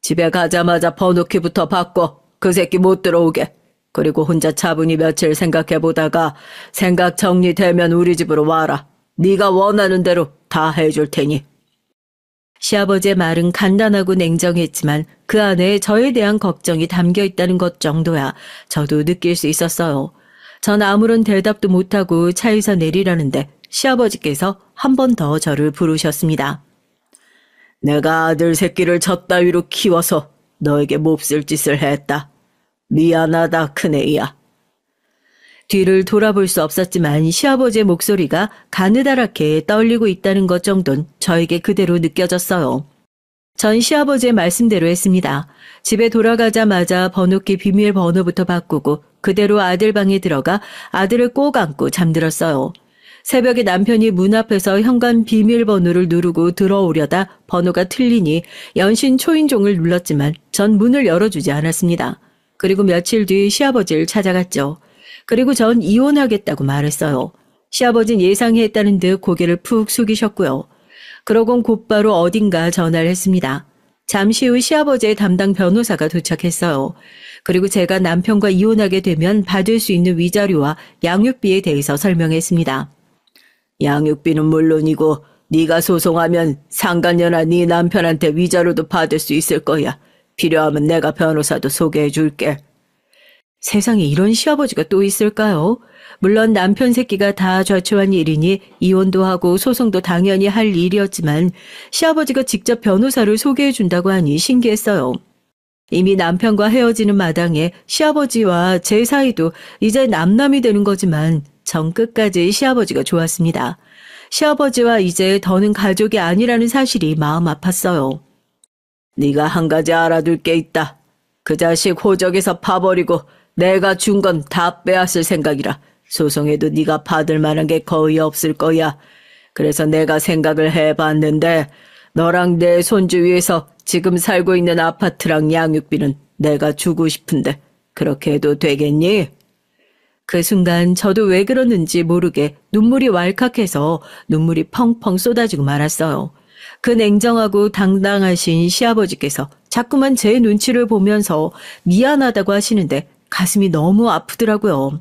집에 가자마자 번호키부터 바꿔. 그 새끼 못 들어오게. 그리고 혼자 차분히 며칠 생각해보다가 생각 정리되면 우리 집으로 와라. 네가 원하는 대로 다 해줄 테니. 시아버지의 말은 간단하고 냉정했지만 그 안에 저에 대한 걱정이 담겨있다는 것 정도야 저도 느낄 수 있었어요. 전 아무런 대답도 못하고 차에서 내리라는데 시아버지께서 한 번 더 저를 부르셨습니다. 내가 아들 새끼를 젖따위로 키워서 너에게 몹쓸 짓을 했다. 미안하다, 큰애야. 뒤를 돌아볼 수 없었지만 시아버지의 목소리가 가느다랗게 떨리고 있다는 것 정도는 저에게 그대로 느껴졌어요. 전 시아버지의 말씀대로 했습니다. 집에 돌아가자마자 번호키 비밀번호부터 바꾸고 그대로 아들 방에 들어가 아들을 꼭 안고 잠들었어요. 새벽에 남편이 문 앞에서 현관 비밀번호를 누르고 들어오려다 번호가 틀리니 연신 초인종을 눌렀지만 전 문을 열어주지 않았습니다. 그리고 며칠 뒤 시아버지를 찾아갔죠. 그리고 전 이혼하겠다고 말했어요. 시아버진 예상했다는 듯 고개를 푹 숙이셨고요. 그러곤 곧바로 어딘가 전화를 했습니다. 잠시 후 시아버지의 담당 변호사가 도착했어요. 그리고 제가 남편과 이혼하게 되면 받을 수 있는 위자료와 양육비에 대해서 설명했습니다. 양육비는 물론이고 네가 소송하면 상간녀나 네 남편한테 위자료도 받을 수 있을 거야. 필요하면 내가 변호사도 소개해 줄게. 세상에 이런 시아버지가 또 있을까요? 물론 남편 새끼가 다 좌초한 일이니 이혼도 하고 소송도 당연히 할 일이었지만 시아버지가 직접 변호사를 소개해 준다고 하니 신기했어요. 이미 남편과 헤어지는 마당에 시아버지와 제 사이도 이제 남남이 되는 거지만 전 끝까지 시아버지가 좋았습니다. 시아버지와 이제 더는 가족이 아니라는 사실이 마음 아팠어요. 네가 한 가지 알아둘 게 있다. 그 자식 호적에서 파버리고 내가 준 건 다 빼앗을 생각이라 소송에도 네가 받을 만한 게 거의 없을 거야. 그래서 내가 생각을 해봤는데 너랑 내 손주 위해서 지금 살고 있는 아파트랑 양육비는 내가 주고 싶은데 그렇게 해도 되겠니? 그 순간 저도 왜 그러는지 모르게 눈물이 왈칵해서 눈물이 펑펑 쏟아지고 말았어요. 그 냉정하고 당당하신 시아버지께서 자꾸만 제 눈치를 보면서 미안하다고 하시는데 가슴이 너무 아프더라고요.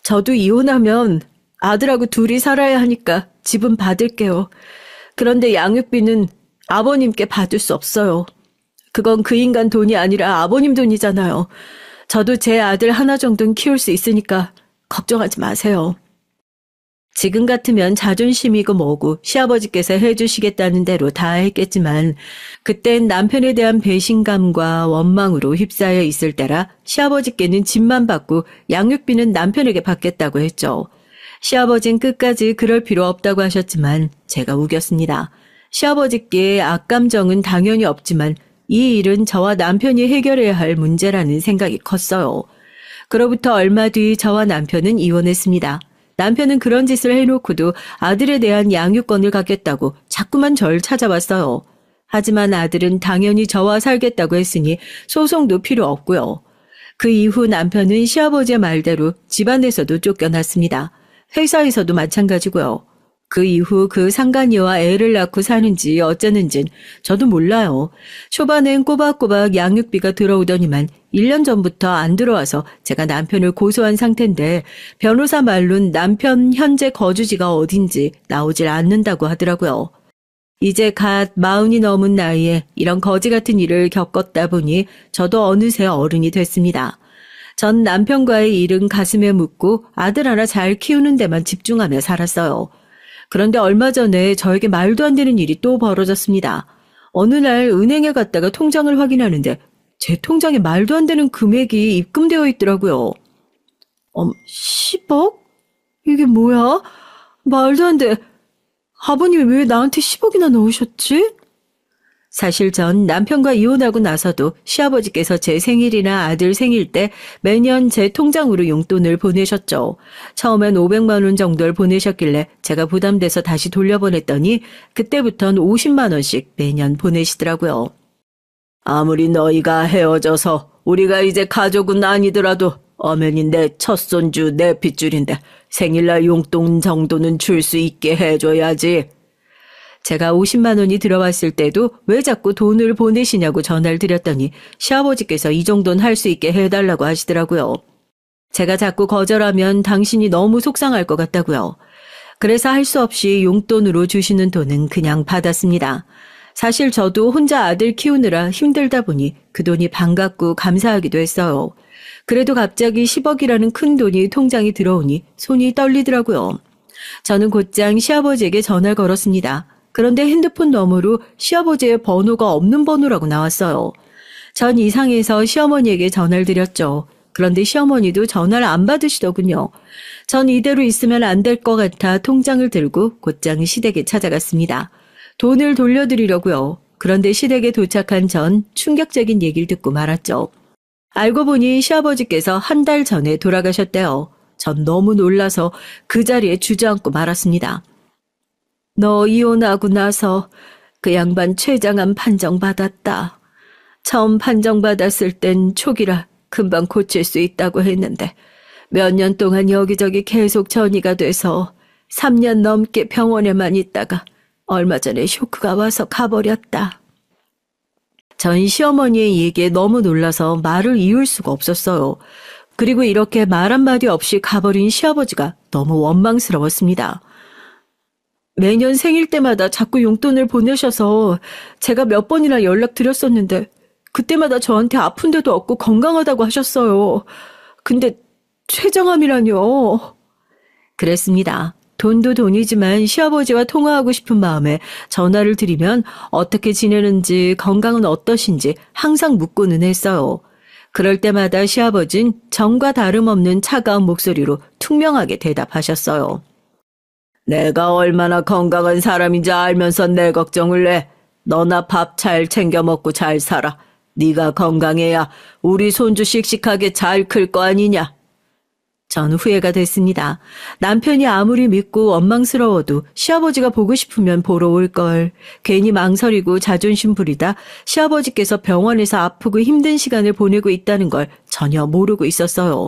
저도 이혼하면 아들하고 둘이 살아야 하니까 집은 받을게요. 그런데 양육비는 아버님께 받을 수 없어요. 그건 그 인간 돈이 아니라 아버님 돈이잖아요. 저도 제 아들 하나 정도는 키울 수 있으니까 걱정하지 마세요. 지금 같으면 자존심이고 뭐고 시아버지께서 해주시겠다는 대로 다 했겠지만 그땐 남편에 대한 배신감과 원망으로 휩싸여 있을 때라 시아버지께는 집만 받고 양육비는 남편에게 받겠다고 했죠. 시아버진 끝까지 그럴 필요 없다고 하셨지만 제가 우겼습니다. 시아버지께 악감정은 당연히 없지만 이 일은 저와 남편이 해결해야 할 문제라는 생각이 컸어요. 그로부터 얼마 뒤 저와 남편은 이혼했습니다. 남편은 그런 짓을 해놓고도 아들에 대한 양육권을 갖겠다고 자꾸만 절 찾아왔어요. 하지만 아들은 당연히 저와 살겠다고 했으니 소송도 필요 없고요. 그 이후 남편은 시아버지의 말대로 집안에서도 쫓겨났습니다. 회사에서도 마찬가지고요. 그 이후 그 상간녀와 애를 낳고 사는지 어쩌는진 저도 몰라요. 초반엔 꼬박꼬박 양육비가 들어오더니만 1년 전부터 안 들어와서 제가 남편을 고소한 상태인데 변호사 말론 남편 현재 거주지가 어딘지 나오질 않는다고 하더라고요. 이제 갓 40이 넘은 나이에 이런 거지 같은 일을 겪었다 보니 저도 어느새 어른이 됐습니다. 전 남편과의 일은 가슴에 묻고 아들 하나 잘 키우는 데만 집중하며 살았어요. 그런데 얼마 전에 저에게 말도 안 되는 일이 또 벌어졌습니다. 어느 날 은행에 갔다가 통장을 확인하는데 제 통장에 말도 안 되는 금액이 입금되어 있더라고요. 10억? 이게 뭐야? 말도 안 돼. 아버님이 왜 나한테 10억이나 넣으셨지? 사실 전 남편과 이혼하고 나서도 시아버지께서 제 생일이나 아들 생일 때 매년 제 통장으로 용돈을 보내셨죠. 처음엔 500만 원 정도를 보내셨길래 제가 부담돼서 다시 돌려보냈더니 그때부터는 50만 원씩 매년 보내시더라고요. 아무리 너희가 헤어져서 우리가 이제 가족은 아니더라도 엄연히 내 첫손주 내 핏줄인데 생일날 용돈 정도는 줄 수 있게 해줘야지. 제가 50만 원이 들어왔을 때도 왜 자꾸 돈을 보내시냐고 전화를 드렸더니 시아버지께서 이 정도는 할 수 있게 해달라고 하시더라고요. 제가 자꾸 거절하면 당신이 너무 속상할 것 같다고요. 그래서 할 수 없이 용돈으로 주시는 돈은 그냥 받았습니다. 사실 저도 혼자 아들 키우느라 힘들다 보니 그 돈이 반갑고 감사하기도 했어요. 그래도 갑자기 10억이라는 큰 돈이 통장에 들어오니 손이 떨리더라고요. 저는 곧장 시아버지에게 전화를 걸었습니다. 그런데 핸드폰 너머로 시아버지의 번호가 없는 번호라고 나왔어요. 전 이상해서 시어머니에게 전화를 드렸죠. 그런데 시어머니도 전화를 안 받으시더군요. 전 이대로 있으면 안 될 것 같아 통장을 들고 곧장 시댁에 찾아갔습니다. 돈을 돌려드리려고요. 그런데 시댁에 도착한 전 충격적인 얘기를 듣고 말았죠. 알고 보니 시아버지께서 한 달 전에 돌아가셨대요. 전 너무 놀라서 그 자리에 주저앉고 말았습니다. 너 이혼하고 나서 그 양반 췌장암 판정받았다. 처음 판정받았을 땐 초기라 금방 고칠 수 있다고 했는데 몇 년 동안 여기저기 계속 전이가 돼서 3년 넘게 병원에만 있다가 얼마 전에 쇼크가 와서 가버렸다. 전 시어머니의 얘기에 너무 놀라서 말을 이을 수가 없었어요. 그리고 이렇게 말 한마디 없이 가버린 시아버지가 너무 원망스러웠습니다. 매년 생일 때마다 자꾸 용돈을 보내셔서 제가 몇 번이나 연락드렸었는데 그때마다 저한테 아픈 데도 없고 건강하다고 하셨어요. 근데 췌장암이라뇨. 그랬습니다. 돈도 돈이지만 시아버지와 통화하고 싶은 마음에 전화를 드리면 어떻게 지내는지 건강은 어떠신지 항상 묻고는 했어요. 그럴 때마다 시아버진 전과 다름없는 차가운 목소리로 투명하게 대답하셨어요. 내가 얼마나 건강한 사람인지 알면서 내 걱정을 해. 너나 밥 잘 챙겨 먹고 잘 살아. 네가 건강해야 우리 손주 씩씩하게 잘 클 거 아니냐. 전 후회가 됐습니다. 남편이 아무리 믿고 원망스러워도 시아버지가 보고 싶으면 보러 올 걸. 괜히 망설이고 자존심 부리다 시아버지께서 병원에서 아프고 힘든 시간을 보내고 있다는 걸 전혀 모르고 있었어요.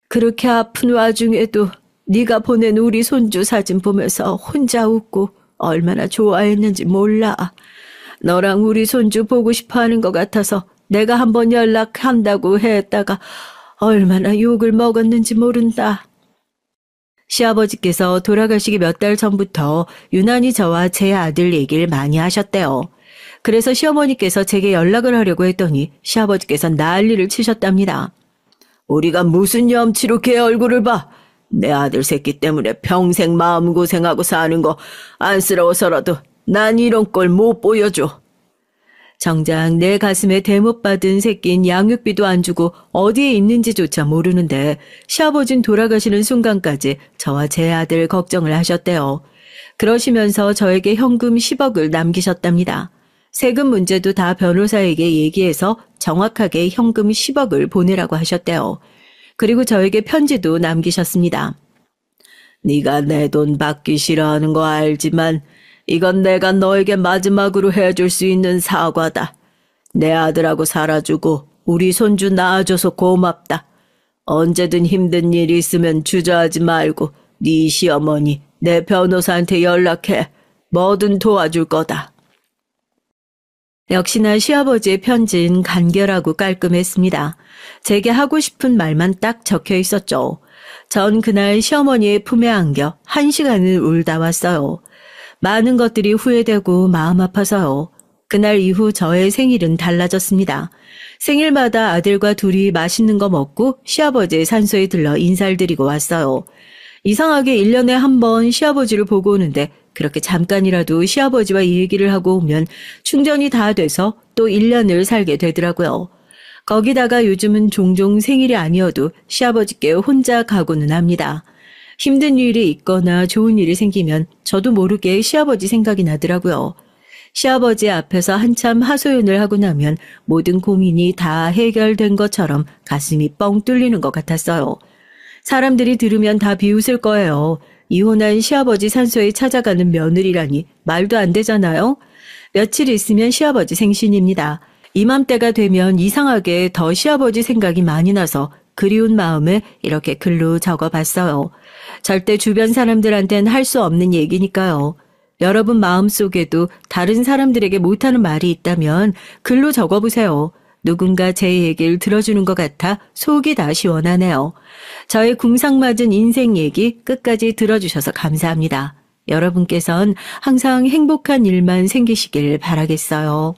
그렇게 아픈 와중에도 네가 보낸 우리 손주 사진 보면서 혼자 웃고 얼마나 좋아했는지 몰라. 너랑 우리 손주 보고 싶어 하는 것 같아서 내가 한번 연락한다고 했다가 얼마나 욕을 먹었는지 모른다. 시아버지께서 돌아가시기 몇 달 전부터 유난히 저와 제 아들 얘기를 많이 하셨대요. 그래서 시어머니께서 제게 연락을 하려고 했더니 시아버지께서 난리를 치셨답니다. 우리가 무슨 염치로 걔 얼굴을 봐. 내 아들 새끼 때문에 평생 마음고생하고 사는 거 안쓰러워서라도 난 이런 꼴 못 보여줘. 정작 내 가슴에 대못 받은 새끼인 양육비도 안 주고 어디에 있는지조차 모르는데 시아버진 돌아가시는 순간까지 저와 제 아들 걱정을 하셨대요. 그러시면서 저에게 현금 10억을 남기셨답니다. 세금 문제도 다 변호사에게 얘기해서 정확하게 현금 10억을 보내라고 하셨대요. 그리고 저에게 편지도 남기셨습니다. 네가 내 돈 받기 싫어하는 거 알지만 이건 내가 너에게 마지막으로 해줄 수 있는 사과다. 내 아들하고 살아주고 우리 손주 낳아줘서 고맙다. 언제든 힘든 일 있으면 주저하지 말고 네 시어머니, 내 변호사한테 연락해. 뭐든 도와줄 거다. 역시나 시아버지의 편지는 간결하고 깔끔했습니다. 제게 하고 싶은 말만 딱 적혀 있었죠. 전 그날 시어머니의 품에 안겨 1시간을 울다 왔어요. 많은 것들이 후회되고 마음 아파서요. 그날 이후 저의 생일은 달라졌습니다. 생일마다 아들과 둘이 맛있는 거 먹고 시아버지의 산소에 들러 인사를 드리고 왔어요. 이상하게 1년에 한 번 시아버지를 보고 오는데 그렇게 잠깐이라도 시아버지와 이 얘기를 하고 오면 충전이 다 돼서 또 1년을 살게 되더라고요. 거기다가 요즘은 종종 생일이 아니어도 시아버지께 혼자 가고는 합니다. 힘든 일이 있거나 좋은 일이 생기면 저도 모르게 시아버지 생각이 나더라고요. 시아버지 앞에서 한참 하소연을 하고 나면 모든 고민이 다 해결된 것처럼 가슴이 뻥 뚫리는 것 같았어요. 사람들이 들으면 다 비웃을 거예요. 이혼한 시아버지 산소에 찾아가는 며느리라니 말도 안 되잖아요. 며칠 있으면 시아버지 생신입니다. 이맘때가 되면 이상하게 더 시아버지 생각이 많이 나서 그리운 마음에 이렇게 글로 적어봤어요. 절대 주변 사람들한텐 할 수 없는 얘기니까요. 여러분 마음속에도 다른 사람들에게 못하는 말이 있다면 글로 적어보세요. 누군가 제 얘기를 들어주는 것 같아 속이 다 시원하네요. 저의 궁상맞은 인생 얘기 끝까지 들어주셔서 감사합니다. 여러분께선 항상 행복한 일만 생기시길 바라겠어요.